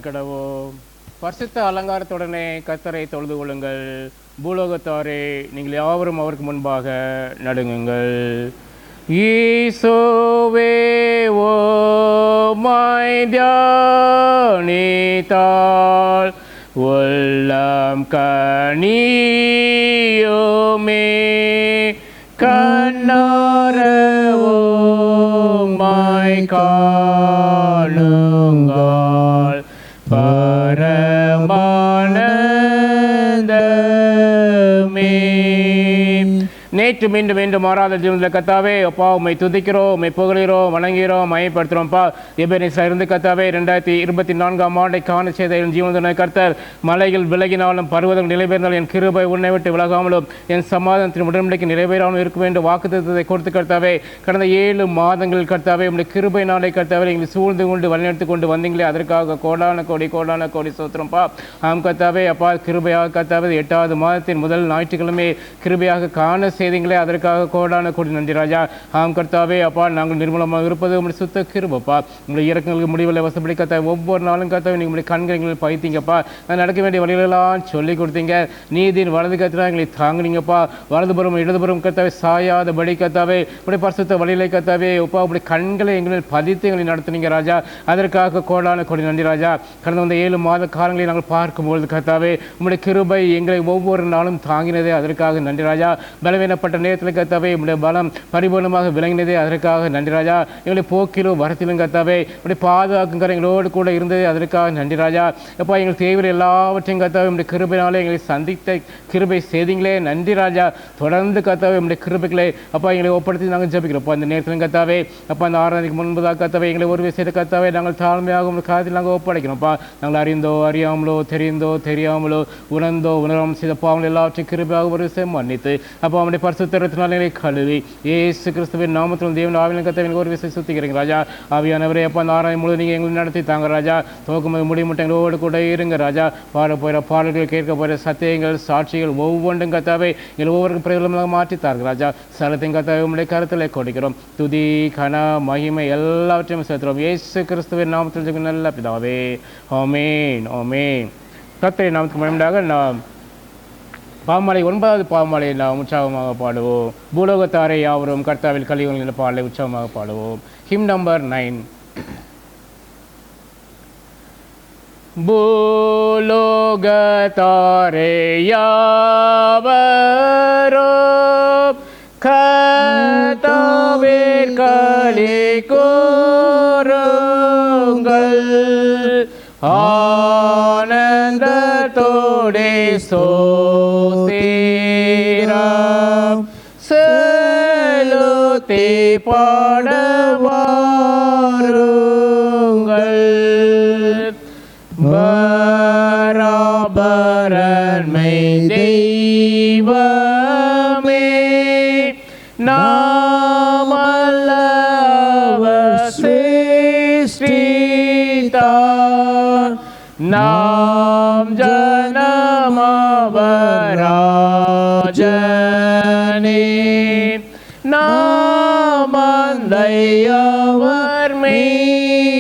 கடவோம். பரிசுத்த அலங்காரத்துடனே கர்த்தரை தொழுது கொள்ளுங்கள். பூலோகத்தாரே, நீங்கள் யாவரும் அவருக்கு முன்பாக நடுங்குங்கள். ஈசோவே ஓமாய் தியானித்தால் உள்ளம் கனியுமே. கண்ணார ஓமாய் காணுங்கள் பரமானந்தமே. நேற்று மீண்டும் மீண்டும் மாறாத ஜீவனில் கத்தாவே அப்பா உண்மை துதிக்கிறோம், உண்மை புகழ்கிறோம், வணங்குகிறோம், மையப்படுத்துகிறோம்ப்பா. எபேனேசரில் இருந்து கத்தாவே 2024ஆம் ஆண்டை காண செய்த என் ஜீவனுடைய கர்த்தர், மலைகள் விலகினாலும் பருவதங்கள் நிலைபெயர்ந்தாலும் என் கிருபை உன்னை விட்டு விலகாமலும் என் சமாதானத்தின் உடன்படிக்கை நிறைவேறாமலும் இருக்க வேண்டும் வாக்குத்தத்தத்தை கொடுத்து கர்த்தாவே, கடந்த 7 மாதங்கள் கர்த்தாவே உங்களுடைய கிருபை நாளை கர்த்தாவே எங்களை சூழ்ந்து கொண்டு வழிநடத்தி கொண்டு வந்தீங்களே, அதற்காக கோடான கோடி சோத்திரம்ப்பா. ஆம் கர்த்தாவே அப்பா, கிருபையாக கர்த்தாவே 8வது மாதத்தின் முதல் ஞாயிற்றுக்கிழமை கிருபையாக காண செய்தீங்களே, அதற்காக கோடான கோடி நன்றி ராஜா. ஆம் கர்த்தாவே அப்பா, நாங்கள் நிர்மூலமாக இருப்பது உங்களுடைய சுத்த கிருபப்பா. உங்களுடைய இறக்கங்களுக்கு முடிவில் வசப்படி கர்த்தாவே ஒவ்வொரு நாளும் கர்த்தாவே நீங்கள் உங்களுடைய கண்களை பைத்தீங்கப்பா. நான் நடக்க வேண்டிய வழிகளெல்லாம் சொல்லிக் கொடுத்தீங்க. நீதியின் வலது கர்த்தா எங்களை தாங்குனீங்கப்பா. வலதுபுறம் இடதுபுறம் கர்த்தாவே சாயாதபடி கர்த்தாவே உங்களுடைய பரிசுத்த வழியிலே கர்த்தாவே அப்பா உங்களுடைய கண்களை எங்களில் பதித்து எங்களை நடத்துனீங்க ராஜா. அதற்காக கோடான கோடி நன்றி ராஜா. கடந்த வந்த 7 மாத காலங்களை நாங்கள் பார்க்கும்பொழுது கர்த்தாவே உங்களுடைய கிருபை எங்களை ஒவ்வொரு நாளும் தாங்கினதே, அதற்காக நன்றி ராஜா. பலவீனப்பட்ட நேரத்தில் கர்த்தாவே உங்களுடைய பலம் பரிபூர்ணமாக விளங்கினதே, அதற்காக நன்றி ராஜா. எங்களுடைய போக்கிலும் வரத்திலும் கர்த்தாவே உங்களுடைய பாதுகாக்குங்கிற எங்களோடு கூட இருந்தது, அதற்காக நன்றி ராஜா. எப்போ எங்கள் தேவையில் எல்லாவற்றையும் கர்த்தாவே உங்களுடைய கிருபையினாலே எங்களை சந்தித்த கிருபை செய்தீங்களே, நன்றி ராஜா. தொடர்ந்து கர்த்தாவே உங்களுடைய கிருபைகளை அப்பா எங்களை ஒப்படுத்தி நாங்கள் ஜெபிக்கிறோம். அந்த நேரத்திலும் கர்த்தாவே அப்பா அந்த ஆராதனைக்கு முன்பதாக கர்த்தாவே எங்களை ஒரு விஷயத்தை கர்த்தாவே நாங்கள் தாழ்மையாக உங்கள் காலத்தில் நாங்கள் ஒப்படைக்கிறோம்ப்பா. நாங்கள் அறிந்தோ அறியாமலோ தெரிந்தோ தெரியாமலோ உணர்ந்தோ உணராமல் செய்த பாவங்கள் எல்லாவற்றையும் கிருபையாக ஒரு விஷயம் மன்னித்து அப்போ அவனுடைய பரிசுத்தத்தினாலே கழுவி இயேசு கிறிஸ்துவின் நாமத்தில் தேவன் ஆவியின் கர்த்தாவே ஒரு விஷயம் சுத்திக்கிறீங்க ராஜா. ஆவியானவரே அப்போ அந்த ஆராயம் முழு நீங்கள் எங்களை நடத்தி தாங்க ராஜா. துவக்கும்போது முடிமுட்டை எங்களோடு கூட இருங்க ராஜா. பாட போகிற பாடல்கள் கேட்க போகிற சத்தியங்கள் சாட்சிகள் ஒவ்வொன்றும் கர்த்தாவே எங்கள் ஒவ்வொருக்கும் பிரபலமாக மாற்றி தாருங்க ராஜா. சலத்தையும் கர்த்தாவே உங்களுடைய கருத்தில் கொடுக்கிறோம். துதி கன மகிமை எல்லாவற்றையும் சேர்த்துறோம் இயேசு கிறிஸ்துவின் நாமத்தில் நல்ல பிதாவே, ஆமென் ஆமென். கர்த்தரின் நாமத்துக்கு மகிமையாக நாம் பாமாலை 9வது பாமாலை நாம் உற்சாகமாக பாடுவோம். பூலோகத்தாரை யாவரும் கர்த்தாவில் கலியுங்கள் என்ற பாடலை உற்சாகமாக பாடுவோம். Him number 9. பூலோகத்தாரை யாவரும் கர்த்தாவில் களி கூருங்கள், ஆனந்தத்தோடே ஸ்தோத்திரம் செலுத்தி பாடவாருங்கள். பராபரன்மை தெய்வமே நாமல்லவர் சிருஷ்டித்தார், நாம் ஜனமவராஜனே, நாமந்தையவர் மேய்ப்பனார்.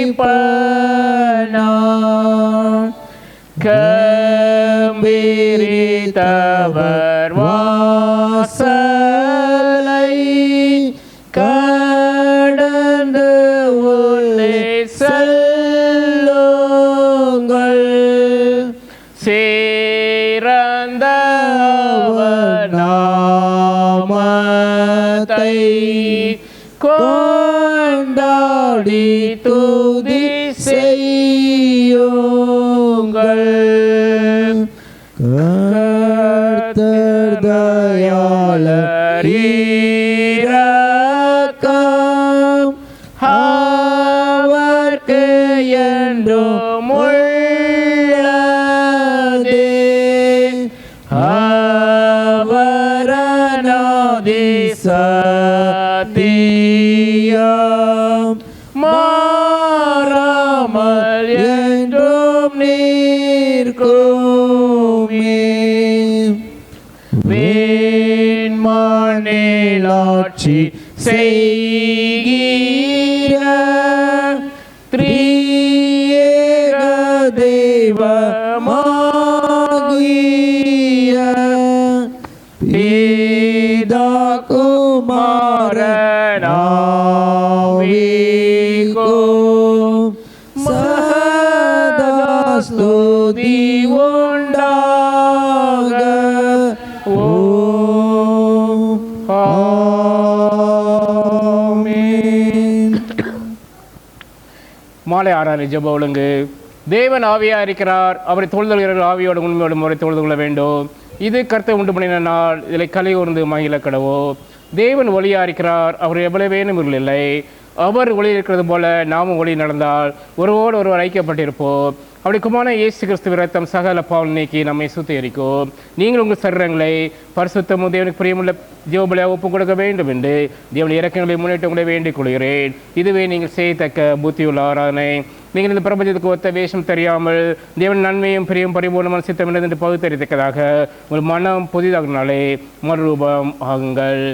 கம்பீரித்தவர் வாசலை கடந்து உள்ளே செல்லுங்கள், சேரந்தவர் நாமத்தை கொண்டாடி துதி செய்யுங்கள். கர்த்தர் தயாளர் இரக்கம் அவர்க்கு என்றும் உள்ளதே, அவர் அநாதி சத்தியம் மாறாமல் என்றும் நிற்குமே. வேண்மண்ணில் ஆட்சி செய்கிற திரியேக மாறனாவிக்கும் சதா ஸ்துதி உண்டாக. மாலை 6 ஜெப ஒழுங்கு. தேவன் ஆவியா இருக்கிறார், அவரை தொழுதல்கிறவர்கள் ஆவியோடு உண்மையோடு முறை தொழுது கொள்ள வேண்டும். இது கர்த்தர் உண்டு பண்ணின நாள், இதில் கலை ஊர்ந்து மகிழ கடவோ. தேவன் ஒளியா இருக்கிறார், அவர் எவ்வளவேனும் இல்லை. அவர் ஒளி இருக்கிறது போல நாமும் ஒளி நடந்தால் ஒருவோடு ஒருவர் ஐக்கியப்பட்டிருப்போம். அப்படி குமாரன இயேசு கிறிஸ்துவின் ரத்தம் சகல பாவம் நீக்கி நம்மை சுத்திகரிக்கும். நீங்கள் உங்கள் சரீரங்களை பரிசுத்தமும் தேவனுக்கு பிரியமுள்ள ஜீவபலியாக ஒப்புக் கொடுக்க வேண்டும் என்று தேவனுடைய இறக்கங்களை முன்னிட்டு உங்களை வேண்டிக் கொள்கிறேன். இதுவே நீங்கள் செய்யத்தக்க புத்தியுள்ள ஆராதனை. நீங்கள் இந்த பிரபஞ்சத்துக்கு ஒத்த வேஷம் தெரியாமல் தேவன் நன்மையும் பிரியும் பரிபூர்ணமான சித்தம் என்று பகுத்தறித்தக்கதாக உங்கள் மனம் புதிதாகினாலே மறுரூபம் ஆகுங்கள்.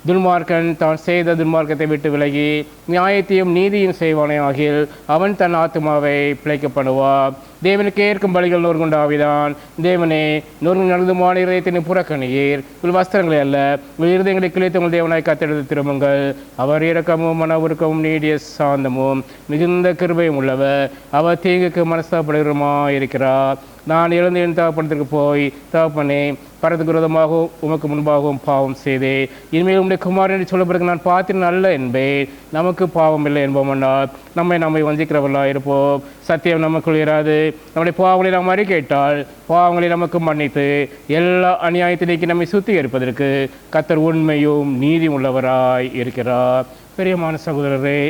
துன்மார்க்கன் தான் செய்த துன்மார்க்கத்தை விட்டு விலகி நியாயத்தையும் நீதியும் செய்வானே ஆகில் அவன் தன் ஆத்மாவை பிழைக்க பண்ணுவார். தேவனுக்கு ஏற்கும் பலிகள் நொறுங்குண்ட ஆவிதான். தேவனே, நொறுங்கு நடந்துமான இதயத்தின் புறக்கணியீர். உங்கள் வஸ்திரங்களை அல்ல, உங்கள் இருதயங்களை கிழித்து உங்கள் தேவனாய் காத்தெடுத்து திரும்புங்கள். அவர் இரக்கமும் மன உருக்கமும் நீடிய சாந்தமும் மிகுந்த கிருபையும் உள்ளவர். அவர் தீங்குக்கு மனஸ்தாபடுகிறமா இருக்கிறார். நான் எழுந்து என் தகப்பனத்திற்கு போய், தகப்பனே, பரத்துக்கு விரோதமாகவும் உமக்கு முன்பாகவும் பாவம் செய்தேன். இனிமேல் உடைய குமாரன் என்று சொல்லப்படுறது நான் பார்த்திருந்தேன் அல்ல என்பேன். நமக்கு பாவம் இல்லை என்போம்னால் நம்மை வஞ்சிக்கிறவர்களாக இருப்போம். சத்தியம் நமக்குள் இராது. நம்முடைய பாவங்களை நாம் அறிக்கையிட்டால் பாவங்களை நமக்கு மன்னித்து எல்லா அநியாயத்தை நீக்கி நம்மை சுத்திகரிப்பதற்கு கர்த்தர் உண்மையும் நீதி உள்ளவராய் இருக்கிறார். பெரியமான சகோதரரே,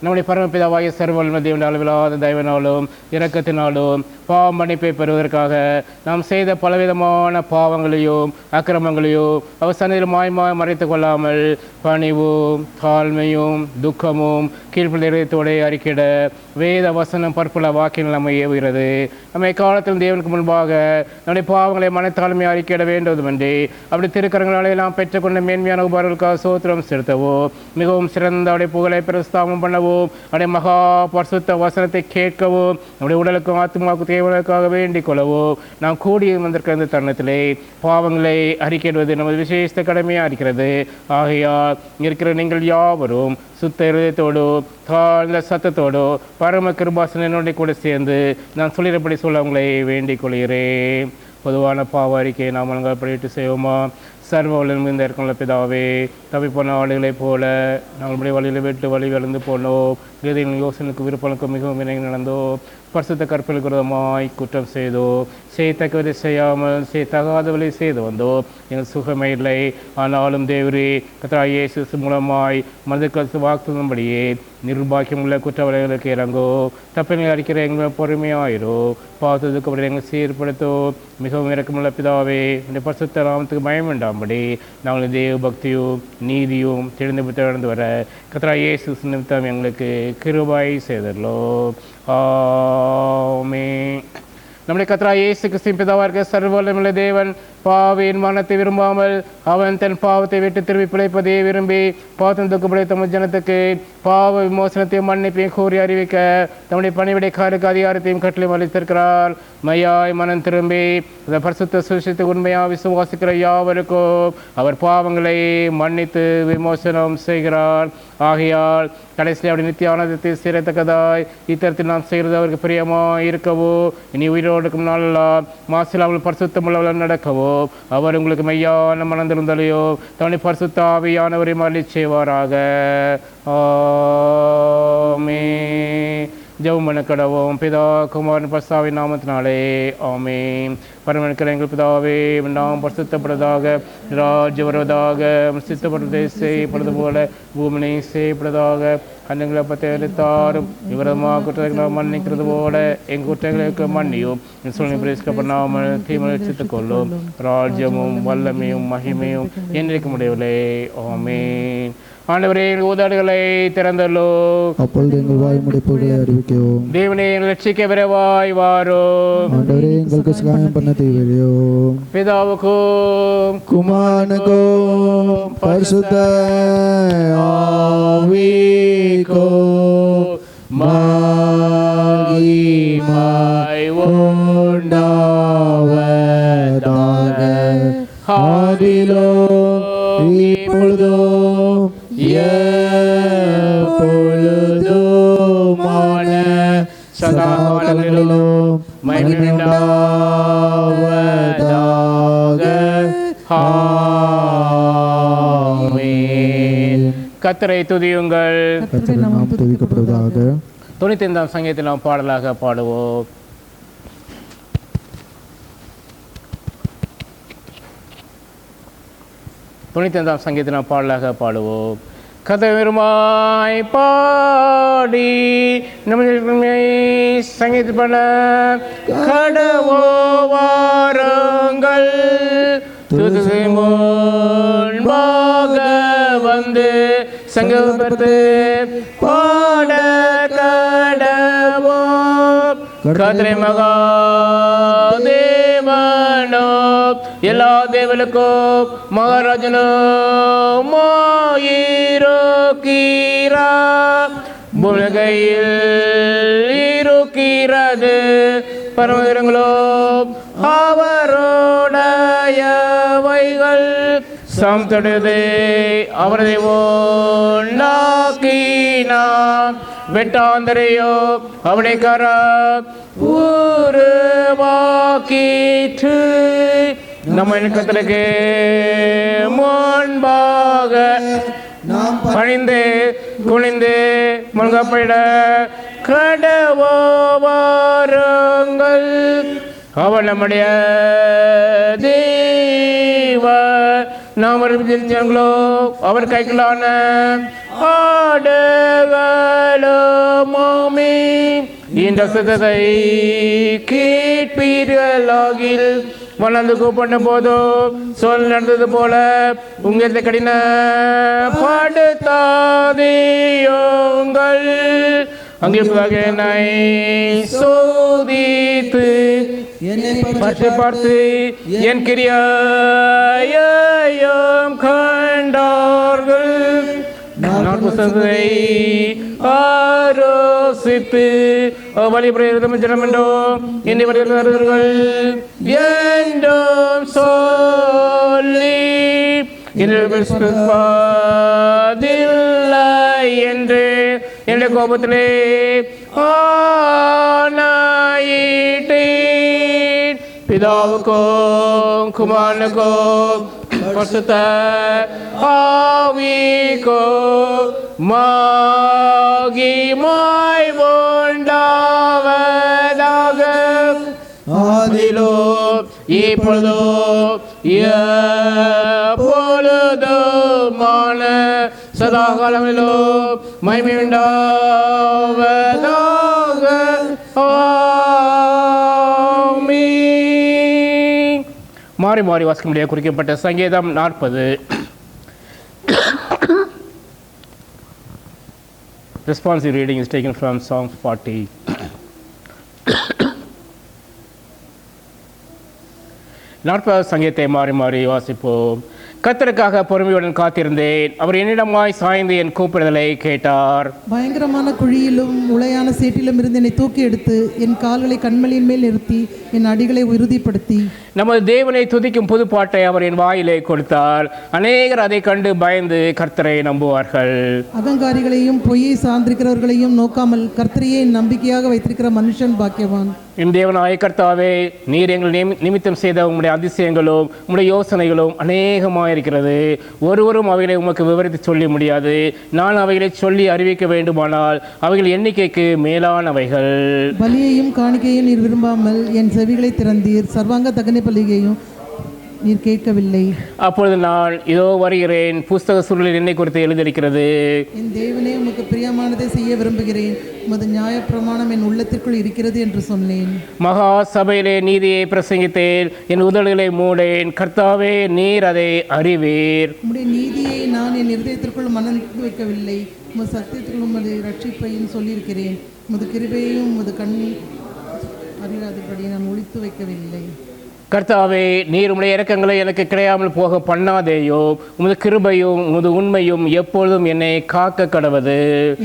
நம்முடைய பரமபிதாவாகிய சர்வவல்லமை தேவனுடைய அளவிலாத தயவினாலும் இரக்கத்தினாலும் பாவ மன்னிப்பை பெறுவதற்காக நாம் செய்த பலவிதமான பாவங்களையும் அக்கிரமங்களையும் அவர் சந்நிதியில் மாயமாய் மறைத்து கொள்ளாமல் பணிவும் தாழ்மையும் துக்கமும் கீழ்ப்படிதத்தோடு அறிக்கையிட வேத வசனம் பற்பல வாக்கியங்கள் நம்மை ஏவுகிறது. நம்ம காலத்தில் தேவனுக்கு முன்பாக நம்முடைய பாவங்களை மனத்தாழ்மையை அறிக்கையிட வேண்டும் என்று அப்படி திருக்கரங்களாலே நாம் பெற்றுக்கொண்ட மேன்மையான உபார்களுக்காக சோத்திரம் செலுத்தவோ, மிகவும் சிறந்த அவருடைய புகழை பிரஸ்தாபம் பண்ணவோ, அவருடைய மகா பரிசுத்த வசனத்தை கேட்கவும், நம்முடைய உடலுக்கும் ஆத்மாவுக்கு தேவனுக்காக வேண்டிக் கொள்ளவோ நாம் கூடி வந்திருக்கிற இந்த தருணத்திலே பாவங்களை அறிக்கையிடுவது நமது விசேஷ கடமையாக இருக்கிறது. ஆகையால் இருக்கிற நீங்கள் யாவரும் சுத்த இருதயத்தோடு தாழ்ந்த சத்தத்தோடு பரம கிருபாசனோட கூட சேர்ந்து நான் சொல்லிடப்படி சொல்ல உங்களை வேண்டிக் கொள்கிறேன். பொதுவான பாவ அறிக்கையை நாம் அலங்காரப்படிட்டு செய்வோமா? சர்வ வல்லமையுள்ள இந்த இருக்கிற பிதாவே, தப்பிப்போன ஆளுகளைப் போல நாங்களுடைய வழியில் விட்டு வழி விளந்து போனோம். இறுதியின் யோசனைக்கு விருப்பனுக்கு மிகவும் இணங்கி நடந்தோம். பரிசுத்த கற்பனைக்கு விரோதமாய் குற்றம் செய்தோ, செய்யத்தக்கவரை செய்யாமல் செய்யத்தகாதவரை செய்து வந்தோம். எங்கள் சுகமே இல்லை. ஆனாலும் தேவரே, கர்த்தராகிய இயேசு மூலமாய் மனதுக்கு வாக்கும்படியே நிர்பாக்கியமுள்ள குற்றவாளிகளுக்கு இறங்கோ. தப்பினை அறிக்கிற எங்கள் பொறுமையாயிரோ. பார்த்ததுக்கு அப்படி எங்களை சீர்படுத்தோ. மிகவும் இறக்கமுள்ள பிதாவே, இந்த பரிசுத்த நாமத்துக்கு பயம் வேண்டாம்படி நாங்கள் தேவ பக்தியும் நீதியும் தெரிந்து வர கர்த்தராகிய இயேசு நிமித்தம் எங்களுக்கு கிருபை செய்தரலோ. ஆமென். நம்முடைய கர்த்தராகிய இயேசு கிறிஸ்துவின் பிதாவாக இருக்கிற சர்வ வல்லமையுள்ள தேவன் பாவியின் மரணத்தை விரும்பாமல் அவன் தன் பாவத்தை விட்டு திரும்பி பிழைப்பதையே விரும்பி பாவத்தின் துக்கப்படைய தமது ஜனத்துக்கு பாவ விமோசனத்தையும் மன்னிப்பையும் கூறி அறிவிக்க தம்முடைய பணிவிடைக்காருக்கு அதிகாரத்தையும் கட்டளையும் அளித்திருக்கிறார். மையாய் மனம் திரும்பி இந்த பரிசுத்த சுவிசேஷத்தை உண்மையாக விசுவாசிக்கிற யாவருக்கும் அவர் பாவங்களை மன்னித்து விமோசனம் செய்கிறார். ஆகையால் கடைசியில் அவருடைய நித்திய ஆனந்தத்தை சேரத்தக்கதாய் இத்தரத்தில் நாம் செய்கிறது அவருக்கு பிரியமாக இருக்கவோ, இனி உயிரோடுக்கும் நாளெல்லாம் மாசில் அவள் பரிசுத்தமுள்ளவள் நடக்கவோ, அவர் உங்களுக்கு மெய்யான மனந்திருந்தாலையோ தன்னுடைய பரிசுத்த ஆவியானவரை மறி செய்வாராக. ஆமென். ஜெபம் பண்ண கடவோம். பிதா குமாரன் பரிசுத்தாவின் நாமத்தினாலே ஆமென். பரமனுக்கிற எங்கள் பிதாவே, நாம் பரிசுத்தப்படுவதாக, ராஜ்ய வருவதாக, சித்தப்படுவதை செய்யப்படுவது போல பூமினை செய்யப்படுவதாக. அன்னங்களை பற்றி எழுத்தாரும் விவரமாக குற்றங்களை மன்னிக்கிறது போல எங்கள் குற்றங்களுக்கு மன்னியும். சொல்லி பிரேசிக்கப்படாமல் தீமலித்துக் கொள்ளும். ராஜ்யமும் வல்லமையும் மகிமையும் என்றைக்கு முடியவில்லை. ஆமென். ஆண்டவரே, எங்கள் ஊதாடுகளை திறந்தல்லோ. அப்பொழுது எங்கள் வாய் முடிப்புகளை அறிவிக்கவும். தேவனே, எங்கள் ரட்சிக்க விரைவாய் வாரும். ஆண்டவரே, எங்களுக்கு சகாயம் பண்ண தேவையோ. பிதாவுக்கும் குமாரனுக்கும் பரிசுத்த ஆவிக்கும் மகிமை உண்டாவதாக. ஆதியிலும் இப்பொழுதும் எப்பொழுதுமான சதா காலங்களிலும் மகிமையுண்டாவதாக. ஆமென். கர்த்தரை துதியுங்கள். கர்த்தருடைய நாமம் துதிக்கப்படுவதாக. 95ஆம் சங்கீதத்தில் நாம் பாடலாக பாடுவோம். சங்கீதத்தில் நாம் பாடலாக பாடுவோம். கதவிருமாய் பாடி நம்மை சங்கீத பண்ண கடவோ வாருங்கள், துதி முன்பாக வந்து சங்கீதத்து பாட கடவோம். கர்த்தரே மகா தேவனோ, எல்லா தேவனுக்கும் மகாராஜனோ மாயிருக்கிறா, பூமிகையில் இருக்கிறது பரமகிரங்களோ அவருடையவைகள். சம்தொடது அவரதை உண்டாக்கினார், வெட்டாந்தரையோ அவனை கரா உருவாக்கிற்று. நம்ம கத்தலுக்கு முன்பாக பணிந்து குனிந்து முழுகப்பட கடவோ வாருங்கள். அவன் நம்முடைய தேவ நாம் அறிவிச்சிருந்தோ அவர் கைகளான ஆடுகளுமாமே. இந்த சத்தத்தை கேட்பீர்களாகில் வளர்ந்து கூப்பிட்ட போதோ சொல் நடந்தது போல உங்களை கடின படுத்தாதேயுங்கள். அங்கே என்னை சோதித்து பற்றி பார்த்து என் கிரியாயம் கண்டார்கள். நான் புத்தகத்தை ஆரோசித்து வழிபடுகிறதும் ஜனமெண்டோ என்னை வருகிறார்கள் என்றும் சொல்லி என்று என்னுடைய கோபத்திலே ஆனாயிட்டேன். பிதாவுக்கும் குமாரனுக்கும் பரிசுத்த ஆவிக்கும் மகிமை உண்டாவதாக. ஆதிலோ இப்பொழுதோ எப்பொழுதுமான சதா காலங்களிலோ மகிமை உண்டாவதாக. ஆமென். மாறி மாறி வாசிக்க முடியாது குறிக்கப்பட்ட சங்கீதம் 40. Responsive reading is taken from Psalm 40. சங்கீதத்தை மாறி மாறி வாசிப்போம். கர்த்தருக்காக பொறுமையுடன் காத்திருந்தேன், அவர் என்னிடமாய் சாய்ந்து என் கூப்பிடுதலை கேட்டார். பயங்கரமான குழியிலும் உளையான சேற்றிலும் இருந்து என்னை தூக்கி எடுத்து என் கால்களை கண்மலையின் மேல் நிறுத்தி என் அடிகளை உறுதிப்படுத்தி நமது தேவனை துதிக்கும் புது பாட்டை அவர் என் வாயிலே கொடுத்தார். அநேகர் அதை கண்டு பயந்து கர்த்தரை நம்புவார்கள். அகங்காரிகளையும் பொய்யை சார்ந்திருக்கிறவர்களையும் நோக்காமல் கர்த்தரையே நம்பிக்கையாக வைத்திருக்கிற மனுஷன் பாக்கியவான். என் தேவனாய கர்த்தாவே, நீர் எங்கள் நிமித்தம் செய்த உங்களுடைய அதிசயங்களும் உங்களுடைய யோசனைகளும் அநேகமாயிருக்கிறது. ஒருவரும் அவைகளை உமக்கு விவரித்து சொல்ல முடியாது. நான் அவைகளை சொல்லி அறிவிக்க வேண்டுமானால் அவைகள் எண்ணிக்கைக்கு மேலானவைகள். பலியையும் காணிக்கையும் நீர் விரும்பாமல் என் செவிகளை திறந்தீர், சர்வாங்க தகன பலியையும் நீர் கேட்கவில்லை. அப்பொழுது நான் இதோ வருகிறேன், புஸ்தக சுருளில் என்னை குறித்து எழுதியிருக்கிறது. என் தேவனே, உமக்கு பிரியமானதை செய்ய விரும்புகிறேன், உமது நியாயப்பிரமாணம் என் உள்ளத்திற்குள் இருக்கிறது என்று சொன்னேன். மகா சபையிலே நீதியை பிரசங்கித்தேன், என் உதடுகளை மூடேன். கர்த்தாவே, நீர் அதை அறிவீர். உம்முடைய நீதியை நான் என் இருதயத்திற்குள் மனதிற்கு வைக்கவில்லை, உமது சத்தியத்திற்குள் உமது ரட்சிப்பையும் சொல்லியிருக்கிறேன். உமது கிருபையையும் உமது கண் அறியாதபடி நான் ஒழித்து வைக்கவில்லை. கர்த்தாவே, நீர் உம்முடைய இரக்கங்களை எனக்கு கிடையாமல் போக பண்ணாதேயோ. உமது கிருபையும் உமது உண்மையும் எப்பொழுதும் என்னை காக்க கடவது.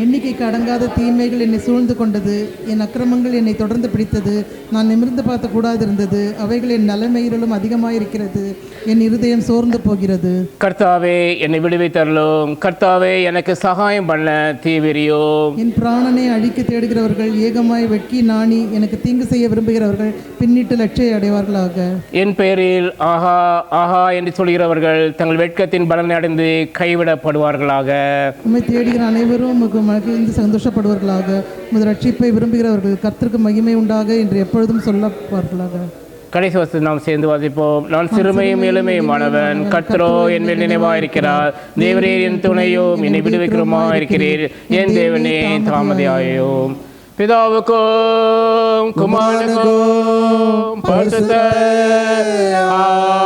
எண்ணிக்கைக்கு அடங்காத தீமைகள் என்னை சூழ்ந்து கொண்டது. என் அக்கிரமங்கள் என்னை தொடர்ந்து பிடித்தது. நான் நிமிர்ந்து பார்க்க கூடாதிருந்தது. அவைகள் என் நலமயிரிலும் அதிகமாயிருக்கிறது. என் இருதயம் சோர்ந்து போகிறது. கர்த்தாவே, என்னை விடுவித்தருளும். கர்த்தாவே, எனக்கு சகாயம் பண்ண தீவிரியோ. என் பிராணனை அழிக்க தேடுகிறவர்கள் ஏகமாய் வெட்கி நாணி எனக்கு தீங்கு செய்ய விரும்புகிறவர்கள் பின்னிட்டு லட்சிய அடைவார்களாக. என் பெயரில் ஆஹா ஆஹா என்று சொல்கிறவர்கள் தங்கள் வெட்கத்தின் பலனை அடைந்து கைவிடப்படுவார்களாக. உம்மை தேடுகிற அனைவரும் உமக்கு மகிழ்ந்து சந்தோஷப்படுவார்களாக. உமது ரட்சிப்பை விரும்புகிறவர்கள் கர்த்தருக்கு மகிமை உண்டாக என்று எப்பொழுதும் சொல்லப்பார்களாக. கடைசி வசனத்தை நாம் சேர்ந்து வாசிப்போம். நான் சிறுமையும் எளிமையுமானவன், கர்த்தரோ என் மேல் நினைவாயிருக்கிறார். தேவரே என் துணையும் என்னை விடுவிக்கிறோமா இருக்கிறீர். என் தேவனே தாமதியாயும். பிதாவுக்கும் குமாரனுக்கும் பரிசுத்த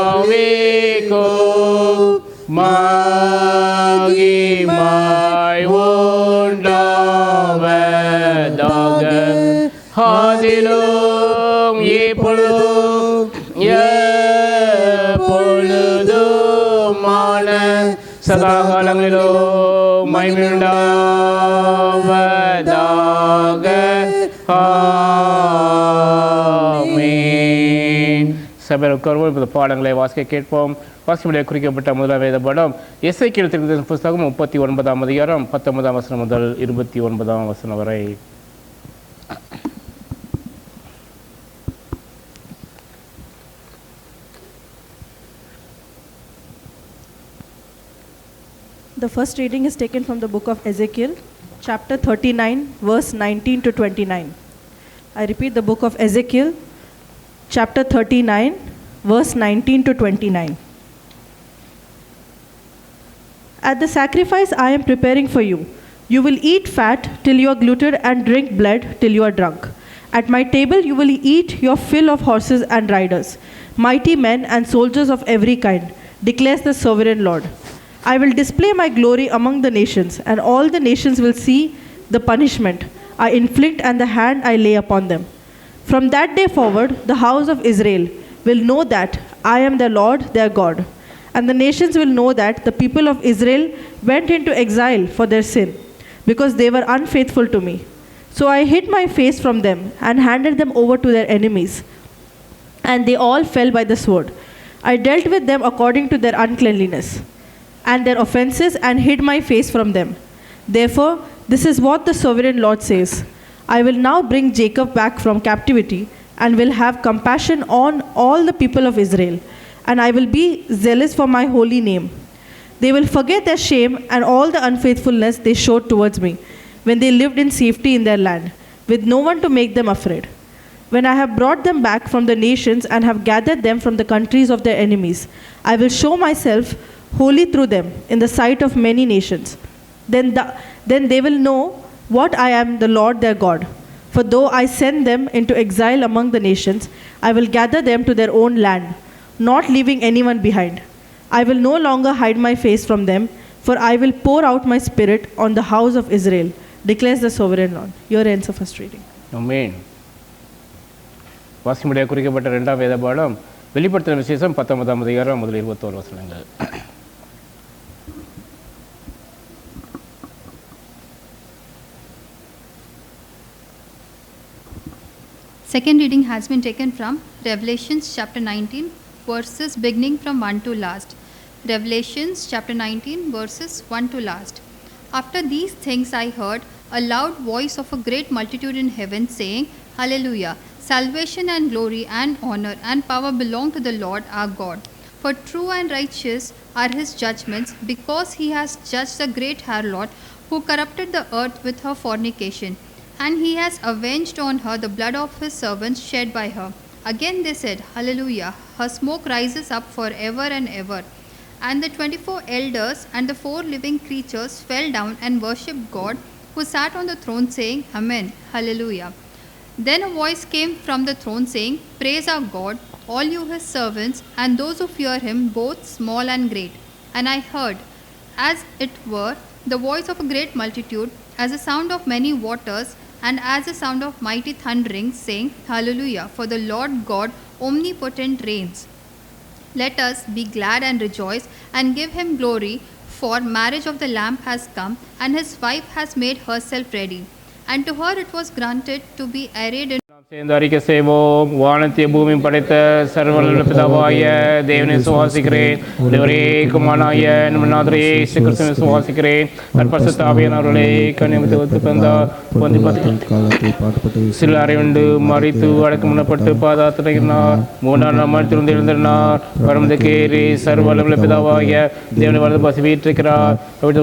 ஆவிக்கும் மகிமை உண்டாவதாக. ஆதியிலும் இப்பொழுதும் எப்பொழுதுமான சதா காலங்களிலும் மகிமை உண்டாவதாக. ஆமென். சபையில் உட்கார்வோம். இப்போது பாடங்களை வாசிக்க கேட்போம். வாசிக்கப்பட குறிக்கப்பட்ட முதலாம் வேத பாடம் எசேக்கியேல் தீர்க்கதரிசன புஸ்தகம் 39ஆம் அதிகாரம் 19ஆம் வசனம் முதல் 29ஆம் வசனம் வரை. The first reading is taken from the book of Ezekiel, chapter 39, verse 19 to 29. I repeat, the book of Ezekiel, chapter 39, verse 19 to 29. At the sacrifice I am preparing for you, you will eat fat till you are glutted and drink blood till you are drunk. At my table you will eat your fill of horses and riders, mighty men and soldiers of every kind, declares the sovereign Lord. I will display my glory among the nations, and all the nations will see the punishment I inflict and the hand I lay upon them. From that day forward, the house of Israel will know that I am the Lord their God, and the nations will know that the people of Israel went into exile for their sin, because they were unfaithful to me. So I hid my face from them and handed them over to their enemies, and they all fell by the sword. I dealt with them according to their uncleanliness and their offenses, and hid my face from them. Therefore, this is what the sovereign Lord says: I will now bring Jacob back from captivity, and will have compassion on all the people of Israel, and I will be zealous for my holy name. They will forget their shame and all the unfaithfulness they showed towards me, when they lived in safety in their land, with no one to make them afraid. When I have brought them back from the nations and have gathered them from the countries of their enemies, I will show myself holy through them in the sight of many nations. Then they will know what I am, the Lord their God. For though I send them into exile among the nations, I will gather them to their own land, not leaving anyone behind. I will no longer hide my face from them, for I will pour out my spirit on the house of Israel, declares the sovereign Lord. Here ends the first reading. ஆமென். வாசிமுடைய குறிக்கப்பட்ட இரண்டாம் வேத பாடம் வெளிப்படுத்தின விசேஷம் 19ஆம் அதிகாரம் முதல் 21 வசனங்கள். Second reading has been taken from Revelations chapter 19, verses beginning from 1 to last. Revelations chapter 19, verses 1 to last. After these things I heard a loud voice of a great multitude in heaven saying, Hallelujah! Salvation and glory and honor and power belong to the Lord our God. For true and righteous are his judgments, because he has judged the great harlot who corrupted the earth with her fornication. And he has avenged on her the blood of his servants shed by her. Again they said, Hallelujah! Her smoke rises up forever and ever. And the 24 elders and the 4 living creatures fell down and worshipped God who sat on the throne, saying, Amen, Hallelujah. Then a voice came from the throne saying, Praise our God, all you his servants, and those who fear him, both small and great. And I heard, as it were, the voice of a great multitude, as the sound of many waters, and as the sound of mighty thundering, saying, Hallelujah, for the Lord God omnipotent reigns. Let us be glad and rejoice and give him glory, for marriage of the Lamb has come, and his wife has made herself ready. And to her it was granted to be arrayed in சேர்ந்து அறிக்கை செய்வோம். வானத்தையும் பூமியும் படைத்த சர்வவல்ல பிதாவாய தேவனை சுவாசிக்கிறேன். தேவரே குமாரனாய நம் நாதரே இயேசு கிறிஸ்துவை சுவாசிக்கிறேன். பரிசுத்த ஆவியானவர்களே கன்னியமித்து ஒத்து பிறந்தார். காலத்தை பாடுபட்டு சில அறையுண்டு மறித்து அடக்கம் பண்ணப்பட்டு பாதாத்தினார். மூன்றாம் நாள் மறுத்திருந்து எழுந்திருந்தார். பரமதுக்கேறி சர்வவல்ல பிதாவாய தேவனை வலது பாசி வீற்றிருக்கிறார்.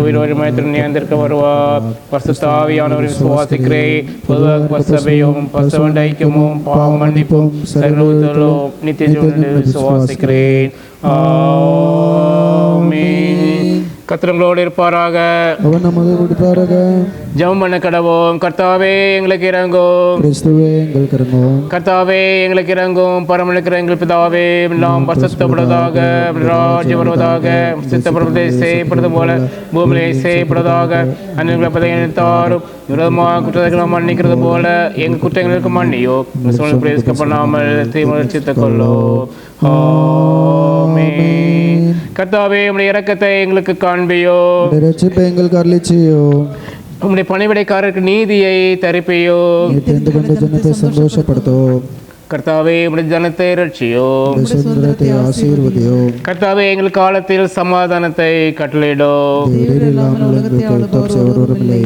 உயிரோடு மயத்துடன் நியந்திருக்க வருவார். பரிசுத்த ஆவியானவரை சுவாசிக்கிறேன். பொதுவாக பரிசபையும் பரிசவண்டை பாவம் மன்னிப்பும் சர்வதலும் நித்திய ஜீவனை விசுவாசிக்கிறேன். ஆமென். கர்த்தர்களோடு இருப்பாராக. அவன் நமது கொடுப்பாராக. ஜெபம் பண்ண கடவோம். கர்த்தாவே எங்களுக்கு இறங்கும். கிறிஸ்துவே எங்களுக்கு இறங்கும். கர்த்தாவே எங்களுக்கு இறங்கும். பரமனுக்கிற எங்கள் பிதாவே நாம் பரிசுத்தப்படுவதாக, ராஜ்யம் வருவதாக, சித்தப்படுவதை செய்யப்படுவது போல பூமியை செய்யப்படுவதாக. அன்னைகளை பதைத்தாரும் விரோதமாக குற்றங்களை மன்னிக்கிறது போல எங்கள் குற்றங்களுக்கு மன்னியோ. பிரவேசிக்கப்படாமல் தீமலர்ச்சித்துக் கொள்ளோ. ஆமென். கர்த்தாவே உம்முடைய இரக்கத்தை எங்களுக்கு காண்பியோ. ரட்சிப்பை எங்களுக்கு அருளிச்சியோ. உம்முடைய பணிவிடைக்காரருக்கு நீதியை தரிப்பையோ. தெரிந்து கொண்ட ஜனத்தை சந்தோஷப்படுத்தோ. கர்த்தாவே உம்முடைய ஜனத்தை ரட்சியோ. சுதந்திரத்தை ஆசீர்வதியோ. கர்த்தாவே எங்கள் காலத்தில் சமாதானத்தை கட்டளையிடோ. இல்லாமல் உலகத்தை ஆளுவோர் ஒருவரும் இல்லை.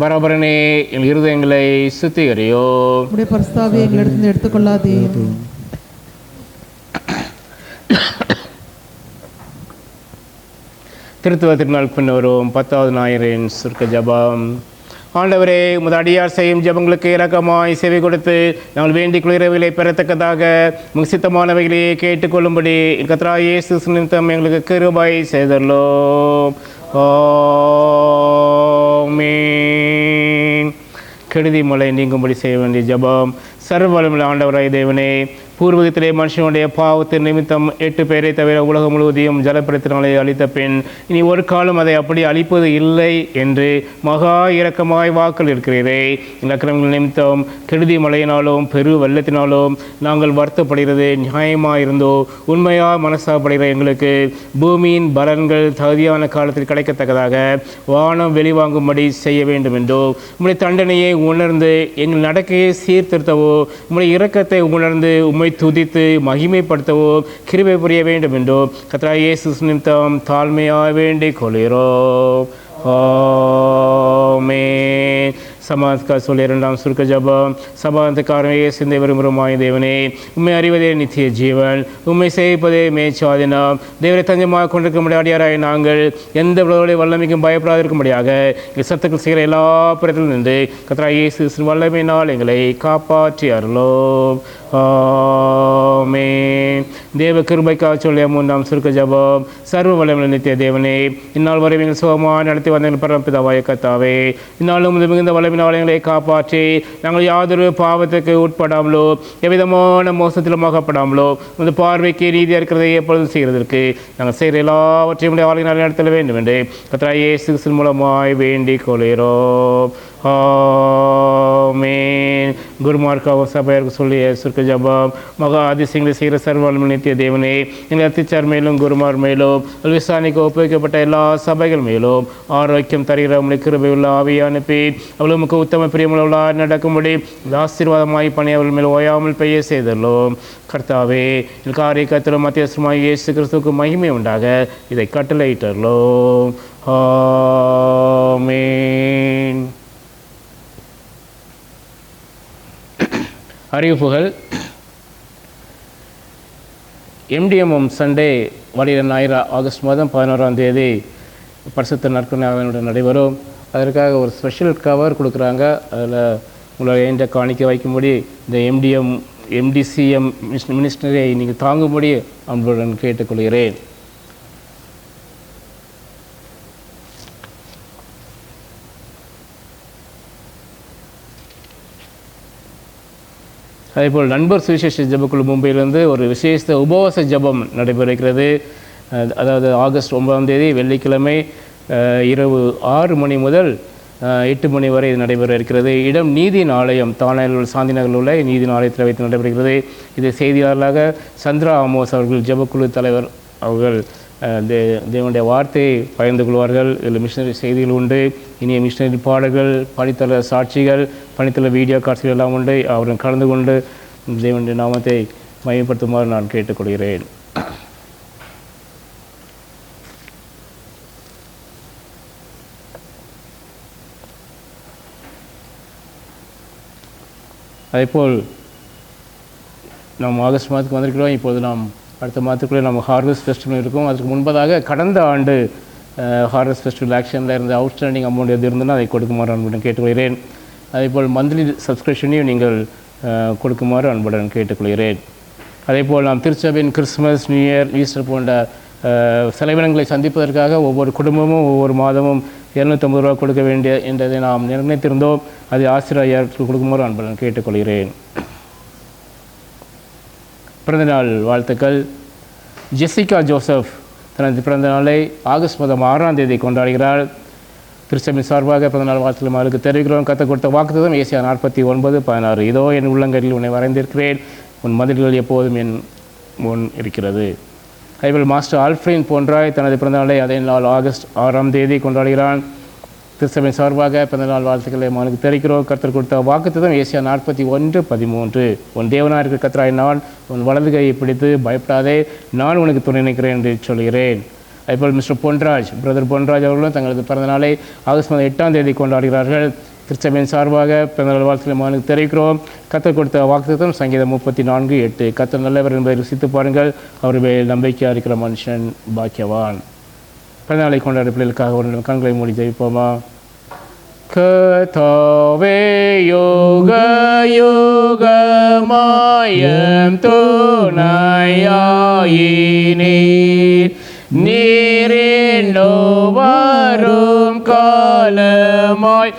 பரபரனே எங்கள் இருதயங்களை சுத்திகரியோ. உடைய பரிசுத்தாவே எங்களிடத்திலிருந்து எடுத்துக்கொள்ளாதே. திருத்துவ திருநாள் பின்னவரும் 10வது ஞாயிறின் சுருக்க ஜெபம். ஆண்டவரே உமது அடியார் செய்யும் ஜெபங்களுக்கு இரக்கமாய் செவி கொடுத்து நாங்கள் வேண்டிக் கொள்கிறவைகளை பெறத்தக்கதாக முகசித்தமானவைகளையே கேட்டுக்கொள்ளும்படி கர்த்தராகிய இயேசு நிமித்தம் எங்களுக்கு கிருபை செய்தருளும். ஆமென். கெடுதி மலை நீங்கும்படி செய்ய வேண்டிய ஜெபம். சர்வவல்லமையுள்ள ஆண்டவராய் தேவனே, பூர்வகத்திலே மனுஷனுடைய பாவத்தின் நிமித்தம் 8 பேரை தவிர உலகம் முழுவதையும் ஜலப்பிரத்தினாலே அழித்த பின் இனி ஒரு காலம் அதை அப்படி அழிப்பது இல்லை என்று மகா இரக்கமாய் வாக்கள் இருக்கிறீரே. இலக்கிரங்கள் நிமித்தம் கெடுதி மழையினாலும் பெரு வெள்ளத்தினாலும் நாங்கள் வருத்தப்படுகிறது நியாயமாயிருந்தோ உண்மையாக மனசாப்படுகிற எங்களுக்கு பூமியின் பலன்கள் தகுதியான காலத்தில் கிடைக்கத்தக்கதாக வானம் வெளிவாங்கும்படி செய்ய வேண்டும் என்றோ உம்முடைய தண்டனையை உணர்ந்து எங்கள் நடக்கையை சீர்திருத்தவோ உம்முடைய இரக்கத்தை உணர்ந்து உம்மை துதித்து மகிமைப்படுத்தவோ கிருபை புரிய வேண்டும் என்றோ கர்த்தராகிய இயேசு நிமித்தம் தாழ்மையாக வேண்டிக் கொள்கிறோம். ஆமென். சமாதானத்துக்காக சொல்லி 2ஆம் சுருக்க ஜெபம். சமாதானத்துக்காரனே சிந்தை விரும்புமாய் தேவனே, உண்மை அறிவதே நித்திய ஜீவன், உண்மை சேவிப்பதே மேய்ச்சாதினம். தேவரை தஞ்சமாக கொண்டிருக்க முடியாடியாராய் நாங்கள் எந்த விளைவுடைய வல்லமைக்கும் பயப்படாதிருக்கும்படியாக எங்கள் சத்துக்கள் செய்கிற எல்லா புறத்திலும் நின்று கர்த்தராகிய இயேசு வல்லமையினால் எங்களை காப்பாற்றி அருளோம். ஆமென். தேவ கிருபைக்காக சொல்லிய 3ஆம் சுருக்க ஜெபம். சர்வ வல்லமையுள்ள நித்திய தேவனே, இந்நாள் வரை எங்கள் சுகமாக நடத்தி வந்த பரமபிதாவாய கர்த்தாவே, இந்நாளும் மிகுந்த வல்லமையினால் எங்களை காப்பாற்றி நாங்கள் யாதொரு பாவத்துக்கு உட்படாமலோ எவ்விதமான மோசத்திலும் ஆகப்படாமலோ இந்த பார்வைக்கு நீதியாக இருக்கிறதை எப்பொழுதும் செய்கிறதற்கு நாங்கள் செய்கிற எல்லாவற்றையும் ஆளுநர் நடத்த வேண்டும் என்று கர்த்தராகிய இயேசு கிறிஸ்து மூலமாய் வேண்டிக் கொள்கிறோம். ஆமென். குருமார்க்காக சபையருக்கு சொல்லிய சுருக்க ஜெபம். மகா அதிசயங்களை செய்கிற சர்வவல்லமை நித்திய தேவனே, எங்கள் அத்திச்சார் மேலும் குருமார் மேலும் விசாரணைக்கு ஒப்புவிக்கப்பட்ட எல்லா சபைகள் மேலும் ஆரோக்கியம் தருகிற உங்களுடைய கிருபையுள்ள ஆவியை அனுப்பி அவளுக்கு உத்தம பிரியமுள்ள நடக்கும்படி ஆசீர்வாதமாய் பணி அவர்கள் மேல் ஓயாமல் பெய்ய செய்தள்ளோம். கர்த்தாவே, எங்கள் காரிய கர்த்தரும் மத்தியஸ்தருமாகிய இயேசு கிறிஸ்துவுக்கு மகிமை உண்டாக இதை கட்டளையிட்டள்ளோம். ஆமென். அறிவிப்புகள். எம்டிஎம்எம் சண்டே வருகிற ஞாயிறு ஆகஸ்ட் மாதம் 11ஆம் தேதி பரிசுத்த நற்கருணையாளனுடன் நடைபெறும். அதற்காக ஒரு ஸ்பெஷல் கவர் கொடுக்குறாங்க. அதில் உங்களை என்ற காணிக்க வைக்கும்படி இந்த எம்டிசிஎம் மினிஸ்டரை நீங்கள் தாங்கும்படி அன்புடன் கேட்டுக்கொள்கிறேன். அதேபோல் நண்பர் சுவிசேஷ ஜெபக்குழு மும்பையிலிருந்து ஒரு விசேஷ உபவாச ஜெபம் நடைபெறுகிறது. அதாவது ஆகஸ்ட் 9ஆம் தேதி வெள்ளிக்கிழமை இரவு 6 மணி முதல் 8 மணி வரை இது நடைபெற இருக்கிறது. இடம் நீதியின் ஆலயம், தானாயில் சாந்தி நகரில் உள்ள நீதியின் ஆலயத்தில் வைத்து நடைபெறுகிறது. இது செய்தியாளராக சந்திரா ஆமோஸ் அவர்கள், ஜெபக்குழு தலைவர் அவர்கள் தேவனுடைய வார்த்தையை பகிர்ந்து கொள்வார்கள். இதில் மிஷினரி செய்திகள் உண்டு, இனிய மிஷினரி பாடல்கள், பணித்தள சாட்சிகள், பணித்தள வீடியோ காட்சிகள் எல்லாம் உண்டு. அவர்கள் கலந்து கொண்டு தேவனுடைய நாமத்தை மையப்படுத்துமாறு நான் கேட்டுக்கொள்கிறேன். அதேபோல் நாம் ஆகஸ்ட் மாதத்துக்கு வந்திருக்கிறோம். இப்போது நாம் அடுத்த மாதத்துக்குள்ளே நம்ம ஹார்வெஸ்ட் ஃபெஸ்டிவல் இருக்கும். அதுக்கு முன்பதாக கடந்த ஆண்டு ஹார்வெஸ்ட் ஃபெஸ்டிவல் ஆக்ஷனில் இருந்த அவுட்ஸ்டாண்டிங் அமௌண்ட் எது இருந்ததுன்னா அதை கொடுக்குமாறு அன்புடன் கேட்டுக்கொள்கிறேன். அதேபோல் மந்த்லி சப்ஸ்கிரிப்ஷனையும் நீங்கள் கொடுக்குமாறு அன்புடன் கேட்டுக்கொள்கிறேன். அதேபோல் நாம் திருச்சபையின் கிறிஸ்மஸ், நியூ இயர், ஈஸ்டர் போன்ற செலவினங்களை சந்திப்பதற்காக ஒவ்வொரு குடும்பமும் ஒவ்வொரு மாதமும் 250 ரூபா கொடுக்க வேண்டிய என்றதை நாம் நிர்ணயித்திருந்தோம். அது ஆசிரியர்களுக்கு கொடுக்குமாறு அன்புடன் கேட்டுக்கொள்கிறேன். பிறந்தநாள் வாழ்த்துக்கள். ஜெசிகா ஜோசப் தனது பிறந்த நாளை ஆகஸ்ட் மாதம் 6ஆம் தேதி கொண்டாடுகிறார். திருச்சபை சார்பாக பிறந்தநாள் வாழ்த்துக்கள் அவளுக்கு தெரிவிக்கிறோம். கற்றுக் கொடுத்த வாக்குத்தத்தம் ஏசியா 49:16. இதோ என் உள்ளங்கையில் உன்னை வரைந்திருக்கிறேன், உன் மதில்கள் எப்போதும் என் முன் இருக்கிறது. அதேபோல் மாஸ்டர் ஆல்ஃப்ரின் போன்றாய் தனது பிறந்தநாளை அதே நாள் ஆகஸ்ட் 6ஆம் தேதி கொண்டாடுகிறான். திருச்சபை சார்பாக பிறந்தநாள் வாழ்த்துக்களை அவனுக்கு தெரிவிக்கிறோம். கர்த்தர் கொடுத்த வாக்குத்தத்தம் ஏசியா 41:13. உன் தேவனாக இருக்கிற கர்த்தராய் நான் உன் வலது கையை பிடித்து பயப்படாதே, நான் உனக்கு துணை நிற்கிறேன் என்று சொல்கிறேன். அதேபோல் மிஸ்டர் பொன்ராஜ், பிரதர் பொன்ராஜ் அவர்களும் தங்களது பிறந்தநாளை ஆகஸ்ட் மாதம் 8ஆம் தேதி கொண்டாடுகிறார்கள். திருச்சபையின் சார்பாக பிறந்தநாள் வாழ்த்துக்களை அவனுக்கு தெரிவிக்கிறோம். கர்த்தர் கொடுத்த வாக்குத்தத்தம் சங்கீதம் 34:8. கர்த்தர் நல்லவர் என்பதை ருசித்து பாருங்கள், அவர் மேல் நம்பிக்கையாக இருக்கிற மனுஷன் பாக்கியவான். பிறந்தநாளை கொண்டாடும் பிள்ளைகளுக்காக ஒரு கண்களை மூடி ஜெபிப்போமா? கர்த்தாவே யோக யோகமாயம் துணையாயினீர், நீரிலோ வரும் காலமாய்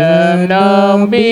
எம் நம்பிக்கையாவி.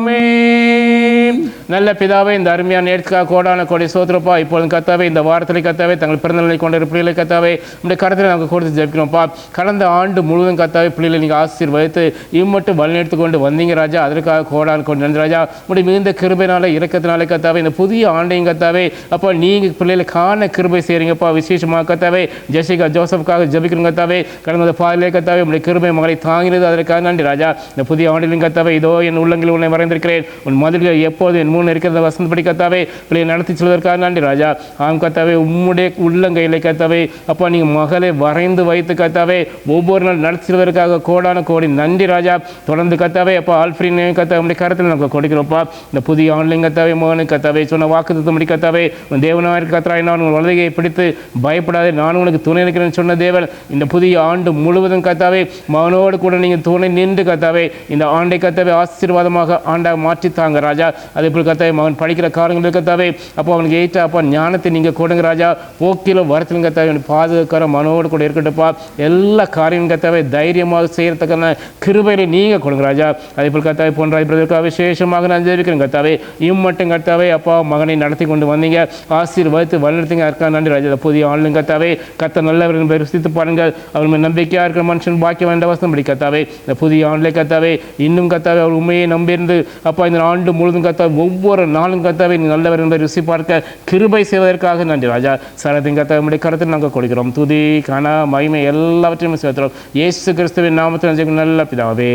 ஆமென். நல்ல பிதாவே, இந்த அருமையான நேரத்துக்காக கோடான கோடி சோத்திரப்பா. இப்பொழுது கத்தாவே இந்த வாரத்தில் கத்தாவே தங்கள் பிறந்தநிலை கொண்ட பிள்ளைகளை கத்தாவே உடைய கருத்தில் நாங்கள் கொடுத்து ஜெபிக்கிறோம்ப்பா. கடந்த ஆண்டு முழுவதும் கத்தாவே பிள்ளைகளை நீங்கள் ஆசீர்வதித்து இம்மட்டும் வழிநடத்து கொண்டு வந்தீங்க ராஜா. அதற்காக கோடான கோடி நன்றி ராஜா. உடைய மிகுந்த கிருபைனால இரக்கத்தினாலே கத்தாவே இந்த புதிய ஆண்டையும் கத்தாவே அப்போ நீங்கள் பிள்ளைகளை காண கிருபை செய்கிறீங்கப்பா. விசேஷமாக கத்தாவே ஜெசிகா ஜோசப்புக்காக ஜெபிக்கிறோம் கத்தாவே. கடந்த பாதிலே கத்தாவே உடைய கிருபை மகளை தாங்கினது, அதற்காக நன்றி ராஜா. இந்த புதிய ஆண்டிலும் கத்தாவே இதோ என் உள்ளங்களில் உன்னை வரைந்திருக்கிறேன், உன் மதில்கள் எப்போது என் முன் இருக்கிறத வசந்தபடி கத்தாவே பிள்ளையை நடத்தி செல்வதற்காக நன்றி ராஜா. ஆம் கத்தாவே உம்முடைய உள்ளங்கையிலே கத்தாவே அப்பா நீங்கள் மகளை வரைந்து வைத்து கத்தாவே ஒவ்வொரு நாள் நடத்தி செல்வதற்காக கோடான கோடி நன்றி ராஜா. தொடர்ந்து கத்தாவே அப்பா ஆல்ஃப்ரின் கத்தாவே உடைய கருத்தில் நமக்கு கொடுக்கிறோம்ப்பா. இந்த புதிய ஆன்லைன் கத்தாவே மகனுக்கு கத்தாவே சொன்ன வாக்குத்தத்தம் கத்தாவே உன் தேவனாக கத்தாய் நான் உன் வலதையை பிடித்து பயப்படாதே, நான் உனக்கு துணை இருக்கிறேன்னு சொன்ன தேவன் இந்த புதிய ஆண்டு முழுவதும் கத்தாவே மகனோடு கூட நீங்கள் துணை நின்று கத்தாவே இந்த ஆண்டை கத்தாவே ஆசீர்வாதமாக ஆண்டாக மாற்றித்தாங்க ராஜா. அதே போல் கத்தாவே மகன் படிக்கிற காரணங்கள் கத்தாவே அப்போ அவனுக்கு ஏற்ற அப்பா ஞானத்தை நீங்கள் கொடுங்க ராஜா. போக்கிலும் வரத்திலும் கத்தாவே பாதுகாக்கிற மனோடு கூட இருக்கட்டும்ப்பா. எல்லா காரியம் கத்தாவே தைரியமாக செய்யறதுக்கான கிருபையில நீங்கள் கொடுங்க ராஜா. அதே போல் கத்தாவே போன்ற பிரதற்காக விசேஷமாக நான் ஜெபிக்கிறேன் கத்தாவே. இம்மட்டும் கத்தாவே அப்பா மகனை நடத்தி கொண்டு வந்தீங்க, ஆசீர்வதித்து வழிநடத்திங்க, அதற்காக நன்றி ராஜா. புதிய ஆன்லைன் கத்தாவே கத்த நல்லவர் என்பதை ருசித்து பாருங்கள், அவர் மேல் நம்பிக்கையாக இருக்கிற மனுஷன் பாக்கியம் என்ற வசனம் படி கத்தாவே. இந்த புதிய ஆன்லைன் கத்தாவே இன்னும் கத்தாவே அவர் உண்மையை நம்பியிருந்து அப்பா இந்த ஆண்டு முழுதும் கத்தாவே ஒவ்வொரு நாளும் கத்தாவே நல்லவர் என்பதை ருசி பார்க்க கிருபை செய்வதற்காக நன்றி ராஜா. சரத்தின் கத்தாவே நம்முடைய கருத்தில் நாங்கள் கொடுக்கிறோம். துதி கன மகிமை எல்லாவற்றையும் சேர்த்துறோம் இயேசு கிறிஸ்துவின் நாமத்தில் நல்ல பிதாவே.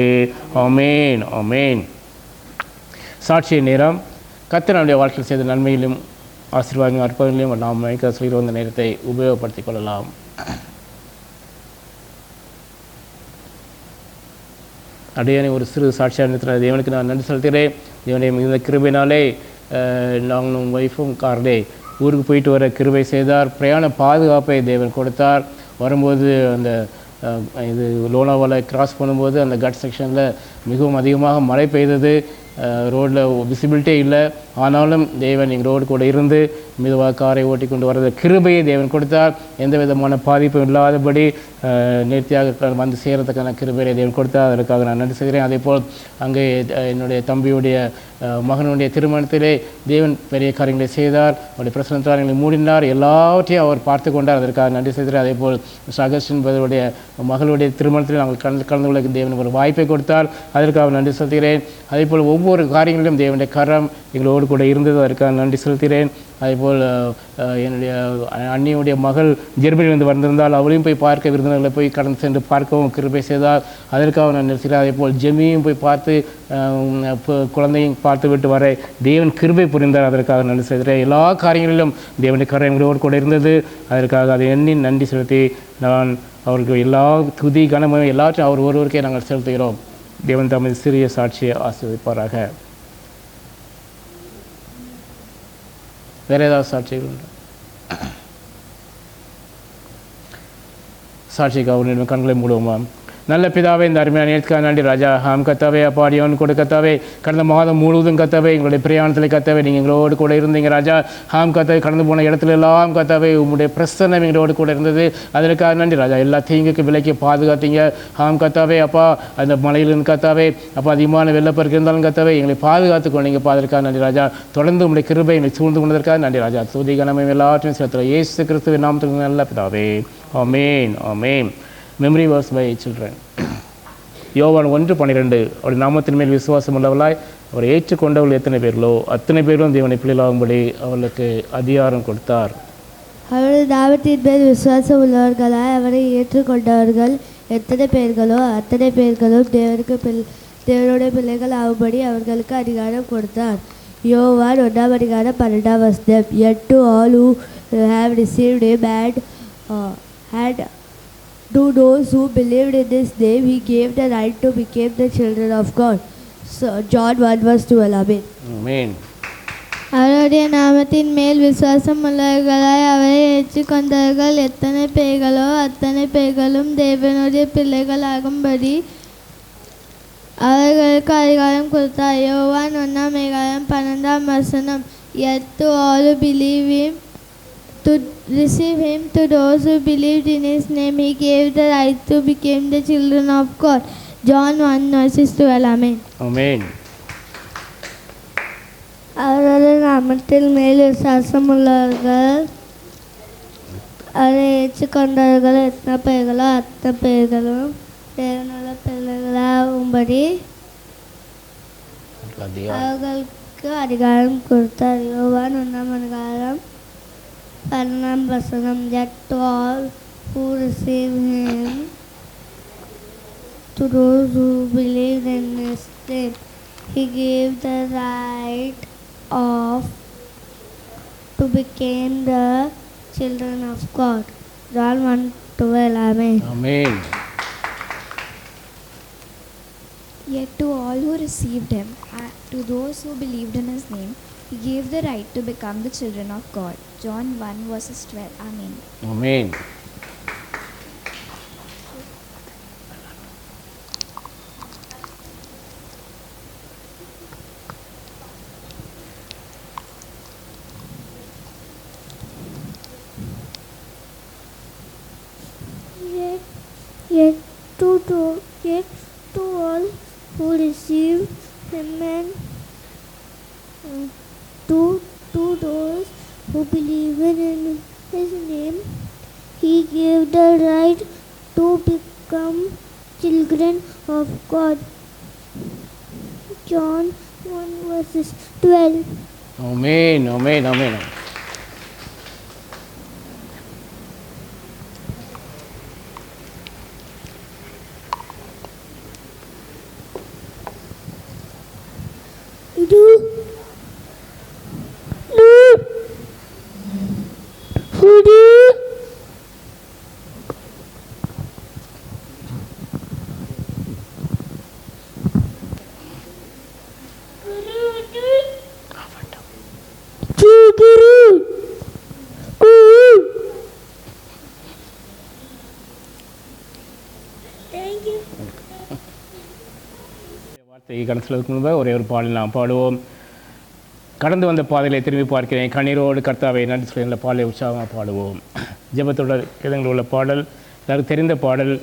ஆமென் ஆமென். சாட்சிய நேரம். கர்த்தர் நம்முடைய வாழ்க்கையில் செய்த நன்மையிலும் ஆசீர்வாதங்களும் அற்புதங்களையும் நாம் சொல்கிற இந்த நேரத்தை உபயோகப்படுத்திக் கொள்ளலாம். அடையானை ஒரு சிறு சாட்சியாக நிறுத்தின தேவனுக்கு நான் நன்றி செலுத்துகிறேன். தேவனுடைய மிகுந்த கிருபையினாலே நாங்களும் ஒய்ஃபும் காரிலே ஊருக்கு போயிட்டு வர கிருபை செய்தார். பிரயாண பாதுகாப்பை தேவன் கொடுத்தார். வரும்போது அந்த இது லோனாவாலை கிராஸ் பண்ணும்போது அந்த கட் செக்ஷனில் மிகவும் அதிகமாக மழை பெய்தது. ரோட்டில் விசிபிலிட்டியே இல்லை. ஆனாலும் தேவன் எங்கள் ரோடு கூட இருந்து மெதுவாக காரை ஓட்டி கொண்டு வர்றது கிருபையை தேவன் கொடுத்தார். எந்த விதமான பாதிப்பும் இல்லாதபடி நேர்த்தியாக வந்து சேரத்துக்கான கிருபையை தேவன் கொடுத்தார். அதற்காக நான் நன்றி செய்கிறேன். அதேபோல் அங்கே என்னுடைய தம்பியுடைய மகனுடைய திருமணத்திலே தேவன் பெரிய காரியங்களை செய்தார். அவருடைய பிரசனத்தால் எங்களை மூடினார். எல்லாவற்றையும் அவர் பார்த்து கொண்டார். அதற்காக நன்றி செய்கிறேன். அதேபோல் அகஸ்டின் பிரதருடைய மகளுடைய திருமணத்தில் நாங்கள் கலந்து கொள்ள தேவன் ஒரு வாய்ப்பை கொடுத்தார். அதற்காக நன்றி செலுத்துகிறேன். அதேபோல் ஒவ்வொரு காரியங்களிலும் தேவனுடைய கரம் எங்களோடு கூட இருந்தது. அதற்காக நன்றி செலுத்துகிறேன். அதேபோல் என்னுடைய அண்ணியுடைய மகள் ஜெர்மனியிலிருந்து வந்திருந்தால் அவளையும் போய் பார்க்க விருந்தினர்களை போய் கடந்து சென்று பார்க்கவும் கிருபை செய்தால். அதற்காக நான் நிறுத்துகிறேன். அதேபோல் ஜெமியும் போய் பார்த்து குழந்தையும் பார்த்து விட்டு வர தேவன் கிருபை புரிந்தார். அதற்காக நன்றி செய்கிறேன். எல்லா காரியங்களிலும் தேவனுடைய கரம் எங்களோடு கூட இருந்தது. அதற்காக அதை எண்ணி நன்றி செலுத்தி நான் அவருக்கு எல்லா துதி கனமும் எல்லாத்தையும் அவர் ஒருவருக்கே நாங்கள் செலுத்துகிறோம். தேவன் தமது சிறிய சாட்சியை ஆசீர்வதிப்பாராக. வேறு ஏதாவது சாட்சிகள் உண்டு? சாட்சிக்கு அவருடைய கண்களை மூடுவோமா? நல்ல பிதாவே, இந்த அருமையான நேரத்துக்காக நன்றி ராஜா. கத்தாவே அப்பாடியோன் கூட கத்தாவே கடந்த மாதம் முழுவதும் கத்தாவே எங்களுடைய பிரயாணத்தில் கத்தாவே நீங்கள் எங்களோடு கூட இருந்தீங்க ராஜா. கத்தாவே கடந்து போன இடத்துல எல்லாம் கத்தாவே உங்களுடைய பிரசன்னம் எங்களோடு கூட இருந்தது. அதற்காக நன்றி ராஜா. எல்லா தீங்குக்கு விலைக்கு பாதுகாத்தீங்க. கத்தாவே அப்பா அந்த மலையிலிருந்து கத்தாவே அப்பா அதிகமான வெள்ளப்பெருக்கு இருந்தாலும் கத்தாவே எங்களை பாதுகாத்து கொண்டீங்க. அதற்காக நன்றி ராஜா. தொடர்ந்து உங்களுடைய கிருபை எங்களை சூழ்ந்து கொண்டதற்காக நன்றி ராஜா. துதி கனமை எல்லாற்றையும் செலுத்துகிறோம் இயேசு கிறிஸ்துவின் நாமத்துக்கு நல்ல பிதாவே. Amen amen. Memory verse by children. யோவான் 1:12 அவருடைய நாமத்தின் மேல் விசுவாசம் உள்ளவர்களாய் அவரை ஏற்றுக்கொண்டவர்கள் எத்தனை பேர்களோ அத்தனை பேரும் தேவனை பிள்ளைகளாகும்படி அவர்களுக்கு அதிகாரம் கொடுத்தார். அவருடைய நாமத்தின் மேல் விசுவாசம் உள்ளவர்களாய் அவரை ஏற்றுக்கொண்டவர்கள் எத்தனை பேர்களோ அத்தனை பேர்களும் தேவனுடைய பிள்ளைகள் ஆகும்படி அவர்களுக்கு அதிகாரம் கொடுத்தார். யோவான் 1:12. Yet to all who have received him and to those who believed in his name, he gave the right to become the children of God. So, John 1:12. Amen. Amen. அவருடைய நாமத்தின் மேல் விசுவாசம் உள்ளவர்களாய் அவரை ஏற்றுக்கொண்டவர்கள் எத்தனை பேர்களோ அத்தனை பேர்களும் தேவனுடைய பிள்ளைகள் ஆகும்படி அவர்களுக்கு அதிகாரம் கொடுத்தார். யோவான் 1:12. Yet to all who believe him, to receive him, to those who believed in his name, he gave the right to become the children of God. John 1:12. Amen. Amen. அவருடைய நாமத்தில் மேல் விசுவாசம் உள்ளவர்கள் அவரை ஏற்றுக்கொண்டவர்கள் எத்தனை பேர்களோ அத்தனை பேர்களும் தேவனுள்ள பிள்ளைகளாகும்படி அவர்களுக்கு அதிகாரம் கொடுத்தார். யோவான் 1:12. Yet to all who receive him, to those who believe in his name, he gave the right to become the children of God. John 1:12. Amen. Amen. Yet to all who received him, to those who believed in his name, he gave the right to become the children of God. John 1:12. Amen. Amen. Yet to all who receive him and to those who believe in his name, he gave the right to become children of God. John 1:12. Amen. Amen. Amen. வார்த்தையை கடந்து செல்வதற்கு முன்பு ஒரே ஒரு பாடல் நாம் பாடுவோம். கடந்து வந்த பாதைகளை திரும்பி பார்க்கிறேன், கண்ணீரோடு கர்த்தாவை நன்றி சொல்லி பாடலை உற்சாகமாக பாடுவோம். ஜெபத்தோட கீதங்கள் உள்ள பாடல், எல்லாரும் தெரிந்த பாடல்.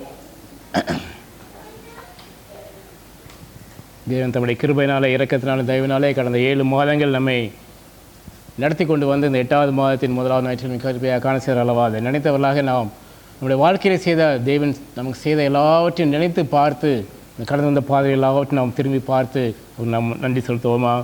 தேவன் தம்முடைய கிருபையினாலே, இரக்கத்தினாலே, தயவினாலே கடந்த 7 மாதங்கள் நம்மை நடத்தி கொண்டு வந்து இந்த 8வது மாதத்தின் 1வது ஞாயிற்றில் கிருபையாக காண செய்கிற அளவா அதை நினைத்தவர்களாக நாம் நம்முடைய வாழ்க்கையில் செய்த தேவன் நமக்கு செய்த எல்லாவற்றையும் நினைத்து பார்த்து, கடந்து வந்த பாதை எல்லாவற்றையும் நாம் திரும்பி பார்த்து நாம் நன்றி செலுத்துவோமா?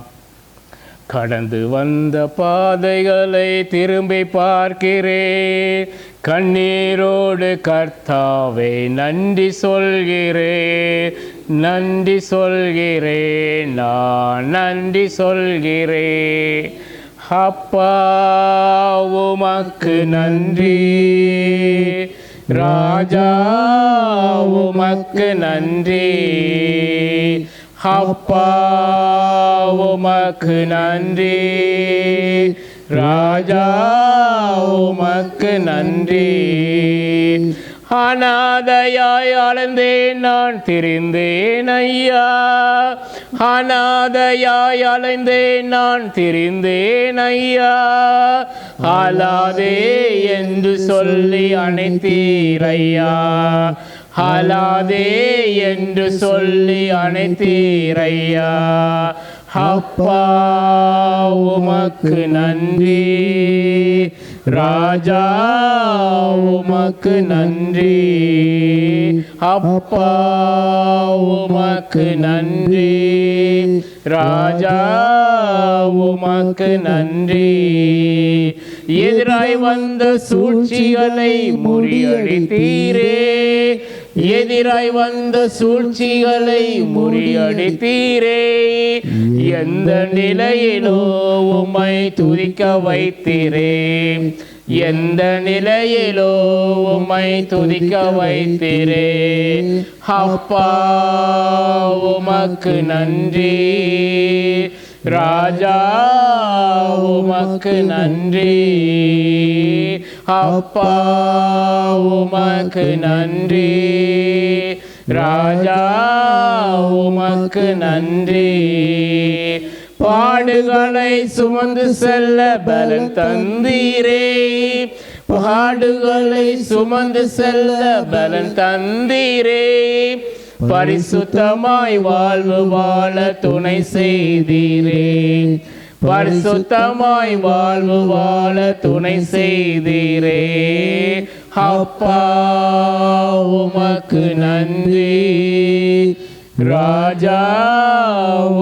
கடந்து வந்த பாதைகளை திரும்பி பார்க்கிறேன், கண்ணீரோடு கர்த்தாவே நன்றி சொல்கிறேன், நன்றி சொல்கிறேன், நான் நன்றி சொல்கிறேன். அப்பா உமக்கு நன்றி, ராஜா உமக்கு நன்றி, அப்பா உமக்கு நன்றி, ராஜா உமக்கு நன்றி. அநாதையாய் அலைந்தேன் நான் திரிந்தேன் ஐயா, அநாதையாய் அலைந்தேன் நான் திரிந்தேன் ஐயா, அலாதே என்று சொல்லி அணைத்தீரையா, அலாதே என்று சொல்லி அணைத்தீரையா. அப்பா உமக்கு நன்றி, ராஜா உமக்கு நன்றி, அப்பா உமக்கு நன்றி, ராஜா உமக்கு நன்றி. எதிராய் வந்த சூழ்ச்சிகளை முறியடித்தீரே, எதிராய் வந்த சூழ்ச்சிகளை முறியடித்தீரே, எந்த நிலையிலோ உம்மை துதிக்க வைத்தீரே, எந்த நிலையிலோ உம்மை துதிக்க வைத்தீரே. அப்பா உமக்கு நன்றி, ராஜா உமக்கு நன்றி, அப்பா உமக்கு நன்றி, ராஜா உமக்கு நன்றி. பாடுகளை சுமந்து செல்ல பலன் தந்தீரே, பாடுகளை சுமந்து செல்ல பலன் தந்தீரே, பரிசுத்தமாய் வாழ்வு வாழ துணை செய்தீரே, பரிசுத்தமாய் வாழ்வு வாழ துணை செய்தீரே. அப்பா உமக்கு நன்றி, ராஜா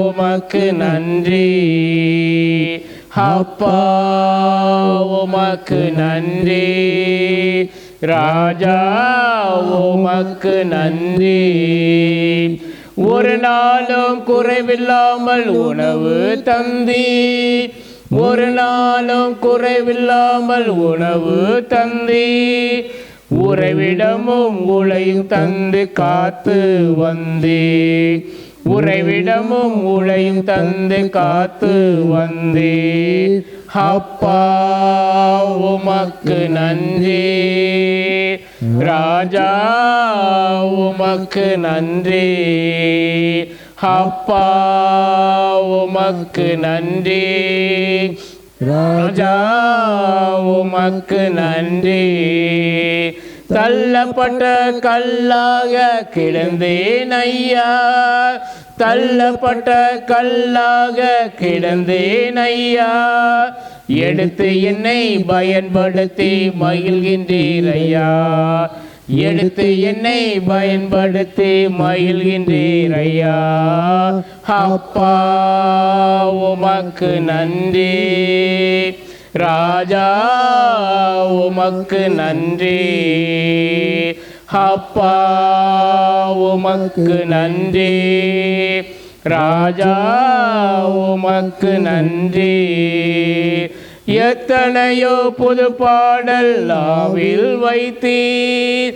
உமக்கு நன்றி, அப்பா உமக்கு நன்றி, ராஜா உமக்கு நன்றி. ஒரு நாளும் குறைவில்லாமல் உணவு தந்தி, ஒரு நாளும் குறைவில்லாமல் உணவு தந்தி, உறைவிடமும் உளையும் தந்து காத்து வந்தே, உறைவிடமும் உளையும் தந்து காத்து வந்தே. அப்பா உமக்கு நன்றி, ராஜா உமக்கு நன்றி, அப்பா உமக்கு நன்றி, ராஜா உமக்கு நன்றி. தள்ளப்பட்ட கல்லாக கிடந்தேன் ஐயா, தள்ளப்பட்ட கல்லாக கிடந்தேன் ஐயா, எடுத்து என்னை பயன்படுத்தி மகிழ்கின்றீர் ஐயா, எடுத்து என்னை பயன்படுத்தி மகிழ்கின்றீர் ஐயா. அப்பா உமக்கு நன்றி, ராஜா உமக்கு நன்றி, அப்பா உமக்கு நன்றி, ராஜா உமக்கு நன்றி. எத்தனையோ புது பாடல் நாவில் வைத்தீர்,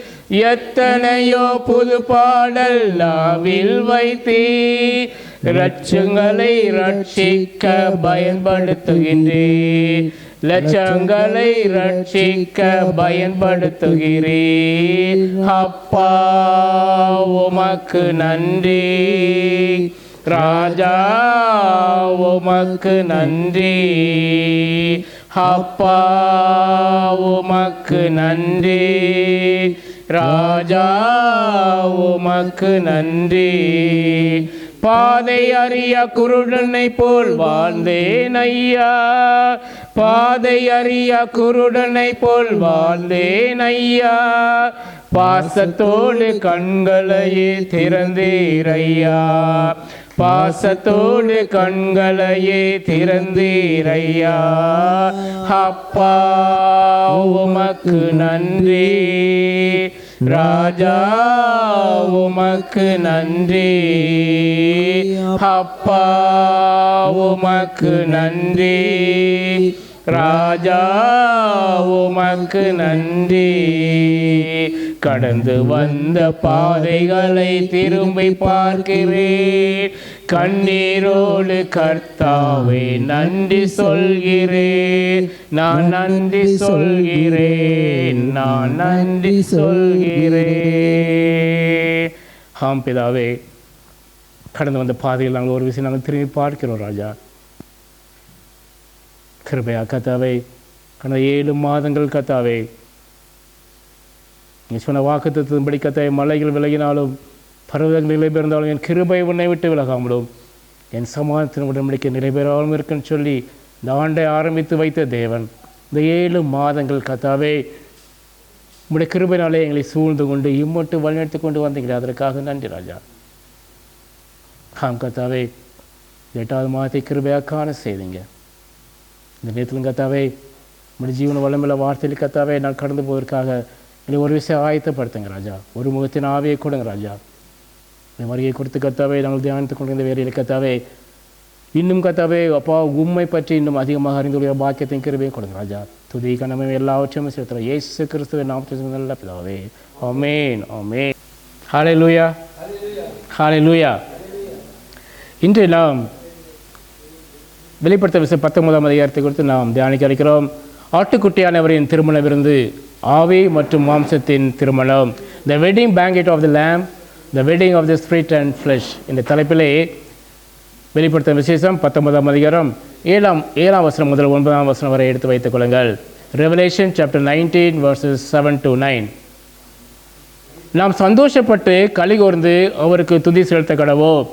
எத்தனையோ புது பாடல் நாவில் வைத்தீர், இரட்சங்களை ரட்சிக்க பயன்படுத்துகின்றேன், லட்சங்களை ரட்சிக்க பயன்படுத்துகிறீர். அப்பா உமக்கு நன்றி, ராஜா உமக்கு நன்றி, அப்பா உமக்கு நன்றி, ராஜா உமக்கு நன்றி. பாதை அறிய குருடனை போல் வாழ்ந்தேன் ஐயா, பாதை அறிய குருடனை போல் வாழ்ந்தேன் ஐயா, பாசத்தோடு கண்களையே திறந்தீரையா, பாசத்தோடு கண்களையே திறந்தீரையா. அப்பா உமக்கு நன்றி, ராஜா உமக்கு நன்றி, அப்பா உமக்கு நன்றி, ராஜா உமக்கு நன்றி. கடந்து வந்த பாதைகளை திரும்பி பார்க்கிறேன், கண்ணீரோடு கர்த்தாவே நன்றி சொல்கிறேன், நான் நன்றி சொல்கிறேன், நான் நன்றி சொல்கிறேன். ஆம் பிதாவே, கடந்து வந்த பாதையில் நாங்கள் ஒரு விஷயம் நாங்கள் திரும்பி பார்க்கிறோம் ராஜா. கிருபையா கத்தாவே, கடந்த 7 மாதங்கள் கத்தாவே நீ சொன்ன வாக்குத்தத்தின்படி கத்தாவே, மலைகள் விலகினாலும் பர்வதங்கள் நிலைபெறுந்தாலும் என் கிருபை உன்னை விட்டு விலகாமலும் என் சமாதானத்தின் உடன்படிக்கை நிறைவேறாமலும் இருக்குன்னு சொல்லி இந்த ஆண்டை ஆரம்பித்து வைத்த தேவன், இந்த 7 மாதங்கள் கத்தாவே உங்களுடைய கிருபையினாலே எங்களை சூழ்ந்து கொண்டு இம்மட்டு வழிநடத்தி கொண்டு வந்தீங்களே, அதற்காக நன்றி ராஜா. ஆம் கத்தாவே, 8வது மாதத்தை கிருபையாக காண செய்தீங்க. இந்த நேரத்திலும் கத்தாவே உங்களுடைய ஜீவன வளமில்ல வார்த்தையில் கத்தாவே நான் கடந்து போவதற்காக என்னை ஒரு விஷயம் ஆயத்தப்படுத்துங்க ராஜா. ஒரு முகத்தின் ஆவியை கொடுங்க ராஜா. இந்த வருகையை கொடுத்து கத்தாவே நாங்கள் தியானித்து கொண்டிருந்த வேலையில் கத்தாவே இன்னும் கத்தாவே அப்பா உண்மை பற்றி இன்னும் அதிகமாக அறிந்துள்ள பாக்கியத்தையும் கிருபையும் கொடுங்க ராஜா. துதி கனமே எல்லாவற்றையும் செலுத்துகிறோம் இயேசு கிறிஸ்துவின் நாமத்தில் நல்ல பிதாவே, ஆமென் ஆமென். ஹல்லேலூயா ஹல்லேலூயா. இன்று நாம் வெளிப்படுத்த விஷயம் 19ஆம் அதிகாரத்தை குறித்து நாம் தியானிக்க இருக்கிறோம். ஆட்டுக்குட்டியானவரின் திருமண விருந்து, ஆவி மற்றும் மாம்சத்தின் திருமணம், the wedding banquet of the lamb, the wedding of the spirit and flesh என்ற தலைப்பிலே வெளிப்படுத்த விசேஷம் 19ஆம் அதிகாரம் 7ஆம் வசனம் முதல் 9ஆம் வசனம் வரை எடுத்து வைத்துக் கொள்ளுங்கள். Revelation chapter 19 verses 7 to 9. நாம் சந்தோஷப்பட்டு கலிகூர்ந்து அவருக்கு துதி செலுத்த கடவோம்.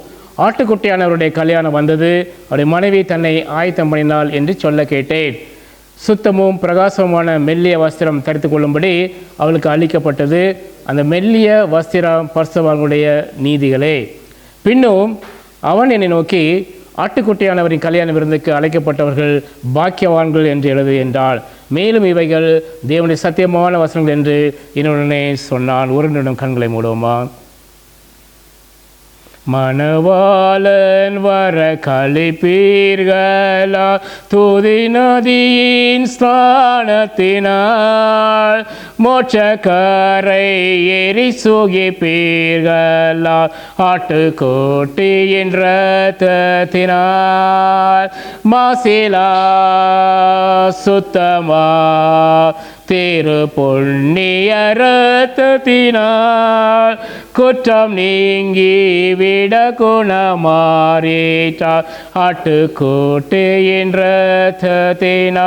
ஆட்டுக்குட்டியானவருடைய கல்யாணம் வந்தது, அவருடைய மனைவி தன்னை ஆயத்தம் பண்ணினாள் என்று சொல்ல கேட்டேன். சுத்தமும் பிரகாசமான மெல்லிய வஸ்திரம் தரித்து கொள்ளும்படி அவளுக்கு அளிக்கப்பட்டது. அந்த மெல்லிய வஸ்திரம் பரிசுத்தவான்களுடைய நீதிகளே. பின்னும் அவன் என்னை நோக்கி, ஆட்டுக்குட்டியானவரின் கல்யாண விருந்துக்கு அழைக்கப்பட்டவர்கள் பாக்கியவான்கள் என்று எழுது என்றாள். மேலும் இவைகள் தேவனுடைய சத்தியமான வசனங்கள் என்று என்னுடனே சொன்னான். ஒரு நிமிடம் கண்களை மூடுவோமா. மணவாளன் வர கழிப்பீர்களா, துதி நதியின் ஸ்தானத்தினால் மோட்சக்கரை ஏறி சுகிப்பீர்களா, ஆட்டுக்குட்டியின் இரத்தத்தினால் மாசிலா சுத்தமா திரு புண்ணிய இரத்தத்தினால் குற்றம் நீங்கி விட குணமாறிட்டார், ஆட்டுக்குட்டியின் இரத்தத்தினால்.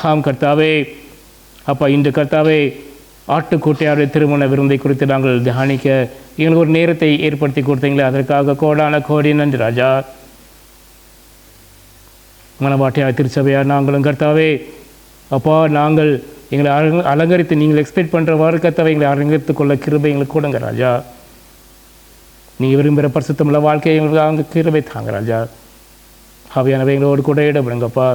ஆம் கர்த்தாவே, அப்பா இன்று கர்த்தாவே ஆட்டுக்குட்டியாருடைய திருமண விருந்தை குறித்து நாங்கள் தியானிக்க எங்களுக்கு ஒரு நேரத்தை ஏற்படுத்தி கொடுத்தீங்களே, அதற்காக கோடான கோடி நன்றி ராஜா. மனவாட்டியார் திருச்சபையார் நாங்களும் கர்த்தாவே அப்பா நாங்கள் எங்களை அலங்கரித்து நீங்கள் எக்ஸ்பெக்ட் பண்ணுறவாறு கர்த்தாவை எங்களை அலங்கரித்து கொள்ள கிருபை எங்களுக்கு கொடுங்க ராஜா. நீங்கள் விரும்புகிற பரிசுத்தமுள்ள வாழ்க்கையை எங்களுக்கு அங்கே கிருபை தாங்க ராஜா. அவையானவை எங்களோடு கூட இடப்படுங்கப்பா.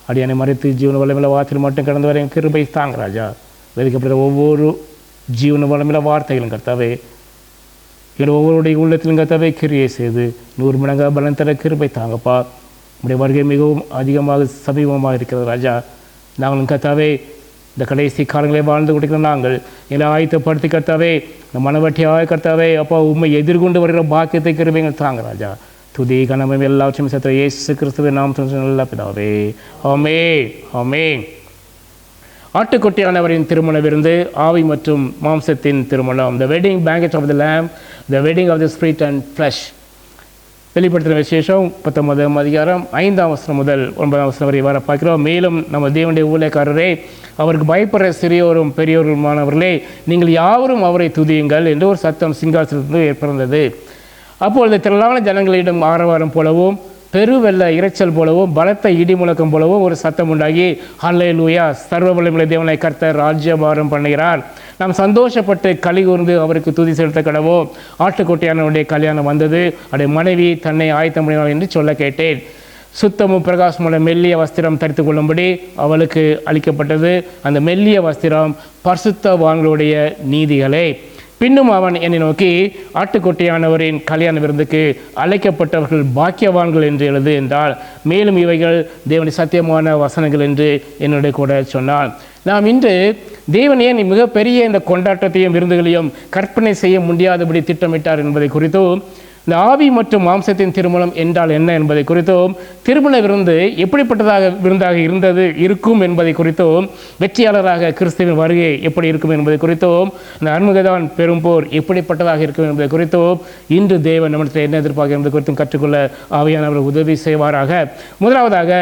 அடியானை மறைத்து ஜீவன வளமில்ல வார்த்தையில் மட்டும் கடந்து வர எங்கள் கிருபை தாங்க ராஜா. விதிக்கப்படுற ஒவ்வொரு ஜீவன வளமில்ல வார்த்தைகளும் கர்த்தாவே எங்கள் ஒவ்வொருடைய உள்ளத்திலும் கர்த்தாவே கிரியை செய்து 100 மடங்காக பலன் தர கிருபை தாங்கப்பா. உடைய வருகை மிகவும் அதிகமாக சமீபமாக இருக்கிறது ராஜா. நாங்களும் கர்த்தாவே இந்த கடைசி காலங்களை வாழ்ந்து கொடுக்கிற நாங்கள் எங்களை ஆயத்தப்படுத்தி கர்த்தாவே இந்த மனவட்டியாக கர்த்தாவே அப்பா உண்மை எதிர்கொண்டு வருகிற பாக்கியத்தை கிருபைகள் தாங்க ராஜா. துதி கனமும் எல்லாவற்றையும் சத்த இயேசு கிறிஸ்துவின் நாமத்தில் நல்ல பிதாவே, ஆமென் ஆமென். ஆட்டுக்குட்டியானவரின் திருமண விருந்து, ஆவி மற்றும் மாம்சத்தின் திருமணம். The wedding banquet of the Lamb, the wedding of the Spirit and flesh. வெளிப்படுத்தின விசேஷம் 19ஆம் அதிகாரம் 5ஆம் வசனம் முதல் 9ஆம் வசனம் வரை வர பார்க்கிறோம். மேலும் நம்ம தேவனுடைய ஊழியக்காரரே, அவருக்கு பயப்படுற சிறியோரும் பெரியோருமானவர்களே, நீங்கள் யாவரும் அவரை துதியுங்கள் என்று ஒரு சத்தம் சிங்காசனத்திலிருந்து ஏற்படுந்தது. அப்பொழுது திரளான ஜனங்களிடம் ஆரவாரம் போலவும் பெருவெள்ள இரைச்சல் போலவும் பலத்த இடி முழக்கம் போலவும் ஒரு சத்தம் உண்டாகி, ஹல்லேலூயா, சர்வ வல்லமையுள்ள தேவனை கர்த்தர் ராஜ்யபாரம் பண்ணுகிறார், நாம் சந்தோஷப்பட்டு களி கூர்ந்து அவருக்கு துதி செலுத்த கடவோம். ஆட்டுக்குட்டியானவருடைய கல்யாணம் வந்தது, அவருடைய மனைவி தன்னை ஆயத்தம் பண்ணினாள் என்று சொல்ல கேட்டேன். சுத்தமும் பிரகாசமுள்ள மெல்லிய வஸ்திரம் தரித்து கொள்ளும்படி அவளுக்கு அளிக்கப்பட்டது. அந்த மெல்லிய வஸ்திரம் பரிசுத்தவான்களுடைய நீதிகளே. பின்னும் அவன் என்னை நோக்கி, ஆட்டுக்குட்டியானவரின் கல்யாண விருந்துக்கு அழைக்கப்பட்டவர்கள் பாக்கியவான்கள் என்று எழுது என்றால், மேலும் இவைகள் தேவனுடைய சத்தியமான வசனங்கள் என்று என்னுடைய கூட சொன்னான். நாம் இன்று தேவன் ஏன் மிகப்பெரிய இந்த கொண்டாட்டத்தையும் விருந்துகளையும் கற்பனை செய்ய முடியாதபடி திட்டமிட்டார் என்பதை குறித்தும், இந்த ஆவி மற்றும் மாம்சத்தின் திருமணம் என்றால் என்ன என்பதை குறித்தும், திருமண விருந்து எப்படிப்பட்டதாக விருந்தாக இருக்கும் என்பதை குறித்தும், வெற்றியாளராக கிறிஸ்துவின் வருகை எப்படி இருக்கும் என்பதை குறித்தும், இந்த அர்மகதான் பெரும் போர் எப்படிப்பட்டதாக இருக்கும் என்பதை குறித்தும் இன்று தேவன் நம்மிடத்தில் என்ன எதிர்பார்க்க என்பதை குறித்தும் கற்றுக்கொள்ள ஆவியானவர் உதவி செய்வாராக. முதலாவதாக,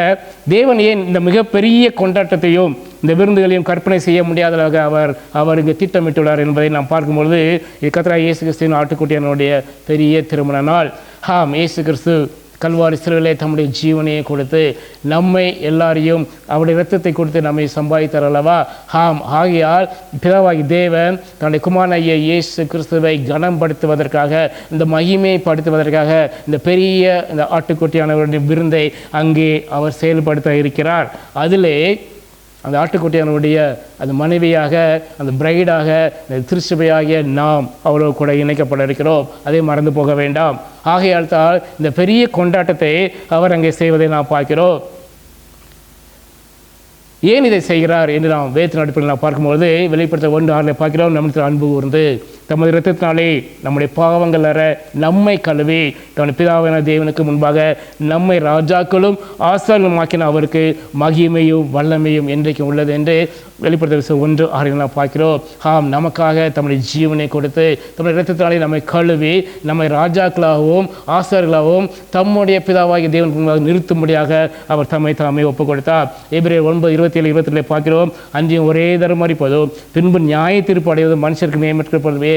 தேவன் ஏன் இந்த மிகப்பெரிய கொண்டாட்டத்தையும் இந்த விருந்துகளையும் கற்பனை செய்ய முடியாததாக அவர் இங்கு திட்டமிட்டுள்ளார் என்பதை நாம் பார்க்கும்பொழுது, கர்த்தராகிய இயேசு கிறிஸ்துவின் ஆட்டுக்குட்டியானுடைய பெரிய திருமண நாள். இயேசு கிறிஸ்து கல்வாரி சிலுவையிலே தம்முடைய ஜீவனையை கொடுத்து நம்மை எல்லாரையும் அவருடைய இரத்தத்தை கொடுத்து நம்மை சம்பாதித்தார் அல்லவா? ஆகையால் பிதாவாகி தேவன் தன்னுடைய குமாரனாகிய இயேசு கிறிஸ்துவை கனப்படுத்துவதற்காக, இந்த மகிமைப்படுத்துவதற்காக இந்த பெரிய இந்த ஆட்டுக்குட்டியானவருடைய விருந்தை அங்கே அவர் செயல்படுத்த இருக்கிறார். அதிலே அந்த ஆட்டுக்குட்டியானுடைய அந்த மனைவியாக, அந்த பிரைடாக, அந்த திருச்சபையாகிய நாம் அவரோடு கூட இணைக்கப்பட இருக்கிறோம். அதை மறந்து போக வேண்டாம். ஆகையால் தான் இந்த பெரிய கொண்டாட்டத்தை அவர் அங்கே செய்வதை நாம் பார்க்கிறோம். ஏன் இதை செய்கிறார் என்று நாம் வேதத்தின் அடிப்படையில் நாம் பார்க்கும்போது, வெளிப்படுத்த 1:6 பார்க்கிறோம், நம்மிடத்தில் அன்பு கூர்ந்து தமது இரத்தத்தினாலே நம்முடைய பாவங்கள் அற நம்மை கழுவி தம்முடைய பிதாவான தேவனுக்கு முன்பாக நம்மை ராஜாக்களும் ஆசாரியர்களுமாக்கின அவருக்கு மகிமையும் வல்லமையும் என்றைக்கும் உள்ளது என்று வெளிப்படுத்த 1:6 நாம் பார்க்கிறோம். நமக்காக தம்முடைய ஜீவனை கொடுத்து தம்முடைய இரத்தத்தினாலே நம்மை கழுவி நம்மை ராஜாக்களாகவும் ஆசாரியர்களாகவும் தம்முடைய பிதாவாகிய தேவனுக்கு முன்பாக நிறுத்தும்படியாக அவர் தம்மை தாமே ஒப்புக் கொடுத்தார். எபிரேயர் 9:27-22 பார்க்கிறோம், அன்றையும் ஒரே தரம் மரிப்பதும் பின்பு நியாய தீர்ப்பு அடைவதும் மனுஷருக்கு நியமிக்கப்படுவதே,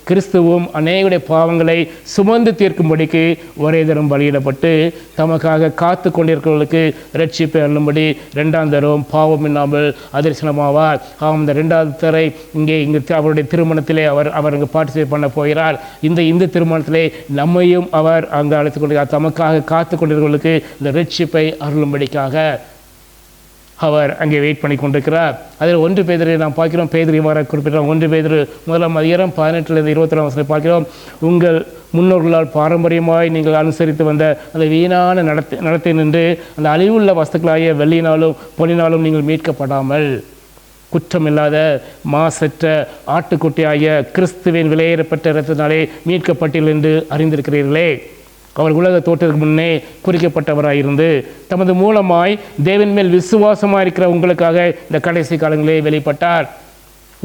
கிறிஸ்துவும் அநேகருடைய பாவங்களை சுமந்து தீர்க்கும்படிக்கு ஒரே தரம் பலியிடப்பட்டு தமக்காக காத்து கொண்டிருக்கிறவர்களுக்கு ரட்சிப்பை அருளும்படி 2ஆம் தரம் பாவம் இல்லாமல் அதர்சனமாவார். இந்த 2வது தரை இங்கே அவருடைய திருமணத்திலே அவர் இங்கே பார்ட்டிசிபேட் பண்ண போகிறார். இந்த திருமணத்திலே நம்மையும் அவர் அங்கே அழைத்துக் கொண்டிருக்கிறார். தமக்காக காத்து கொண்டிருக்கிறவர்களுக்கு இந்த ரட்சிப்பை அருளும்படிக்காக அவர் அங்கே வெயிட் பண்ணி கொண்டிருக்கிறார். அதில் 1 பேதுரு நாம் பார்க்கிறோம், பேதுரு இவ்வாறு குறிப்பிட்டோம். 1 பேதுரு 1ஆம் அதிகாரம் 18-22 வசனம் பார்க்கிறோம், உங்கள் முன்னோர்களால் பாரம்பரியமாய் நீங்கள் அனுசரித்து வந்த அந்த வீணான நடத்தை நின்று அந்த அழிவுள்ள வஸ்துக்களாகிய வெள்ளியினாலும் பொன்னினாலும் நீங்கள் மீட்கப்படாமல் குற்றமில்லாத மாசற்ற ஆட்டுக்குட்டியாகிய கிறிஸ்துவின் விலையேறப்பட்ட இரத்தினாலே மீட்கப்பட்டீர்கள் என்று அறிந்திருக்கிறீர்களே. அவர் உலக தோற்றத்துக்கு முன்னே குறிக்கப்பட்டவராயிருந்து தமது மூலமாய் தேவன் மேல் விசுவாசமாக இருக்கிற உங்களுக்காக இந்த கடைசி காலங்களே வெளிப்பட்டார்.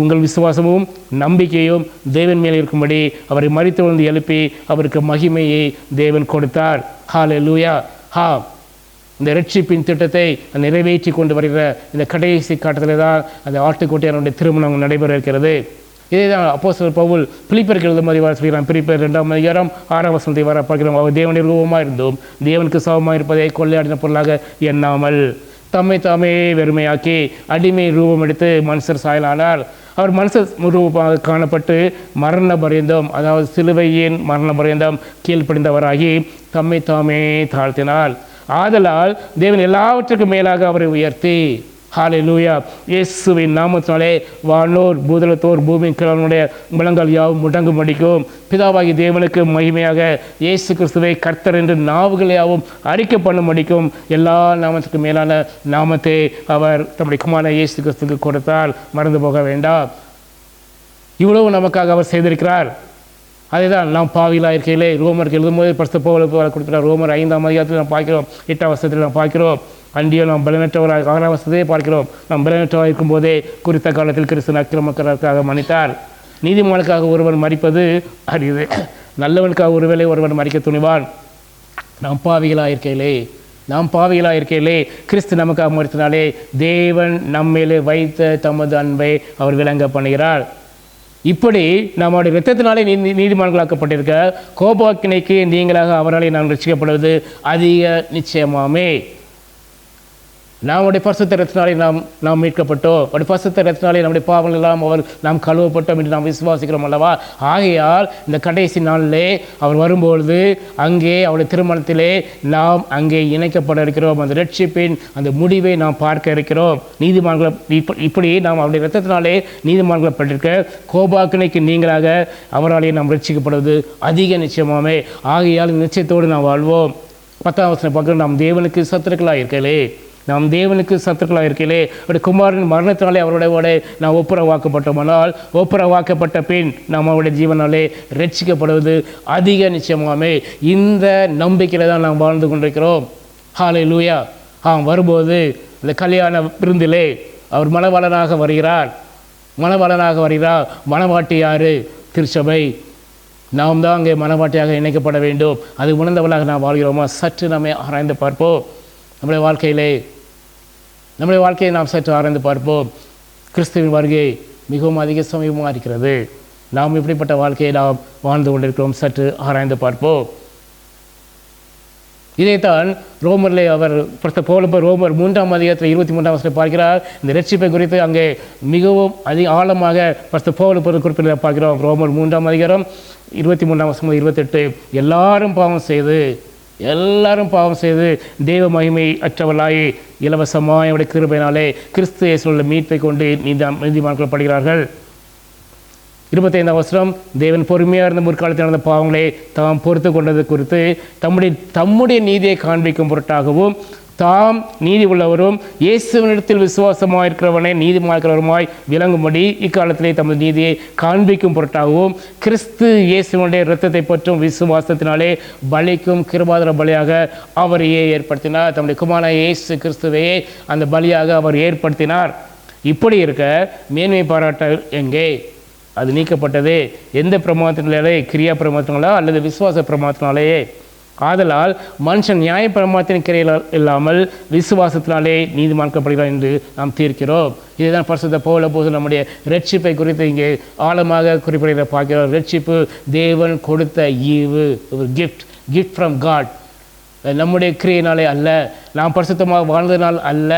உங்கள் விசுவாசமும் நம்பிக்கையும் தேவன் மேல் இருக்கும்படி அவரை மரித்து விழுந்து எழுப்பி அவருக்கு மகிமையை தேவன் கொடுத்தார். ஹல்லேலூயா. இந்த ரட்சிப்பின் திட்டத்தை நிறைவேற்றி கொண்டு வருகிற இந்த கடைசி காலத்தில் தான் அந்த ஆட்டுக்குட்டியானுடைய திருமணம் நடைபெற இருக்கிறது. இதே தான் அப்போஸ்தலர் பவுல் பிலிப்பியருக்கு எழுதும் மாதிரி சொல்கிறான். பிலிப்பியர் 2ஆம் அதிகாரம் 6ஆம் வசனத்தை வர பார்க்கிறோம், அவர் தேவனுடைய ரூபமாக இருந்தும் தேவனுக்கு சமமாக இருப்பதை கொள்ளையாடின பொருளாக எண்ணாமல் தம்மை தாமே வெறுமையாக்கி அடிமை ரூபம் எடுத்து மனுஷர் சாயலானார். அவர் மனுஷர் ரூபமாக காணப்பட்டு மரண பரியந்தம், அதாவது சிலுவையின் மரண பரியந்தம் கீழ்ப்படிந்தவராகி தம்மை தாமே தாழ்த்தினார். ஆதலால் தேவன் எல்லாவற்றுக்கும் மேலாக அவரை உயர்த்தி, ஹல்லேலூயா, இயேசுவின் நாமத்தினாலே வானோர் பூதலத்தோர் பூமியின் கிழவனுடைய முழங்கால் யாவும் முடங்கும்படிக்கும் பிதாவாகி தேவனுக்கு மகிமையாக இயேசு கிறிஸ்துவை கர்த்தர் என்று நாவுகளையாவும் அறிக்கை பண்ணும்படிக்கும் எல்லா நாமத்துக்கும் மேலான நாமத்தை அவர் தம்முடைய குமாரனான இயேசு கிறிஸ்துக்கு கொடுத்தால் மறந்து போக வேண்டாம். இவ்வளவு நமக்காக அவர் செய்திருக்கிறார். அதே தான் நாம் பாவிகளாக இருக்கையிலே ரோமருக்கு எழுதும்போது பரிசுத்த பவுல் கொடுக்கிறார். ரோமர் 5ஆம் அதிகாரத்தில் நாம் பார்க்கிறோம், 8ஆம் வசனத்தில் நாம் பார்க்கிறோம், அன்றியும் நாம் பலனற்றவராக 6ஆம் வசனத்தை பார்க்கிறோம். நாம் பலனற்றவராக இருக்கும்போதே குறித்த காலத்தில் கிறிஸ்து அக்கிரமக்காரருக்காக மன்னித்தார். நீதிமானுக்காக ஒருவன் மரிப்பது அரிது, நல்லவனுக்காக ஒருவேளை ஒருவன் மரிக்க துணிவான். நாம் பாவிகளாக இருக்கையிலே கிறிஸ்து நமக்காக மரித்தனாலே தேவன் நம்மேலே வைத்த தமது அன்பை அவர் விளங்க பண்ணுகிறார். இப்படி நம்முடைய இரத்தத்தினாலே நீதிமான்களாக்கப்பட்டிருக்க கோபாக்கினைக்கு நீங்களாக அவராலே நாம் ரட்சிக்கப்படுவது அதிக நிச்சயமாமே. நம்முடைய பரிசுத்த இரத்தத்தினாலே நாம் மீட்கப்பட்டோம். அவருடைய பரிசுத்த இரத்தத்தினாலே நம்முடைய பாவங்கள் எல்லாம் நாம் கழுவப்பட்டோம் என்று நாம் விசுவாசிக்கிறோம் அல்லவா? ஆகையால் இந்த கடைசி நாளிலே அவர் வரும்பொழுது அங்கே அவருடைய திருமணத்திலே நாம் அங்கே இணைக்கப்பட இருக்கிறோம். அந்த ரட்சிப்பின் அந்த முடிவை நாம் பார்க்க இருக்கிறோம். நீதிமான்களை இப்படி நாம் அவருடைய இரத்தத்தினாலே நீதிமான்களைப்பட்டிருக்க கோபாக்கினைக்கு நீங்களாக அவராலே நாம் ரட்சிக்கப்படுவது அதிக நிச்சயமாமே. ஆகையால் இந்த நிச்சயத்தோடு நாம் வாழ்வோம். 10ஆம் வசனம் பார்க்கிறோம். நாம் தேவனுக்கு சத்துருக்களாக இருக்கையிலே அவருடைய குமாரன் மரணத்தினாலே அவரோட நாம் ஒப்புரவாக்கப்பட்டோமானால் ஒப்புரவாக்கப்பட்ட பின் நாம் அவருடைய ஜீவனாலே ரட்சிக்கப்படுவது அதிக நிச்சயமாமே. இந்த நம்பிக்கையில் தான் நாம் வாழ்ந்து கொண்டிருக்கிறோம். ஹல்லேலூயா. வரும்போது இந்த கல்யாண விருந்திலே அவர் மணவாளனாக வருகிறார். மணவாட்டி யாரு? திருச்சபை. நாம் தான் அங்கே மணவாட்டியாக இணைக்கப்பட வேண்டும். அது உணர்ந்தவளாக நாம் வாழ்கிறோமா? சற்று நம்மை ஆராய்ந்து பார்ப்போம். நம்முடைய வாழ்க்கையை நாம் சற்று ஆராய்ந்து பார்ப்போம். கிறிஸ்துவின் வருகை மிகவும் அதிக சமீபமாக இருக்கிறது. நாம் இப்படிப்பட்ட வாழ்க்கையை நாம் வாழ்ந்து கொண்டிருக்கிறோம். சற்று ஆராய்ந்து பார்ப்போம். இதைத்தான் ரோமரிலே அவர் ரோமர் 3ஆம் அதிகாரத்தில் 23ஆம் வசனத்தை பார்க்கிறார். இந்த ரட்சிப்பை குறித்து அங்கே மிகவும் ஆழமாக பவுல் குறிப்பிட பார்க்கிறோம். ரோமர் 3ஆம் அதிகாரம் 23ஆம் வசனம் 28. எல்லாரும் பாவம் செய்து தேவ மகிமை அற்றவர்களாய் இலவசமாய் அவருடைய கிருபையினாலே கிறிஸ்து இயேசுவுள்ள மீட்பை கொண்டு நீதிமான்களாக்கப்படுகிறார்கள். 25ஆம் வசனம், தேவன் பொறுமையாக இருந்த முற்காலத்தில் நடந்த பாவங்களை தாம் பொறுத்து கொண்டது குறித்து தம்முடைய நீதியை காண்பிக்கும் பொருட்டாகவும் தாம் நீதி உள்ளவரும் இயேசுவினிடத்தில் விசுவாசமாக இருக்கிறவனை நீதிமான்கிறவருமாய் விளங்கும்படி இக்காலத்திலே தமது நீதியை காண்பிக்கும் பொருட்டாகவும் கிறிஸ்து இயேசுவினுடைய இரத்தத்தை பற்றும் விசுவாசத்தினாலே பலிக்கும் கிருபாதார பலியாக அவரையே ஏற்படுத்தினார். தம்முடைய குமாரனான இயேசு கிறிஸ்துவையே அந்த பலியாக அவர் ஏற்படுத்தினார். இப்படி இருக்க மேன்மை பாராட்ட எங்கே? அது நீக்கப்பட்டதே. எந்த பிரமாணத்தினாலே? கிரியா பிரமாணத்தினாலா அல்லது விசுவாச பிரமாணத்தினாலேயே? ஆதலால் மனுஷன் நியாய பிரமாணத்தின் கிரையில் இல்லாமல் விசுவாசத்தினாலே நீதிமான்கப்படுகிறார் என்று நாம் தீர்க்கிறோம். இதுதான் பரிசுத்த பவுல் அப்போஸ்தலன் நம்முடைய ரட்சிப்பை குறித்து இங்கே ஆழமாக குறிப்பிடுகிற பார்க்கிறோம். ரட்சிப்பு தேவன் கொடுத்த ஈவு, ஒரு கிஃப்ட் ஃப்ரம் காட். நம்முடைய கிரியையினாலே அல்ல, நாம் பரிசுத்தமாக வாழ்ந்ததினால் அல்ல,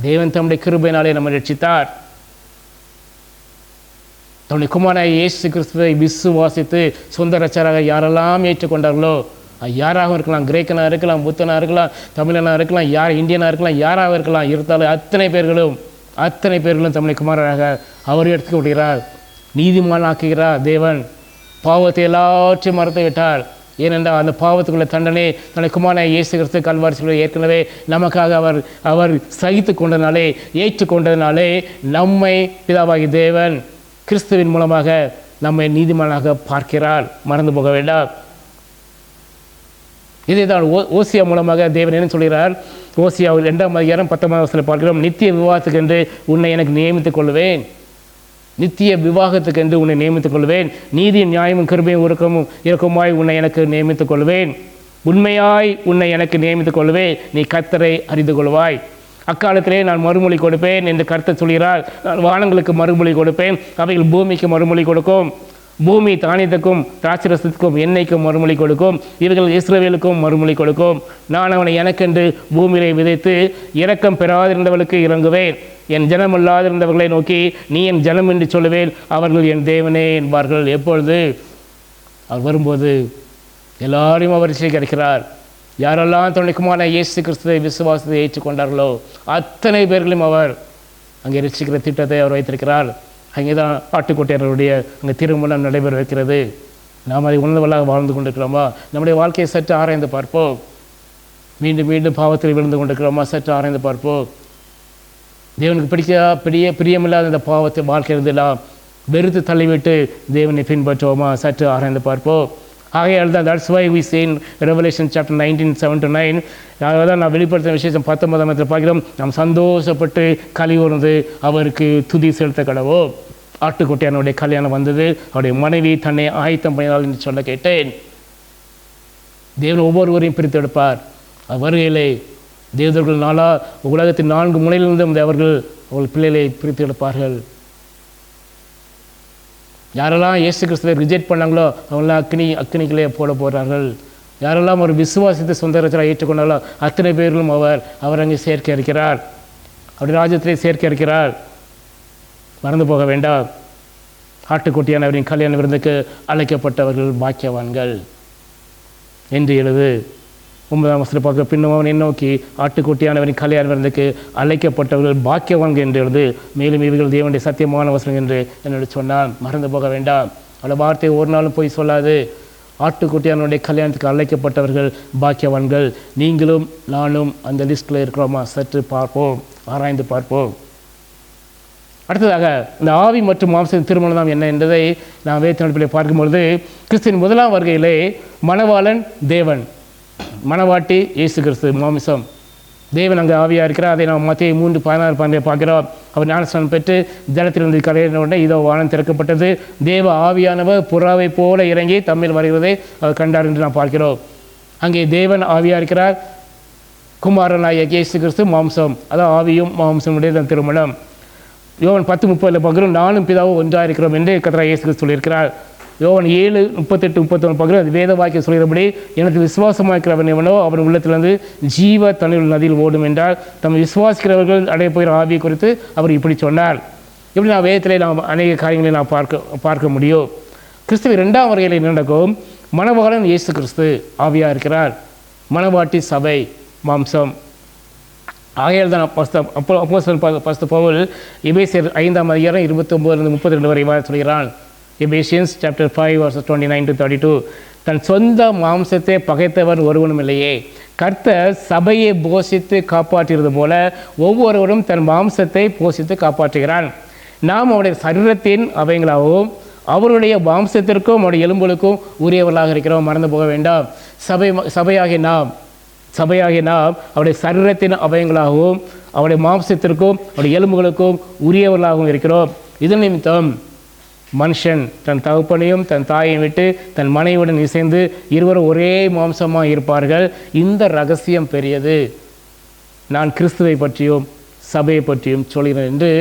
தேவன் தம்முடைய கிருபையினாலே நம்மை ரட்சித்தார். தன்னுடைய குமாரனாகிய இயேசு கிறிஸ்துவை விசுவாசித்து சொந்த இரட்சகராக யாரெல்லாம் ஏற்றுக்கொண்டார்களோ, யாராக இருக்கலாம், கிரேக்கனாக இருக்கலாம், புத்தனாக இருக்கலாம், தமிழனாக இருக்கலாம், இந்தியனாக இருக்கலாம், யாராக இருக்கலாம், இருந்தாலும் அத்தனை பேர்களும் தம்முடைய குமாரராக அவர் எடுத்துக்கொள்கிறார். நீதிமான் ஆக்குகிறார் தேவன். பாவத்தை எல்லாற்றையும் மறந்து விட்டார். ஏனென்றால் அந்த பாவத்துக்குள்ள தண்டனை தன்னுடைய குமாரனாகிய இயேசு கிறிஸ்து கல்வாரி சிலுவையில் ஏற்கனவே நமக்காக அவர் சகித்து கொண்டதினாலே, ஏற்றுக்கொண்டதினாலே நம்மை பிதாவாகிய தேவன் கிறிஸ்துவின் மூலமாக நம்மை நீதிமானாக பார்க்கிறார். மறந்து போக வேண்டாம். இதை தான் ஓசியா மூலமாக தேவன் என்ன சொல்கிறார்? ஓசியா 2ஆம் அதிகாரம் 10ஆம் வசனத்தில் பார்க்கிறோம். நித்திய விவாகத்துக்கென்று உன்னை எனக்கு நியமித்துக் கொள்வேன். நீதியும் நியாயமும் கிருபையும் இரக்கமாய் உன்னை எனக்கு நியமித்துக் கொள்வேன். உண்மையாய் உன்னை எனக்கு நியமித்துக் கொள்வேன். நீ கர்த்தரை அறிந்து கொள்வாய். அக்காலத்திலே நான் மறுமொழி கொடுப்பேன் என்று கர்த்தர் சொல்கிறார். நான் வானங்களுக்கு மறுமொழி கொடுப்பேன், அவைகள் பூமிக்கு மறுமொழி கொடுக்கும். பூமி தானியத்துக்கும் திராட்சரசத்துக்கும் எண்ணெய்க்கும் மறுமொழி கொடுக்கும். இவர்கள் இஸ்ரவேலுக்கும் மறுமொழி கொடுக்கும். நான் அவனை எனக்கென்று பூமியிலே விதைத்து இரக்கம் பெறாதிருந்தவர்களுக்கு இறங்குவேன். என் ஜனம் இல்லாதிருந்தவர்களை நோக்கி நீ என் ஜனம் என்று சொல்லுவேன், அவர்கள் என் தேவனே என்பார்கள். எப்பொழுது? அவர் வரும்போது எல்லாரையும் அவர் கிடைக்கிறார். யாரெல்லாம் தன்னுடைய குமாரனாகிய இயேசு கிறிஸ்துவை விசுவாசத்தை ஏற்றுக்கொண்டார்களோ அத்தனை பேர்களையும் அவர் அங்கே ரட்சிக்கிற திட்டத்தை அவர் வைத்திருக்கிறார். அங்கே தான் ஆட்டுக்கோட்டையருடைய அங்கே திருமணம் நடைபெற வைக்கிறது. நாம் அதை உணர்ந்தவர்களாக வாழ்ந்து கொண்டிருக்கிறோமா? நம்முடைய வாழ்க்கையை சற்று ஆராய்ந்து பார்ப்போம். மீண்டும் மீண்டும் பாவத்தில் விழுந்து கொண்டிருக்கிறோமா? சற்று ஆராய்ந்து பார்ப்போம். தேவனுக்கு பிரியமில்லாத இந்த பாவத்தை வாழ்க்கை இருந்தெல்லாம் வெறுத்து தள்ளிவிட்டு தேவனை பின்பற்றுவோமா? சற்று ஆராய்ந்து பார்ப்போம். ஆகையால் தான் that's why we say in Revelation chapter 19:7-9 அதான் நான் வெளிப்படுத்தின விசேஷம் 19 பார்க்கிறோம். நாம் சந்தோஷப்பட்டு களி கூர்ந்து அவருக்கு துதி செலுத்த கடவோ. ஆட்டுக்குட்டியானுடைய கல்யாணம் வந்தது, அவருடைய மனைவி தன்னை ஆயத்தம் பண்ணினாள் என்று சொல்ல கேட்டேன். தேவன் ஒவ்வொருவரையும் பிரித்து எடுப்பார். வருகையிலே தேவதர்கள் நாளா உலகத்தின் 4 முனையிலிருந்தும் அவர்கள் பிள்ளைகளை பிரித்து எடுப்பார்கள். யாரெல்லாம் இயேசு கிறிஸ்துவை ரிஜெக்ட் பண்ணாங்களோ அவங்களாம் அக்னிகளே போட போகிறார்கள். யாரெல்லாம் ஒரு விசுவாசத்தை சொந்த ரச்சலாக ஏற்றுக்கொண்டாங்களோ அத்தனை பேர்களும் அவர் அங்கே சேர்க்க இருக்கிறார். அப்படி ராஜ்யத்திலே சேர்க்க இருக்கிறார். மறந்து போக வேண்டாம். ஆட்டுக்குட்டியானவரின் கல்யாண விருந்துக்கு அழைக்கப்பட்டவர்கள் பாக்கியவான்கள் என்று எழுது. 9ஆம் வசனத்தை பார்க்க பின்னும் அவன் நோக்கி ஆட்டுக்குட்டியானவரின் கல்யாண விருந்துக்கு அழைக்கப்பட்டவர்கள் பாக்கியவான்கள் என்று எழுது. மேலும் இவர்கள் தேவனுடைய சத்தியமான வசனம் என்று என்னோட சொன்னான். மறந்து போக வேண்டாம். அந்த வார்த்தை ஒரு நாளும் போய் சொல்லாது. ஆட்டுக்குட்டியானுடைய கல்யாணத்துக்கு அழைக்கப்பட்டவர்கள் பாக்கியவான்கள். நீங்களும் நானும் அந்த லிஸ்ட்டில் இருக்கிறோமா? சற்று பார்ப்போம், ஆராய்ந்து பார்ப்போம். அடுத்ததாக இந்த ஆவி மற்றும் மாம்சத்தின் திருமணம் தான் என்ன என்பதை நாம் வேத நடிப்பில் பார்க்கும்பொழுது கிறிஸ்துவின் முதலாம் வருகையிலே மணவாளன் தேவன், மணவாட்டி இயேசு கிறிஸ்து மாமிசம். தேவன் அங்கே ஆவியாக இருக்கிறார். அதை நாம் மத்திய 3:16 பார்க்கிறோம். அவர் ஞானஸ்நானம் பெற்று ஜலத்திலிருந்து கரையின உடனே இதோ வானம் திறக்கப்பட்டது, தேவ ஆவியானவர் புறாவை போல இறங்கி தம்மில் வருகிறதை அவர் கண்டார் என்று நாம் பார்க்கிறோம். அங்கே தேவன் ஆவியாக இருக்கிறார். குமாரனாகிய இயேசு கிறிஸ்து மாம்சம், அதான் ஆவியும் மாம்சமுடைய திருமணம். யோவான் 10:30 பார்க்கிறோம், நானும் பிதாவும் ஒன்றாக இருக்கிறோம் என்று கர்த்தராகிய இயேசு கிறிஸ்து சொல்லியிருக்கிறார். யோவான் 7:38-31 பார்க்கிறோம், அது வேத வாக்கியம் சொல்கிறபடி எனக்கு விசுவாசமாக இருக்கிறவன் எவனோ அவன் உள்ளத்திலிருந்து ஜீவ தண்ணீர் நதியில் ஓடும் என்றால் தம்மை விசுவாசிக்கிறவர்கள் அடைய போகிற ஆவியை குறித்து அவர் இப்படி சொன்னார். இப்படி நான் வேதத்திலே நாம் அநேக காரியங்களை நாம் பார்க்க முடியும். கிறிஸ்துவின் 2ஆம் வருகையில் என்ன நடக்கும்? மணவாளன் இயேசு கிறிஸ்து ஆவியாக இருக்கிறார், மணவாட்டி சபை மாம்சம். ஆகையால் தான் அப்போஸ்தலன் பவுல் எபேசியர் 5ஆம் அதிகாரம் 29-32 வரை சொல்கிறான். எபேசியன்ஸ் சாப்டர் 5:29-32 தன் சொந்த மாம்சத்தை பகைத்தவர் ஒருவனும் இல்லையே, கர்த்தர் சபையை போஷித்து காப்பாற்றுகிறது போல ஒவ்வொருவரும் தன் மாம்சத்தை போஷித்து காப்பாற்றுகிறான். நாம் அவருடைய சரீரத்தின் அவைகளாகவும் அவருடைய மாம்சத்திற்கும் அவருடைய எலும்புகளுக்கும் உரியவர்களாக இருக்கிறோம். மறந்து போக வேண்டாம். சபையாகிய நாம் அவருடைய சரீரத்தின் அவயங்களாகவும் அவருடைய மாம்சத்திற்கும் அவருடைய எலும்புகளுக்கும் உரியவர்களாகவும் இருக்கிறோம். இதன் நிமித்தம் மனுஷன் தன் தகப்பனையும் தன் தாயையும் விட்டு தன் மனைவியுடன் இசைந்து இருவரும் ஒரே மாம்சமாக இருப்பார்கள். இந்த ரகசியம் பெரியது. நான் கிறிஸ்துவை பற்றியும் சபையை பற்றியும் சொல்கிறேன் என்று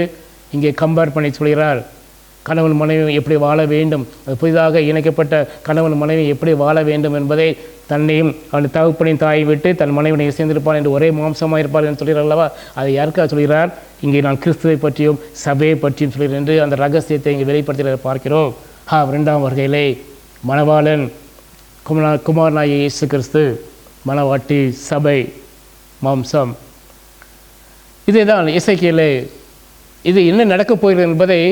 இங்கே கம்பேர் பண்ணி சொல்கிறார். கணவன் மனைவி எப்படி வாழ வேண்டும், அது புதிதாக இணைக்கப்பட்ட கணவன் மனைவி எப்படி வாழ வேண்டும் என்பதை தன்னையும் அவன் தகப்பனையும் தாயை விட்டு தன் மனைவினை இசைந்திருப்பான் என்று ஒரே மாம்சமாக இருப்பார் என்று சொல்கிறார் அல்லவா? அதை யாருக்காக சொல்கிறார்? இங்கே நான் கிறிஸ்துவை பற்றியும் சபையை பற்றியும் சொல்கிறேன் என்று அந்த ரகசியத்தை இங்கே வெளிப்படுத்துகிறத பார்க்கிறோம். 2ஆம் வருகையிலே மணவாளன் குமாரனாகிய இயேசு கிறிஸ்து, மணவாட்டி சபை மாம்சம். இதுதான் எசேக்கியேலே இது என்ன நடக்கப் போகிறது என்பதை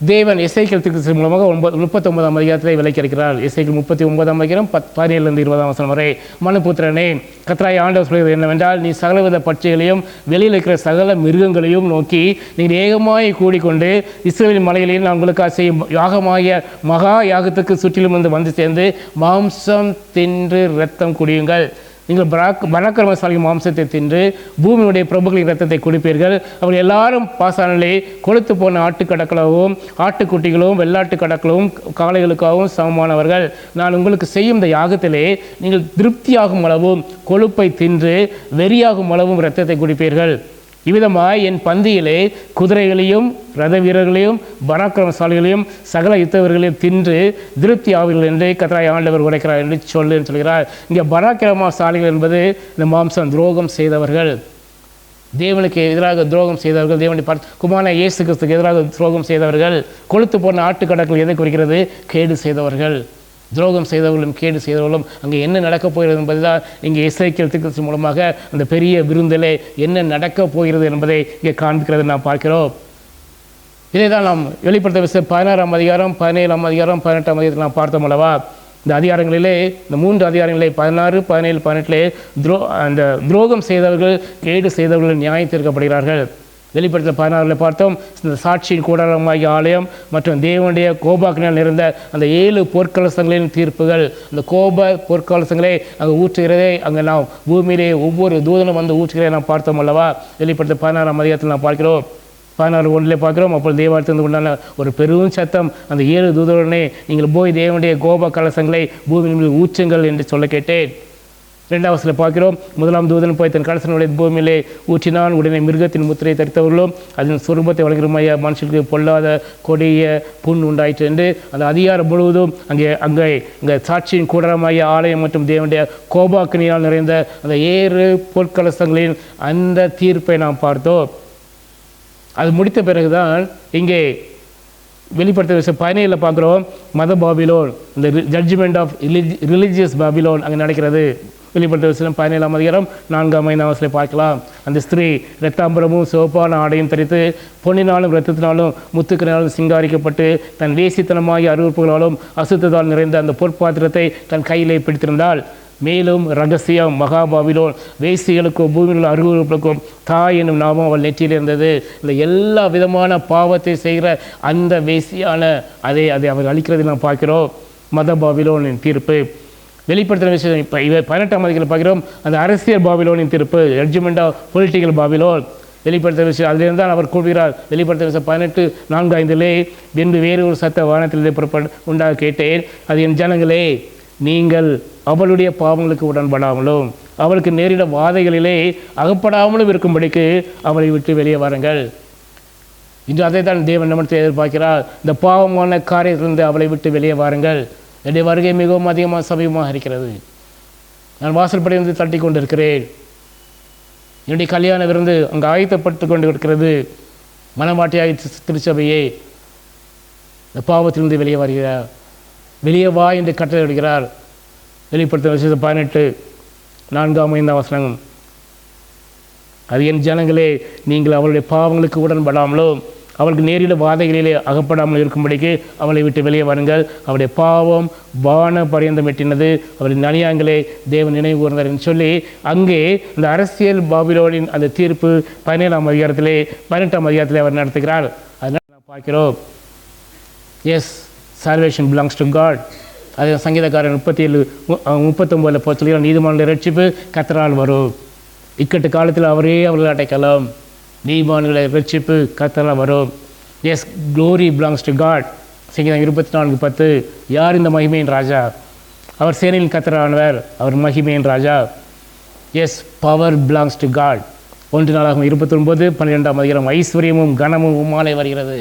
தேவன் எசேக்கியேல் தீர்க்கதரிசி மூலமாக 39ஆம் அதிகாரத்திலே விளக்கியிருக்கிறார். எசேக்கியேல் 39ஆம் அதிகாரம் 17-20 வரை, மனுபுத்திரனே, கர்த்தராகிய ஆண்டவர் சொல்கிறது என்னவென்றால், நீ சகலவித பட்சிகளையும் வெளியில் இருக்கிற சகல மிருகங்களையும் நோக்கி நீங்கள் ஏகமாய் கூடிக்கொண்டு இஸ்ரவேலின் மலையிலேயே நான் உங்களுக்காக செய்யும் யாகமாகிய மகா யாகத்துக்கு சுற்றிலும் வந்து சேர்ந்து மாம்சம் தின்று இரத்தம் குடியுங்கள். நீங்கள் பராக்கிரமசாலி மாம்சத்தை தின்று பூமியுடைய பிரபுக்களின் இரத்தத்தை குடிப்பீர்கள். அவர்கள் எல்லாரும் பாசானிலே கொழுத்து போன ஆட்டுக்கடக்களாகவும் ஆட்டுக்குட்டிகளும் வெள்ளாட்டு கடக்களும் காளைகளுக்காகவும் சமமானவர்கள். நான் உங்களுக்கு செய்யும் இந்த யாகத்திலே நீங்கள் திருப்தியாகும் அளவும் கொழுப்பை தின்று வெறியாகும் அளவும் இரத்தத்தை குடிப்பீர்கள். இவ்விதமாய் என் பந்தியிலே குதிரைகளையும் ரத வீரர்களையும் பராக்கிரமசாலிகளையும் சகல யுத்தவர்களையும் தின்று திருப்தி ஆவீர்கள் என்று கர்த்தராகிய ஆண்டவர் உரைக்கிறார் என்று சொல்கிறார். இங்கே பராக்கிரமசாலிகள் என்பது இந்த மாம்சம் துரோகம் செய்தவர்கள், தேவனுக்கு எதிராக துரோகம் செய்தவர்கள், தேவனுடைய குமாரனாகிய இயேசு கிறிஸ்துக்கு எதிராக துரோகம் செய்தவர்கள். கொழுத்து போன ஆட்டுக்கடக்கள் எதை குறிக்கிறது? கேடு செய்தவர்கள். துரோகம் செய்தவர்களும் கேடு செய்தவர்களும் அங்கே என்ன நடக்கப் போகிறது என்பது தான் இங்கே எசேக்கியேல் தீர்க்கதரிசி மூலமாக அந்த பெரிய விருந்திலே என்ன நடக்கப் போகிறது என்பதை இங்கே காண்பிக்கிறது நாம் பார்க்கிறோம். இதை தான் நாம் வெளிப்படுத்த விஷயம் 16ஆம் அதிகாரம் 17ஆம் அதிகாரம் 18ஆம் அதிகாரத்தில் நாம் பார்த்தோம் அல்லவா? இந்த அதிகாரங்களிலே, இந்த 3 அதிகாரங்களிலே 16, 17, 18 அந்த துரோகம் செய்தவர்கள் கேடு செய்தவர்கள் நியாயம் தீர்க்கப்படுகிறார்கள். வெளிப்படுத்தல் 16 பார்த்தோம், இந்த சாட்சியின் கூடாரமாகிய ஆலயம் மற்றும் தேவனுடைய கோபாக்கினால் நிறைந்த அந்த 7 பொற்கலசங்களின் தீர்ப்புகள். அந்த கோப பொற்கலசங்களே அங்கே ஊற்றுகிறதே, அங்கே நாம் பூமியிலே ஒவ்வொரு தூதனும் வந்து ஊற்றுகிறதை நாம் பார்த்தோம் அல்லவா. வெளிப்படுத்தல் 16ஆம் அதிகாரத்தில் நாம் பார்க்கிறோம், 16:1 பார்க்கிறோம். அப்போ தேவாலயத்திலிருந்து உண்டான ஒரு பெரும் சத்தம், அந்த 7 தூதருடனே நீங்கள் போய் தேவனுடைய கோப கலசங்களை பூமியின் மீது ஊற்றுங்கள் என்று சொல்ல கேட்டேன். 2ஆம் வசனத்தில் பார்க்கிறோம், 1ஆம் தூதன் போய் தன் கலசனுடைய பூமியிலே ஊற்றினான். உடனே மிருகத்தின் முத்திரையை தரித்தவர்களும் அதன் சொரூபத்தை வழங்குமாய மனுஷனுக்கு பொல்லாத கொடிய புண் உண்டாயிற்று என்று அந்த அதிகாரம் முழுவதும் அங்கே சாட்சியின் கூடாரமாகிய ஆலயம் மற்றும் தேவனுடைய கோபாக்கினியால் நிறைந்த அந்த 7 பொற்கலசங்களின் அந்த தீர்ப்பை நாம் பார்த்தோம். அது முடித்த பிறகுதான் இங்கே வெளிப்படுத்த 17 பார்க்குறோம், மத பாபிலோன், இந்த ஜட்ஜ்மெண்ட் ஆஃப் ரிலிஜியஸ் பாபிலோன் அங்கே நடக்கிறது. வெளிப்படுத்த 17ஆம் அதிகாரம் 4ஆம் 5ஆம் வசனத்தை பார்க்கலாம். அந்த ஸ்திரீ இரத்தாம்பரமும் சிவப்பான ஆடையும் தரித்து பொன்னினாலும் இரத்தத்தினாலும் முத்துக்களினாலும் சிங்காரிக்கப்பட்டு தன் வேசித்தனமாகிய அருவறுப்புகளாலும் அசுத்தத்தால் நிறைந்த அந்த பொற்பாத்திரத்தை தன் கையிலே பிடித்திருந்தாள். மேலும் ரகசியம் மகாபாபிலோன் வேசிகளுக்கும் பூமியில் அருவறுப்புகளுக்கும் தாய் என்னும் நாமம் அவள் நெற்றியில் இருந்தது. இந்த எல்லா விதமான பாவத்தை செய்கிற அந்த வேசியான அதை அவர் அளிக்கிறது நாம் பார்க்கிறோம். மத பாபிலோனின் தீர்ப்பு. வெளிப்படுத்துகிற விஷயம் இப்போ 18ஆம் அதிகாரத்தில் பார்க்கிறோம், அந்த அரசியல் பாபிலோனின் தீர்ப்பு, ஜட்ஜ்மெண்ட் ஆஃப் பொலிட்டிக்கல் பாபிலோன். வெளிப்படுத்துகிற விஷயம் அதிலிருந்து தான் அவர் கூறுகிறார். வெளிப்படுத்துகிற விஷயம் 18:4-5 என்று வேறு ஒரு சத்த வானத்தில் உண்டாக கேட்டேன், அது என் ஜனங்களே, நீங்கள் அவளுடைய பாவங்களுக்கு உடன்படாமலும் அவளுக்கு நேரிட வாதைகளிலே அகப்படாமலும் இருக்கும்படிக்கு அவளை விட்டு வெளியே வாருங்கள். இன்று அதை தான் தேவன் நம்மத்தை எதிர்பார்க்கிறார். இந்த பாவமான காரியத்திலிருந்து அவளை விட்டு வெளியே வாருங்கள். என்னுடைய வருகை மிகவும் அதிகமாக சமீபமாக இருக்கிறது. நான் வாசல்படி வந்து தட்டி கொண்டு இருக்கிறேன். என்னுடைய கல்யாண விருந்து அங்கே ஆயத்தப்பட்டு கொண்டு இருக்கிறது. மனமாட்டியாய் திருச்சபையே, இந்த பாவத்திலிருந்து வெளியே வருகிறார், வெளியே வா என்று கட்டளையிடுகிறார். வெளிப்படுத்த விஷயம் 18:4-5 வசனம், அது என் ஜனங்களே, நீங்கள் அவளுடைய பாவங்களுக்கு உடன்படாமலும் அவளுக்கு நேரிட வாதைகளிலே அகப்படாமல் இருக்கும்படிக்கு அவளை விட்டு வெளியே வாருங்கள். அவருடைய பாவம் வான பரியந்தம் எட்டினது, அவருடைய அநியாயங்களே தேவன் நினைவு கூர்ந்தார் என்று சொல்லி அங்கே இந்த அரசியல் பாபிலோனின் அந்த தீர்ப்பு 17ஆம் அதிகாரத்திலே 18ஆம் அதிகாரத்திலே அவர் நடத்துகிறார். அதனால் நான் பார்க்கிறோம், yes, salvation belongs to God. அது சங்கீதக்காரன் 37:39 சொல்கிறார், நீதிமானுடைய ரட்சிப்பு கர்த்தரால் வரும். இக்கட்டு காலத்தில் அவரே அவர்கள் அடைக்கலாம். நீதிமான்களை ரட்சிப்பு கர்த்தரால் வரும். Yes, glory belongs to God. சங்கீதம் 24:10, யார் இந்த மகிமையின் ராஜா? அவர் சேனையின் கர்த்தரானவர், அவர் மகிமையின் ராஜா. Yes, power belongs to God. 1 நாளாகும் 29:12ஆம் அதிகாரம், ஐஸ்வர்யமும் கனமும் உம்மாலே வருகிறது.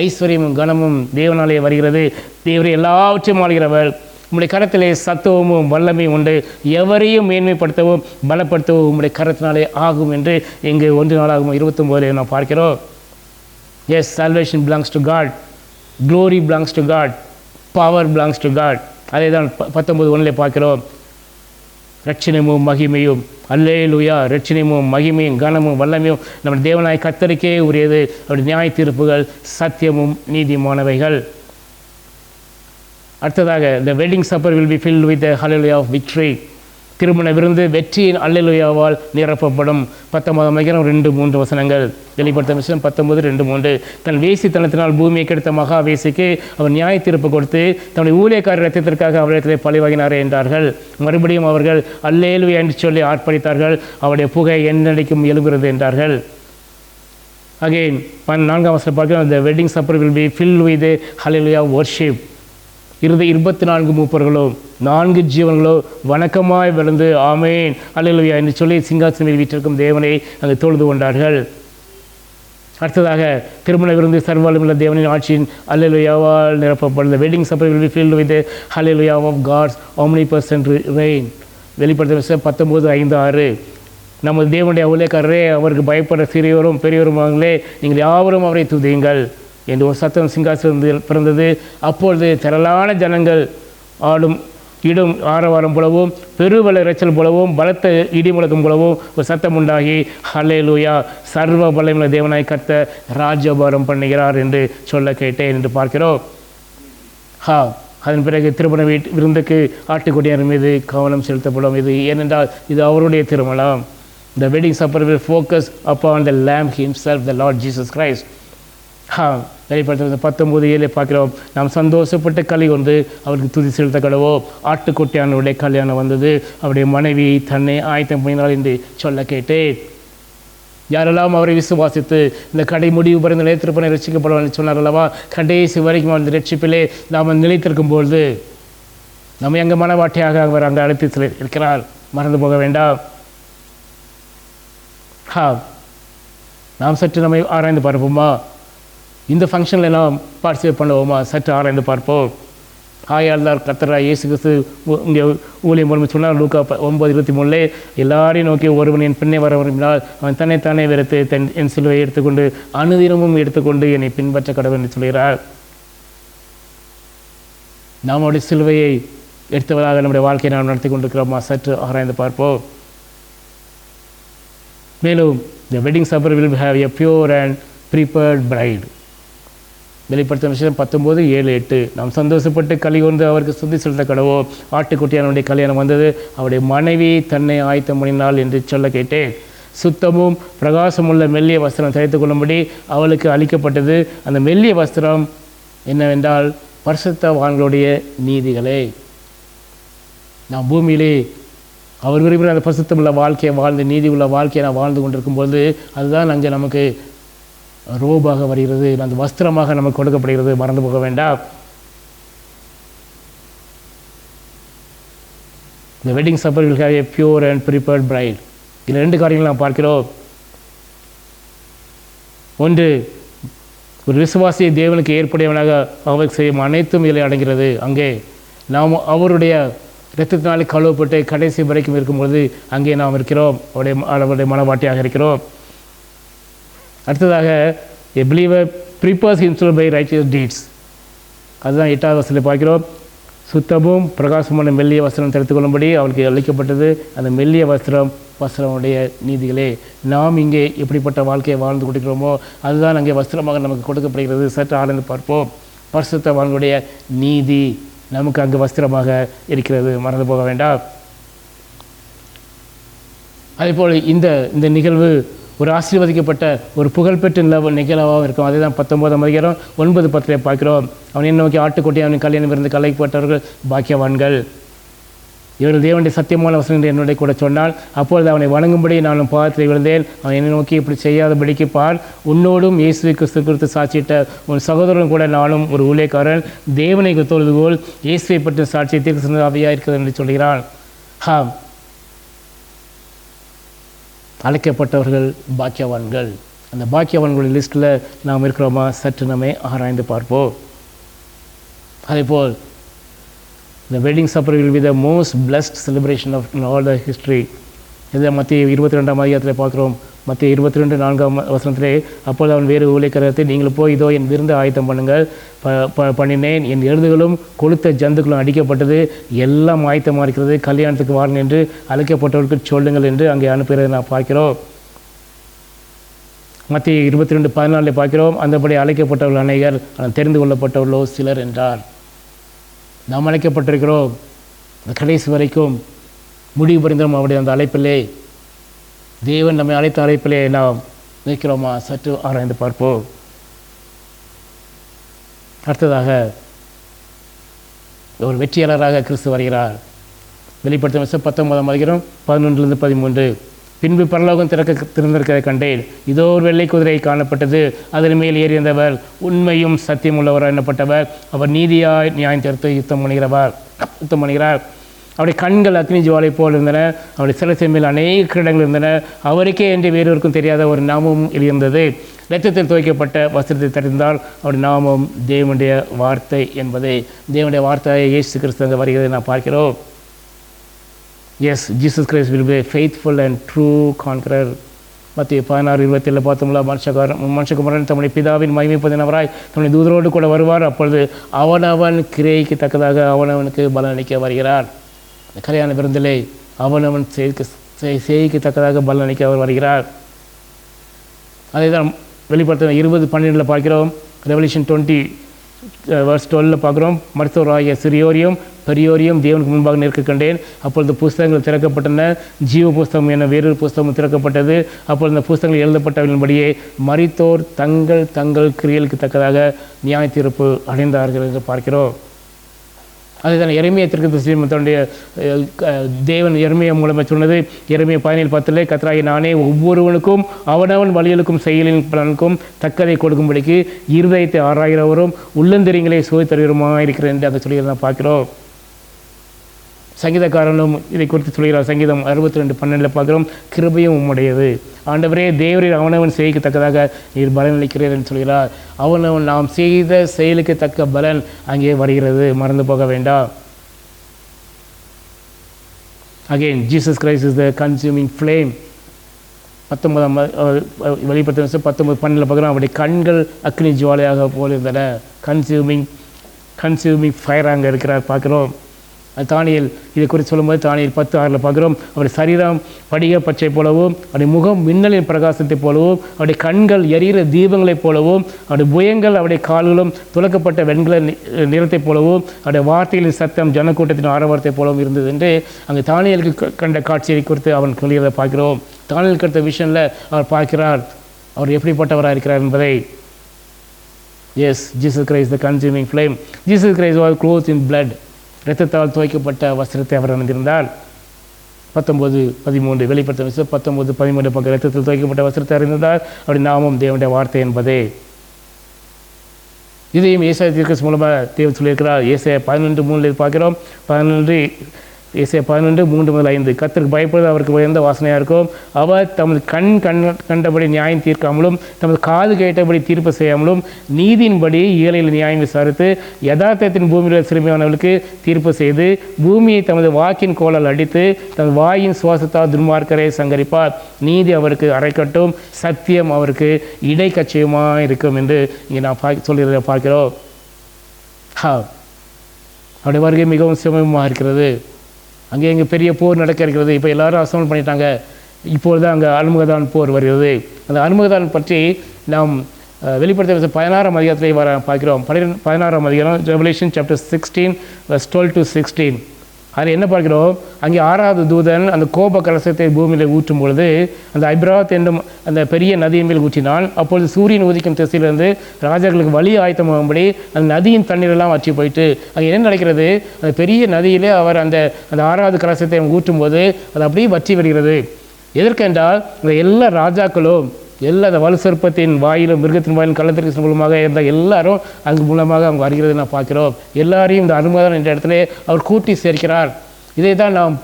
ஐஸ்வர்யமும் கனமும் தேவனாலே வருகிறது. தேவரே எல்லாவற்றையும் ஆளுகிறவர். உம்முடைய கரத்திலே சத்துவமும் வல்லமையும் உண்டு. எவரையும் மேன்மைப்படுத்தவும் பலப்படுத்தவும் உம்முடைய கரத்தினாலே ஆகும் என்று இங்கு 1 நாளாகும் 29 நாம் பார்க்கிறோம். Yes, salvation belongs to God, glory belongs to God, power belongs to God. அதை தான் 19:1 பார்க்கிறோம். ரட்சணமும் மகிமையும், அல்லேலூயா, ரட்சணமும் மகிமையும் கனமும் வல்லமையும் நம்ம தேவனாய் கர்த்தருக்கே உரியது. அவருடைய நியாய தீர்ப்புகள் சத்தியமும் நீதிமானவைகள். அடுத்ததாக, the wedding supper will be filled with the hallelujah of victory. திருமண விருந்து வெற்றியின் அல்லேலூயாவால் நிரப்பப்படும். 19ஆம் அதிகாரம் 2-3 வசனங்கள். வெளிப்படுத்த விஷயம் 19:2-3. தன் வேசித்தனத்தினால் பூமியை கெடுத்த மகா வேசிக்கு அவர் நியாய தீர்ப்பு கொடுத்து தன்னுடைய ஊழியக்காரர் ரத்தத்திற்காக அவரிடத்திலே பழிவாங்கினாரே என்றார்கள். மறுபடியும் அவர்கள் அல்லேலூயா என்று சொல்லி ஆர்ப்பரித்தார்கள். அவருடைய புகை என்னடிக்கும் எழுகிறது என்றார்கள். அகெயின் 4ஆம் வசனம் பார்க்கிறோம், the wedding supper will be filled with the hallelujah worship. 24 மூப்பர்களும் 4 ஜீவன்களோ வணக்கமாய் விழுந்து ஆமேன் அல்லேலூயா என்று சொல்லி சிங்காசனத்தில் வீற்றிருக்கும் தேவனை அங்கு தொழுது கொண்டார்கள். அடுத்ததாக, திருமண விருந்து சர்வவல்லமையுள்ள தேவனின் ஆட்சியின் அல்லேலூயாவால் நிரப்பப்படும். Wedding supper will be filled with the hallelujah of God's omnipresent reign. வெளிப்படுத்த விஷயம் 19:5-6. நமது தேவனுடைய ஊழியக்காரரே, அவருக்கு பயப்படுற சிறியோரும் பெரியோருமாங்களே, நீங்கள் யாவரும் அவரை துதியுங்கள் என்று ஒரு சத்தம் சிங்காசனத்தில் பிறந்தது. அப்பொழுது திரளான ஜனங்கள் ஆடும் இடும் ஆரவாரம் போலவும் பெருவள இறைச்சல் போலவும் பலத்த இடி முழக்கம் போலவும் ஒரு சத்தம் உண்டாகி, ஹல்லேலூயா, சர்வ வல்லமையுள்ள தேவனாய் கர்த்தர் ராஜ்யபாரம் பண்ணுகிறார் என்று சொல்ல கேட்டேன் என்று பார்க்கிறோம். அதன் பிறகு திருமண விருந்துக்கு ஆட்டுக்குட்டியார் மீது கவனம் செலுத்தப்படும். இது ஏனென்றால் இது அவருடைய திருமணம். The wedding supper will focus upon the Lamb himself, the Lord Jesus Christ. வெளிப்படுத்துறது 19:7 பார்க்கிறோம். நாம் சந்தோஷப்பட்டு களி கொண்டு அவருக்கு துதி செலுத்த கடவோம். ஆட்டுக்குட்டியானுடைய கல்யாணம் வந்தது, அவருடைய மனைவி தன்னை ஆயத்தம் பண்ணினாள் என்று சொல்ல கேட்டேன். யாரெல்லாம் அவரை விசுவாசித்து இந்த கடை முடிவு பரிந்து நிலைத்திருப்பனை ரட்சிக்கப்படுவான்னு சொன்னார் அல்லவா? கடைசி வரைக்கும் அந்த ரட்சிப்பிலே நாம் நிலைத்திருக்கும் பொழுது நம்ம எங்கள் மனவாட்டியாக அவர் அங்கே அழைத்து இருக்கிறார். மறந்து போக வேண்டாம். நாம் சற்று நம்மை ஆராய்ந்து பார்ப்போமா? இந்த ஃபங்க்ஷனில் நாம் பார்ட்டிசிபேட் பண்ணுவோமா? சற்று ஆராய்ந்து பார்ப்போம். ஆயாள்தார் கர்த்தராகிய இயேசு கிறிஸ்து இங்கே ஊழியம் மூலம் சொன்னார். லூக்கா 9:23 எல்லாரையும் நோக்கி ஒருவன் என் பின்னே வர விரும்பினால் அவன் தன்னைத்தானே வெறுத்து என் சிலுவையை எடுத்துக்கொண்டு அனுதினமும் எடுத்துக்கொண்டு என்னை பின்பற்ற கடவுள் என்று சொல்கிறார். நம்முடைய சிலுவையை எடுத்தவராக நம்முடைய வாழ்க்கையை நாம் நடத்தி கொண்டிருக்கிறோமா? சற்று ஆராய்ந்து பார்ப்போம். மேலும் the wedding supper will have a pure and prepared bride. வெளிப்படுத்தும் விஷயம் 19:7-8 நாம் சந்தோஷப்பட்டு களி கொண்டு அவருக்கு சுத்தி செலுத்த கடவோம். ஆட்டுக்குட்டியானுடைய கல்யாணம் வந்தது, அவருடைய மனைவி தன்னை ஆயத்தம் பண்ணினாள் என்று சொல்ல கேட்டேன். சுத்தமும் பிரகாசமுள்ள மெல்லிய வஸ்திரம் தரித்து கொள்ளும்படி அவளுக்கு அளிக்கப்பட்டது. அந்த மெல்லிய வஸ்திரம் என்னவென்றால் பரிசுத்தவான்களுடைய நீதிகளே. நாம் பூமியிலே அவர் விரும்புகிற அந்த பரிசுத்தமுள்ள வாழ்க்கையை வாழ்ந்து நீதி உள்ள வாழ்க்கையை நான் வாழ்ந்து கொண்டிருக்கும்போது அதுதான் அங்கே நமக்கு ரோபாக வருகிறது, அந்த வஸ்திரமாக நமக்கு கொடுக்கப்படுகிறது. மறந்து போக வேண்டாம். The wedding supper will have a pure and prepared bride. இதில் 2 காரியங்கள் நாம் பார்க்கிறோம். ஒன்று, ஒரு விசுவாசியை தேவனுக்கு ஏற்புடையவனாக அவர் செய்யும் அனைத்தும் இதில் அடங்கிறது. அங்கே நாம் அவருடைய இரத்தத்தினாலே கழுவப்பட்டு கடைசி வரைக்கும் இருக்கும்பொழுது அங்கே நாம் இருக்கிறோம், அவருடைய மனவாட்டியாக இருக்கிறோம். அடுத்ததாக a believer prepares himself by righteous deeds. அதுதான் 8வது வசனத்தில் பார்க்கிறோம். சுத்தமும் பிரகாசமான மெல்லிய வஸ்திரம் தெரிந்து கொள்ளும்படி அவளுக்கு அளிக்கப்பட்டது. அந்த மெல்லிய வஸ்திரமுடைய நீதிகளே. நாம் இங்கே எப்படிப்பட்ட வாழ்க்கையை வாழ்ந்து கொடுக்கிறோமோ அதுதான் அங்கே வஸ்திரமாக நமக்கு கொடுக்கப்படுகிறது. சற்று ஆழ்ந்து பார்ப்போம். பரிசுத்தவான்களுடைய நீதி நமக்கு அங்கு வஸ்திரமாக இருக்கிறது. மறந்து போக வேண்டாம். அதேபோல் இந்த நிகழ்வு ஒரு ஆசீர்வதிக்கப்பட்ட ஒரு புகழ்பெற்ற நிகழ்வாக இருக்கும். அதே தான் 19ஆம் அதிகாரம் 9-10 பார்க்கிறோம். அவன் என்ன நோக்கி ஆட்டுக்குட்டி அவனின் கல்யாணம் இருந்து கலைக்கப்பட்டவர்கள் பாக்கியவான்கள். இவர்கள் தேவனுடைய சத்தியமான வசனம் என்னுடைய கூட சொன்னால் அப்பொழுது அவனை வணங்கும்படி நானும் பாதத்தில் விழுந்தேன். அவன் என்னை நோக்கி இப்படி செய்யாதபடிக்கு பார், உன்னோடும் இயேசு கிறிஸ்து குறித்து சாட்சியிட்ட உன் சகோதரன் கூட நானும் ஒரு ஊழியக்காரன் தேவனை தொழுது போல் இயேசுவை பற்றி சாட்சியை தீர்க்க ஆவியாக இருக்கிறது என்று சொல்கிறான். அழைக்கப்பட்டவர்கள் பாக்கியவான்கள். அந்த பாக்கியவான்களுடைய லிஸ்ட்டில் நாம் இருக்கிறோமா? சற்று நம்மை ஆராய்ந்து பார்ப்போம். அதேபோல் the wedding supper will be the most blessed celebration of in all the history. இதை மத்திய 22ஆம் அதிகாரத்தில் பார்க்குறோம். மத்திய 22:4 வசனத்திலே அப்போது அவன் வேறு ஊழியக்காரத்தை நீங்கள் போய் இதோ என் விருந்து ஆயத்தம் பண்ணுங்கள் பண்ணினேன், என் எருதுகளும் கொளுத்த ஜந்துக்களும் அடிக்கப்பட்டது, எல்லாம் ஆயத்தமாக இருக்கிறது, கல்யாணத்துக்கு வாருங்கள் என்று அழைக்கப்பட்டவர்களுக்கு சொல்லுங்கள் என்று அங்கே அனுப்புகிறதை நான் பார்க்கிறோம். மத்திய 22:14 பார்க்கிறோம். அந்தபடி அழைக்கப்பட்டவர்கள் அநேகர், ஆனால் தெரிந்து கொள்ளப்பட்டவர்களோ சிலர் என்றார். நாம் அழைக்கப்பட்டிருக்கிறோம். அந்த கடைசி வரைக்கும் முடிவு புரிந்தோம் அவருடைய அந்த அழைப்பிலே. தேவன் நம்மை அழைத்த அழைப்பிலே நாம் நிற்கிறோமா? சற்று ஆராய்ந்து பார்ப்போம். அடுத்ததாக ஒரு வெற்றியாளராக கிறிஸ்து வருகிறார். வெளிப்படுத்தும் 19ஆம் அதிகாரம் 11-13. பின்பு பரலோகம் திறந்திருக்கிறதை கண்டேன். இதோ ஒரு வெள்ளை குதிரை காணப்பட்டது. அதன் மேல் ஏறியந்தவர் உண்மையும் சத்தியம் உள்ளவர் எண்ணப்பட்டவர். அவர் நீதியாய் நியாயம் தீர்த்து யுத்தம் பண்ணுகிறார். அவருடைய கண்கள் அக்னி ஜுவாலை போல் இருந்தன. அவருடைய சிரசின் மேல் அநேக கிரீடங்கள் இருந்தன. அவருக்கே என்று வேறொருக்கும் தெரியாத ஒரு நாமமும் இருந்தது. இரத்தத்தில் துவைக்கப்பட்ட வஸ்திரத்தை தரிந்தால் அவருடைய நாமம் தேவனுடைய வார்த்தை என்பதை, தேவனுடைய வார்த்தையை இயேசு கிறிஸ்து அங்கே வருகிறதை நான் பார்க்கிறோம். Yes, Jesus Christ will be a faithful and true conqueror. மத்திய 16:27 பார்த்தோம்ல, மனுஷகுமாரன் தம்முடைய பிதாவின் மகிமைப்பதினவராய் தம்முடைய தூதரோடு கூட வருவார். அப்பொழுது அவனவன் கிரியைக்கு தக்கதாக அவனவனுக்கு பலன் அளிக்க வருகிறார். கல்யாண விருந்திலே அவனவன் செய்கைக்கு தக்கதாக பலன் அளிக்க அவர் வருகிறார். அதே தான் வெளிப்படுத்த 20:12 பார்க்கிறோம். ரெவல்யூஷன் 20:12 பார்க்குறோம். மருத்துவராகிய சிறியோரையும் பெரியோரையும் தேவனுக்கு முன்பாக நிற்க கண்டேன். அப்பொழுது புஸ்தகங்கள் திறக்கப்பட்டன. ஜீவ புஸ்தகம் என வேறொரு புஸ்தகம் திறக்கப்பட்டது. அப்பொழுது இந்த புஸ்தகங்கள் எழுதப்பட்டவர்களின்படியே மரித்தோர் தங்கள் தங்கள் கிரியலுக்கு தக்கதாக நியாய தீர்ப்பு அடைந்தார்கள் என்று பார்க்கிறோம். அதுதான் எரேமியா தீர்க்கதரிசியினுடைய தேவன் எரேமியா மூலமாக சொன்னது. எரேமியா 17:10 கர்த்தராகிய நானே ஒவ்வொருவனுக்கும் அவனவன் வழிகளுக்கும் செயலின் பலனுக்கும் தக்கதை கொடுக்கும்படிக்கு இருதயத்தை ஆராய்கிறவரும் உள்ளந்தெரிங்களை சோதித்தருவருமாக இருக்கிறேன் என்று அங்கே சொல்லியிருந்தான் பார்க்கிறோம். சங்கீதக்காரனும் இதை குறித்து சொல்கிறார். சங்கீதம் 62:12 பார்க்கிறோம். கிருபையும் உம்முடையது ஆண்டவரே, தேவரீர் அவனவன் செய்யத்தக்கதாக நீர் பலன் அளிக்கிறீர் என்று சொல்கிறார். அவனவன் நாம் செய்த செயலுக்கு தக்க பலன் அங்கே வருகிறது, மறந்து போக வேண்டாம். Again Jesus Christ is the consuming flame. 19 வெளிப்படுத்த 19:12 பார்க்குறோம். அவருடைய கண்கள் அக்னி ஜுவாலையாக போல் இருந்தன. கன்சியூமிங் ஃபயர் அங்கே இருக்கிறார் பார்க்குறோம். தானியேல் இதை குறித்து சொல்லும்போது தானியேல் 10:6 பார்க்குறோம். அவருடைய சரீரம் படிக பச்சை போலவும், அவருடைய முகம் மின்னலின் பிரகாசத்தை போலவும், அவருடைய கண்கள் எரிகிற தீபங்களைப் போலவும், அவருடைய புயங்கள் அவருடைய கால்களும் துலக்கப்பட்ட வெண்கல நிறத்தை போலவும், அவருடைய வார்த்தைகளின் சத்தம் ஜனக்கூட்டத்தின் ஆரவாரத்தை போலவும் இருந்தது என்று அங்கே தானியேலுக்கு கண்ட காட்சியை குறித்து அவன் சொல்கிறதை பார்க்கிறோம். தானியேல் கருத்த விஷயத்தில் அவர் பார்க்கிறார் அவர் எப்படிப்பட்டவராக இருக்கிறார் என்பதை. Yes, Jesus Christ the consuming flame. Jesus Christ was clothed in blood. இரத்தத்தால் துவைக்கப்பட்ட வஸ்திரத்தை அவர் அணிந்திருந்தார். 19:13 வெளிப்படுத்த 19:13 பக்கம் இரத்தத்தில் துவைக்கப்பட்ட வஸ்திரத்தை அறிந்தார். அவருடைய நாமம் தேவனுடைய வார்த்தை என்பதே. இதையும் ஏசாயா தீர்க்கதரிசி மூலமாக தேவன் சொல்லியிருக்கிறார். ஏசாயா 11:3 பார்க்கிறோம். ஏசாயா 11:3-5 கர்த்தருக்கு பயப்படுவது அவருக்கு உயர்ந்த வாசனையாக இருக்கும். அவர் தமது கண்டபடி நியாயம் தீர்க்காமலும், தமது காது கேட்டபடி தீர்ப்பு செய்யாமலும், நீதியின்படி ஏழையில் நியாயம் விசாரித்து, யதார்த்தத்தின் பூமியில் சிறுமையானவர்களுக்கு தீர்ப்பு செய்து, பூமியை தமது வாக்கின் கோலால் அடித்து, தமது வாயின் சுவாசத்தால் துன்மார்க்கரை சங்கரிப்பார். நீதி அவருக்கு அரைக்கட்டும், சத்தியம் அவருக்கு இடைக்கட்சியுமாக இருக்கும் என்று இங்கே நான் சொல்கிறத பார்க்கிறோம். அவருடைய வருகை மிகவும் சிரமமாக இருக்கிறது. அங்கே இங்கே பெரிய போர் நடக்க இருக்கிறது. இப்போ எல்லாரும் அசம்பிள் பண்ணிட்டாங்க. இப்போது தான் அங்கே அல்முகதான் போர் வருகிறது. அந்த அல்முகதான் பற்றி நாம் வெளிப்படுத்த 16ஆம் அதிகாரத்திலே பார்க்கிறோம். 16ஆம் அதிகாரம் ரெவலேஷன் சாப்டர் 16:12-16. அதில் என்ன பார்க்கிறோம்? அங்கே 6வது தூதன் அந்த கோப கலசத்தை பூமியில் ஊற்றும் பொழுது அந்த ஐப்ராத் என்னும் அந்த பெரிய நதியின் மேல் ஊற்றினான். அப்பொழுது சூரியன் உதிக்கும் திசையிலிருந்து ராஜாக்களுக்கு வழி ஆயத்தமாகும்படி அந்த நதியின் தண்ணீரெல்லாம் வற்றி போயிட்டு அங்கே என்ன நடக்கிறது? அந்த பெரிய நதியிலே அவர் அந்த 6வது கலசத்தை ஊற்றும் போது அது அப்படியே வற்றி வருகிறது. எதற்கென்றால் இந்த எல்லா ராஜாக்களும் அந்த வலு சர்ப்பத்தின் வாயிலும் மிருகத்தின் வாயிலும் கள்ளத்திற்கு மூலமாக இருந்த எல்லாரும் அங்கு மூலமாக அவங்க வருகிறது நான் பார்க்கிறோம். எல்லாரையும் இந்த அனுமதம் என்ற இடத்துல அவர் கூட்டி சேர்க்கிறார். இதை தான் நாம்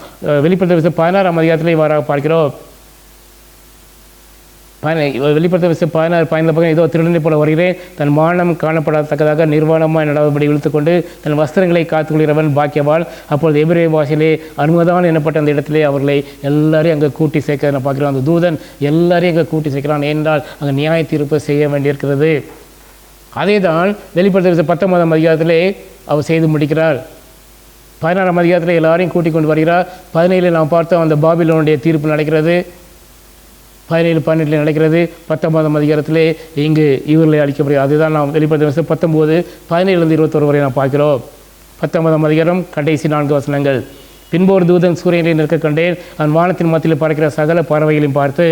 வெளிப்படுத்த 16ஆம் அதிகாரத்திலே பார்க்கிறோம். வெளிப்படுத்த 16:15 பக்கம் ஏதோ திருடனை போல வருகிறேன், தன் மானம் காணப்படத்தக்கதாக நிர்வாணமாக நடாதபடி இழுத்துக்கொண்டு தன் வஸ்திரங்களை காத்துக்கொள்கிறவன் பாக்கியவான். அப்பொழுது எபிரேய பாஷையிலே அனுமதான் எனப்பட்ட அந்த இடத்திலே அவர்களை எல்லாரையும் அங்கே கூட்டி சேர்க்க நான் பார்க்கிறோம். அந்த தூதன் எல்லாரையும் அங்கே கூட்டி சேர்க்கிறான். ஏனென்றால் அங்கே நியாய தீர்ப்பு செய்ய வேண்டியிருக்கிறது. அதே தான் வெளிப்படுத்த 19ஆம் அதிகாரத்திலே அவர் செய்து முடிக்கிறார். 16ஆம் அதிகாரத்தில் எல்லாரையும் கூட்டிக் கொண்டு வருகிறார். 17 நாம் பார்த்தோம் அந்த பாபிலோனுடைய தீர்ப்பு நடக்கிறது. 17-18 நடக்கிறது. 19ஆம் அதிகாரத்திலே இங்கு இவர்களை அளிக்கப்படுகிறது. அதுதான் நாம் வெளிப்படுத்த 19:17-21 வரை நாம் பார்க்கிறோம். 19ஆம் அதிகாரம் கடைசி 4 வசனங்கள். பின்போர் தூதன் சூரியனை நிற்க கண்டேன். அவன் வானத்தின் மத்தியில் பறக்கிற சகல பறவைகளையும் பார்த்து,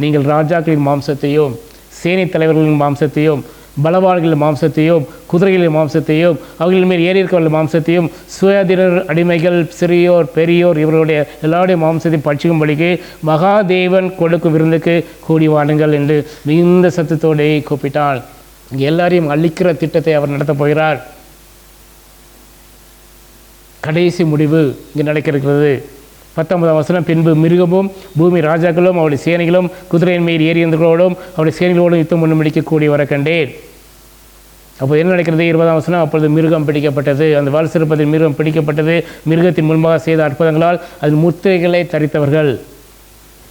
நீங்கள் ராஜாக்களின் மாம்சத்தையும் சேனை தலைவர்களின் மாம்சத்தையும் பலவான்களின் மாம்சத்தையும் குதிரைகளின் மாம்சத்தையும் அவர்களின் மேல் ஏறி இருக்கவர்கள் மாம்சத்தையும் சுயாதீனர் அடிமைகள் சிறியோர் பெரியோர் இவர்களுடைய எல்லாருடைய மாம்சத்தையும் பட்சிக்கும்படிக்கு மகாதேவன் கொடுக்கும் விருந்துக்கு கூடி வாடுங்கள் என்று மிகுந்த சத்தத்தோடு கூப்பிட்டான். இங்கே எல்லாரையும் அழிக்கிற திட்டத்தை அவர் நடத்தப் போகிறார். கடைசி முடிவு இங்கே நடக்கிறது. 19ஆம் வசனம். பின்பு மிருகமும் பூமி ராஜாக்களும் அவருடைய சேனைகளும் குதிரையின் மேல் ஏறியவர்களோடும் அவருடைய சேனைகளோடும் யுத்தம் பண்ணும்படிக்க கூடி வர கண்டேன். அப்போ என்ன நடக்கிறது? 20ஆம் வசனம். அப்பொழுது மிருகம் பிடிக்கப்பட்டது. அந்த வலு சர்ப்பத்தின் மிருகம் பிடிக்கப்பட்டது. மிருகத்தின் முன்பாக செய்த அற்புதங்களால் அதன் முத்திரைகளை தரித்தவர்கள்,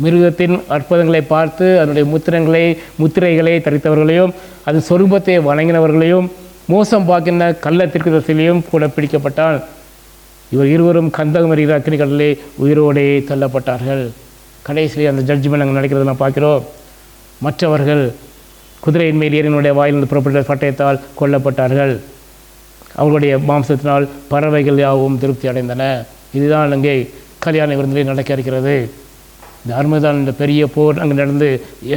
மிருகத்தின் அற்புதங்களை பார்த்து அதனுடைய முத்திரைகளை தரித்தவர்களையும் அதன் சொரூபத்தை வணங்கினவர்களையும் மோசம் பார்க்கின்ற கள்ளத்திற்கு தசையிலையும் கூட பிடிக்கப்பட்டான். இவர் இருவரும் கந்தகம் எறிகிற அக்கினி கடலிலே உயிரோடே தள்ளப்பட்டார்கள். கடைசியில் அந்த ஜட்ஜ்மெண்ட் அங்கே நடக்கிறது நான் பார்க்கிறோம். மற்றவர்கள் குதிரையின் மேல் ஏறினுடைய வாயிலிருந்து புறப்பட்ட பட்டயத்தால் கொல்லப்பட்டார்கள். அவர்களுடைய மாம்சத்தினால் பறவைகள் யாவும் திருப்தி அடைந்தன. இதுதான் அங்கே கல்யாண விருந்திலே நடக்க இருக்கிறது. இந்த அருமைதான் இந்த பெரிய போர் அங்கே நடந்து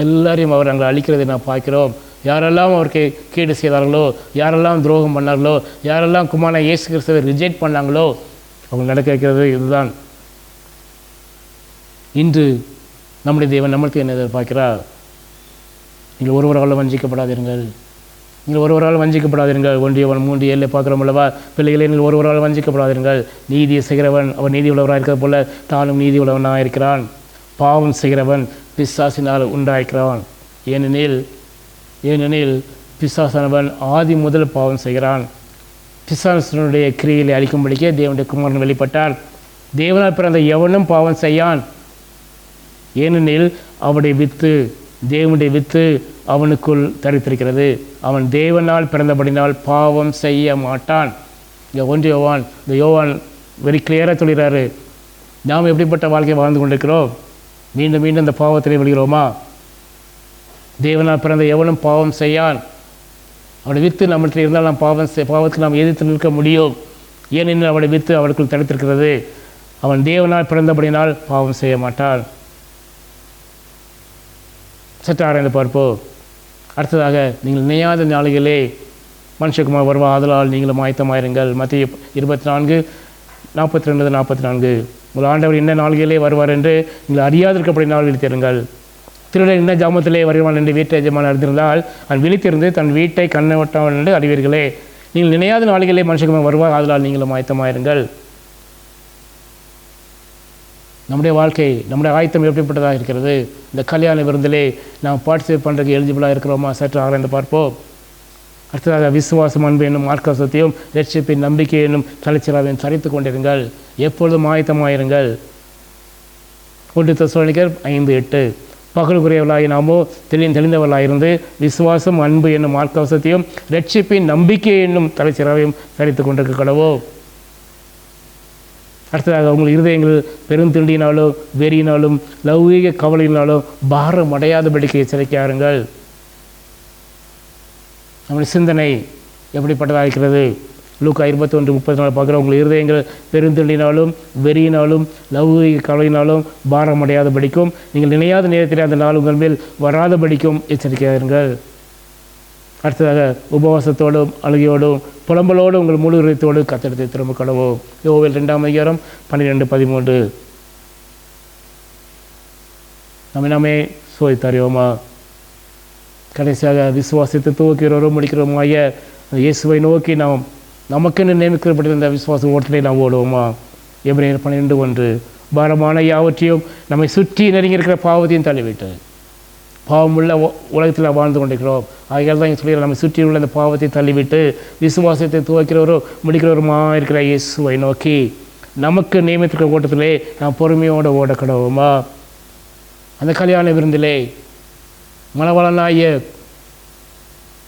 எல்லாரையும் அவர் அங்கே அழிக்கிறதை நான் பார்க்கிறோம். யாரெல்லாம் அவருக்கு கேடு செய்தார்களோ, யாரெல்லாம் துரோகம் பண்ணார்களோ, யாரெல்லாம் குமாரன் இயேசு கிறிஸ்துவை ரிஜெக்ட் பண்ணாங்களோ அவங்க நடக்க இருக்கிறது இதுதான். இன்று நம்முடைய தேவன் நம்மளுக்கு என்ன எதிர்பார்க்கிறார்? நீங்கள் ஒருவரால் வஞ்சிக்கப்படாதீர்கள், நீங்கள் ஒருவரால் வஞ்சிக்கப்படாதீர்கள். 1 யோவான் 3:7 பார்க்குறோம் அல்லவா? பிள்ளைகளே, நீங்கள் ஒருவரால் வஞ்சிக்கப்படாதீர்கள். நீதியை செய்கிறவன் அவன் நீதி உள்ளவராக இருக்கிறது போல தானும் நீதி உள்ளவனாக இருக்கிறான். பாவம் செய்கிறவன் பிசாசினால் உண்டாயிருக்கிறான். ஏனெனில் பிசாசானவன் ஆதி முதல் பாவம் செய்கிறான். பிசாசனுடைய கிரியைகளை அழிக்கும்படிக்கே தேவனுடைய குமாரன் வெளிப்பட்டார். தேவனால் பிறந்த எவனும் பாவம் செய்யான். ஏனெனில் அவனுடைய வித்து, தேவனுடைய வித்து அவனுக்குள் தரித்திருக்கிறது. அவன் தேவனால் பிறந்தபடினால் பாவம் செய்ய மாட்டான். இங்கே 1 யோவான், இந்த யோவான் வெரி கிளியராக சொல்கிறாரு. நாம் எப்படிப்பட்ட வாழ்க்கையை வாழ்ந்து கொண்டிருக்கிறோம்? மீண்டும் மீண்டும் இந்த பாவத்திலே விழுகிறோமா? தேவனால் பிறந்த எவனும் பாவம் செய்யான். அவனுடைய வித்து நம்மகிட்ட இருந்தால் நாம் பாவத்துக்கு நாம் எதிர்த்து நிற்க முடியும். ஏனெனில் அவனுடைய வித்து அவனுக்குள் தடுத்திருக்கிறது. அவன் தேவனால் பிறந்தபடினால் பாவம் செய்ய மாட்டான். சற்று ஆராய்ந்து பார்ப்போம். அடுத்ததாக, நீங்கள் நினையாத நாளிகளே மனுஷகுமார் வருவா, ஆதலால் நீங்களும் ஆயத்தமாயிருங்கள். மத்திய 24:42-44. உங்கள் ஆண்டவர் என்ன நாளிகளே வருவார் என்று நீங்கள் அறியாதிருக்கப்படி நாள் விழித்திருங்கள். திருடன் என்ன ஜாமத்திலே வருவான் என்று வீட்டை எஜமான அறிந்திருந்தால் அவன் விழித்திருந்து தன் வீட்டை கண்ணவட்டான் என்று அறிவீர்களே. நீங்கள் நினையாத நாளிகளே மனுஷகுமார் வருவார், ஆதலால் நீங்களும் ஆயத்தமாயிருங்கள். நம்முடைய வாழ்க்கை, நம்முடைய ஆயத்தம் எப்படிப்பட்டதாக இருக்கிறது? இந்த கல்யாண விருந்திலே நாம் பார்ட்டிசிபேட் பண்ணுறதுக்கு எலிஜிபிளாக இருக்கிறோமா? சற்று ஆராய்ந்து பார்ப்போம். அடுத்ததாக, விசுவாசம், அன்பு என்னும் மார்க்கசத்தையும் ரட்சிப்பின் நம்பிக்கை என்னும் தலைச்சிராவையும் தரித்து கொண்டிருங்கள். எப்பொழுதும் ஆயத்தமாயிருங்கள். 1 தெசலோனிக்கர் 5:8. பகலுக்குரியவர்களாகி நாமோ தெளிந்தவர்களாயிருந்து விசுவாசம், அன்பு என்னும் மார்க்கவசத்தையும் ரட்சிப்பின் நம்பிக்கை என்னும் தலைச்சிராவையும் தரித்து கொண்டிருக்க கடவோம். அடுத்ததாக, உங்கள் இருதயங்கள் பெருந்திண்டியினாலும் வெறியினாலும் லௌகீக கவலையினாலும் பாரம் அடையாதபடிக்கு எச்சரிக்கையாருங்கள். நம்முடைய சிந்தனை எப்படிப்பட்டதாக இருக்கிறது? லூக்கா 21:34 பார்க்குறோம். உங்கள் இருதயங்கள் பெருந்திண்டினாலும் வெறியினாலும் லௌகீக கவலையினாலும் பாரம் அடையாதபடிக்கும் நீங்கள் நினையாத நேரத்தில் அந்த நாள் உங்கள் மேல் வராதபடிக்கும் எச்சரிக்கையாருங்கள். அடுத்ததாக, உபவாசத்தோடும் அழுகையோடும் புலம்பலோடு உங்கள் முழு இதயத்தோடு கத்தெடுத்து திரும்ப கடவோம். யோவேல் 2:12-13. நம்மை சோதித்தறியோமா? கடைசியாக, விசுவாசத்தை துவக்கிறோரும் முடிக்கிறோமாய இயேசுவை நோக்கி நாம் நமக்கென்று நியமிக்கப்பட்டிருந்த விசுவாச ஓட்டத்தை நாம் ஓடுவோமா? எபிரேயர் 12:1. பாரமான யாவற்றையும் நம்மை சுற்றி நெருங்கியிருக்கிற பாவத்தையும் தள்ளிவிட்டு பாவம் உள்ள உலகத்தில் வாழ்ந்து கொண்டிருக்கிறோம். ஆகையால் தான் சொல்லிடுற, நம்ம சுற்றி உள்ள அந்த பாவத்தை தள்ளிவிட்டு விசுவாசத்தை துவக்கிறவரும் முடிக்கிறவருமா இருக்கிற இயேசுவை நோக்கி நமக்கு நியமித்திருக்கிற ஓட்டத்திலே நாம் பொறுமையோடு ஓட கடவுமா? அந்த கல்யாண விருந்திலே மணவாளனாகிய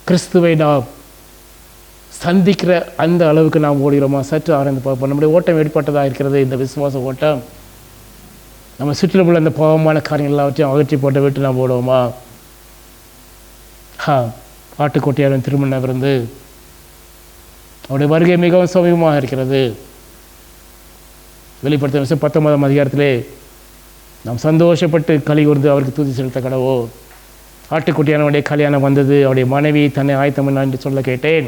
கிறிஸ்துவை நாம் சந்திக்கிற அந்த அளவுக்கு நாம் ஓடுகிறோமா? சற்று ஆராய்ந்து பார்ப்போம். நம்முடைய ஓட்டம் வெளிப்பட்டதாக இருக்கிறது. இந்த விசுவாச ஓட்டம் நம்ம சுற்றிலும் உள்ள அந்த பாவமான காரியங்கள் எல்லாவற்றையும் அகற்றி போட்ட விட்டு நாம் ஓடுவோமா? ஆட்டுக்கோட்டையாரின் திருமண விருந்து அவருடைய வருகை மிகவும் சமீபமாக இருக்கிறது. வெளிப்படுத்த 19ஆம் அதிகாரத்திலே நாம் சந்தோஷப்பட்டு களி கூர்ந்து அவருக்கு துதி செலுத்த கடவோ. ஆட்டுக்குட்டியானவருடைய கல்யாணம் வந்தது, அவருடைய மனைவி தன்னை ஆயத்தம் என்று சொல்ல கேட்டேன்.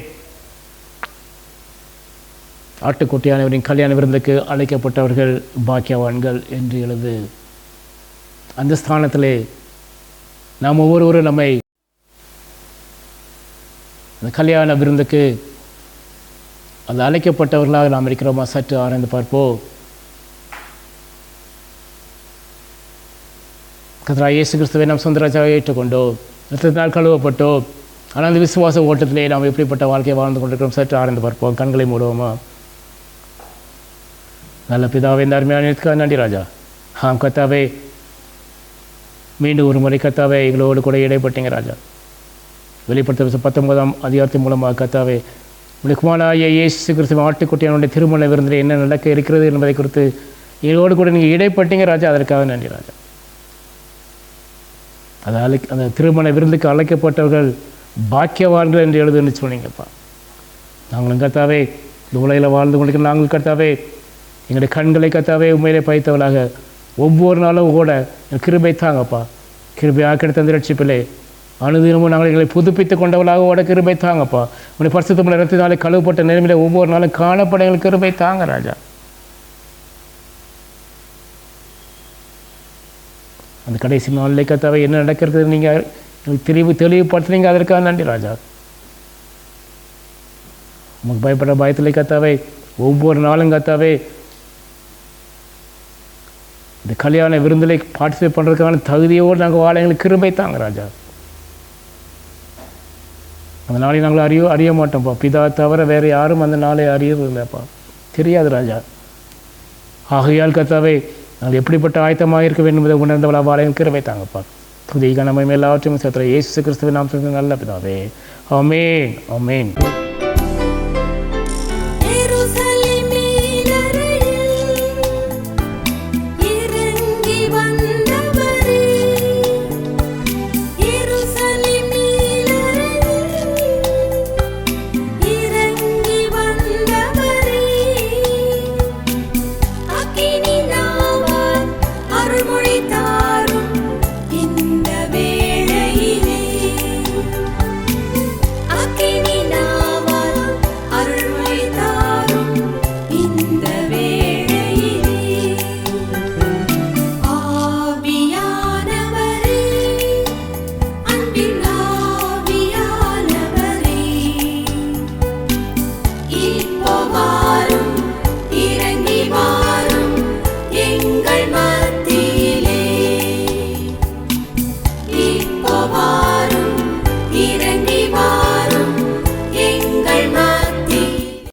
ஆட்டுக்குட்டியானவரின் கல்யாண விருந்துக்கு அழைக்கப்பட்டவர்கள் பாக்கியவான்கள் என்று எழுது. அந்த ஸ்தானத்திலே நாம் ஒவ்வொருவரும் நம்மை அந்த கல்யாண விருந்துக்கு அந்த அழைக்கப்பட்டவர்களாக நாம் இருக்கிறோமா? சற்று ஆராய்ந்து பார்ப்போம். கர்த்தராகிய இயேசு கிறிஸ்துவை நாம் சொந்த ராஜாவாக ஏற்றுக்கொண்டோம், இரத்தத்தினால் கழுவப்பட்டோம். ஆனால் அந்த விசுவாச ஓட்டத்திலே நாம் எப்படிப்பட்ட வாழ்க்கையை வாழ்ந்து கொண்டிருக்கிறோம்? சற்று ஆராய்ந்து பார்ப்போம். கண்களை மூடுவோமா? நல்ல பிதாவே, இந்த அருமையான நன்றி ராஜா. கர்த்தாவே, மீண்டும் ஒரு முறை கர்த்தாவே எங்களோடு கூட இடைப்பட்டீங்க ராஜா. வெளிப்படுத்த 19ஆம் அதிகாரத்தின் மூலமாக கர்த்தாவே உடைய குமாரனாகிய இயேசு கிறிஸ்துவின் ஆட்டுக்குட்டியானுடைய திருமண விருந்தில் என்ன நடக்க இருக்கிறது என்பதை குறித்து எங்களோடு கூட நீங்கள் இடைப்பட்டீங்க ராஜா. அதற்காக நன்றி ராஜா. அந்த திருமண விருந்துக்கு அழைக்கப்பட்டவர்கள் பாக்கியவான்கள் என்று எழுதுன்னு சொன்னீங்கப்பா. நாங்களும் கர்த்தாவே இந்த உலகில் வாழ்ந்து கொண்டிருக்கிற நாங்கள் கர்த்தாவே எங்களுடைய கண்களை கர்த்தாவே உண்மையிலே பைத்தவளாக ஒவ்வொரு நாளும் கூட கிருபை தாங்கப்பா. கிருபையாக கிடைத்த அந்த ரட்சிப்பிலே அனுதினமும் நாங்கள் எங்களை புதுப்பித்து கொண்டவளாக ஓட கிருபை தாங்கப்பா. உடைய பரிசுத்தமுள்ள இரத்தினாலே கழுவப்பட்ட நிலைமையில ஒவ்வொரு நாளும் காணப்பட எங்களுக்கு கிருபை தாங்க ராஜா. அந்த கடைசி நாளிலே கர்த்தாவே என்ன நடக்கிறது நீங்கள் எங்களுக்கு தெளிவுபடுத்துனீங்க, அதற்காக நன்றி ராஜா. உங்களுக்கு பயப்படுற பயத்திலே கர்த்தாவே ஒவ்வொரு நாளும் கர்த்தாவே இந்த கல்யாண விருந்திலே பார்ட்டிசிபேட் பண்ணுறதுக்கான தகுதியோடு நாங்கள் வாழ எங்களுக்கு கிருபை தாங்க ராஜா. அந்த நாளை நாங்கள் அறிய மாட்டோம்ப்பா. பிதா தவிர வேறு யாரும் அந்த நாளை அறியறது இல்லைப்பா, தெரியாது ராஜா. ஆகையால் கர்த்தாவே நாங்கள் எப்படிப்பட்ட ஆயத்தமாக இருக்க வேண்டும் என்பதை உணர்ந்தவளா வாழ எங்களுக்கு கிருபை தாங்கப்பா. துதிக நம்ம எல்லாவற்றையும் சேர்த்துற இயேசு கிறிஸ்துவின் நாமத்தில் நல்ல பிதாவே. ஆமென் ஆமென்.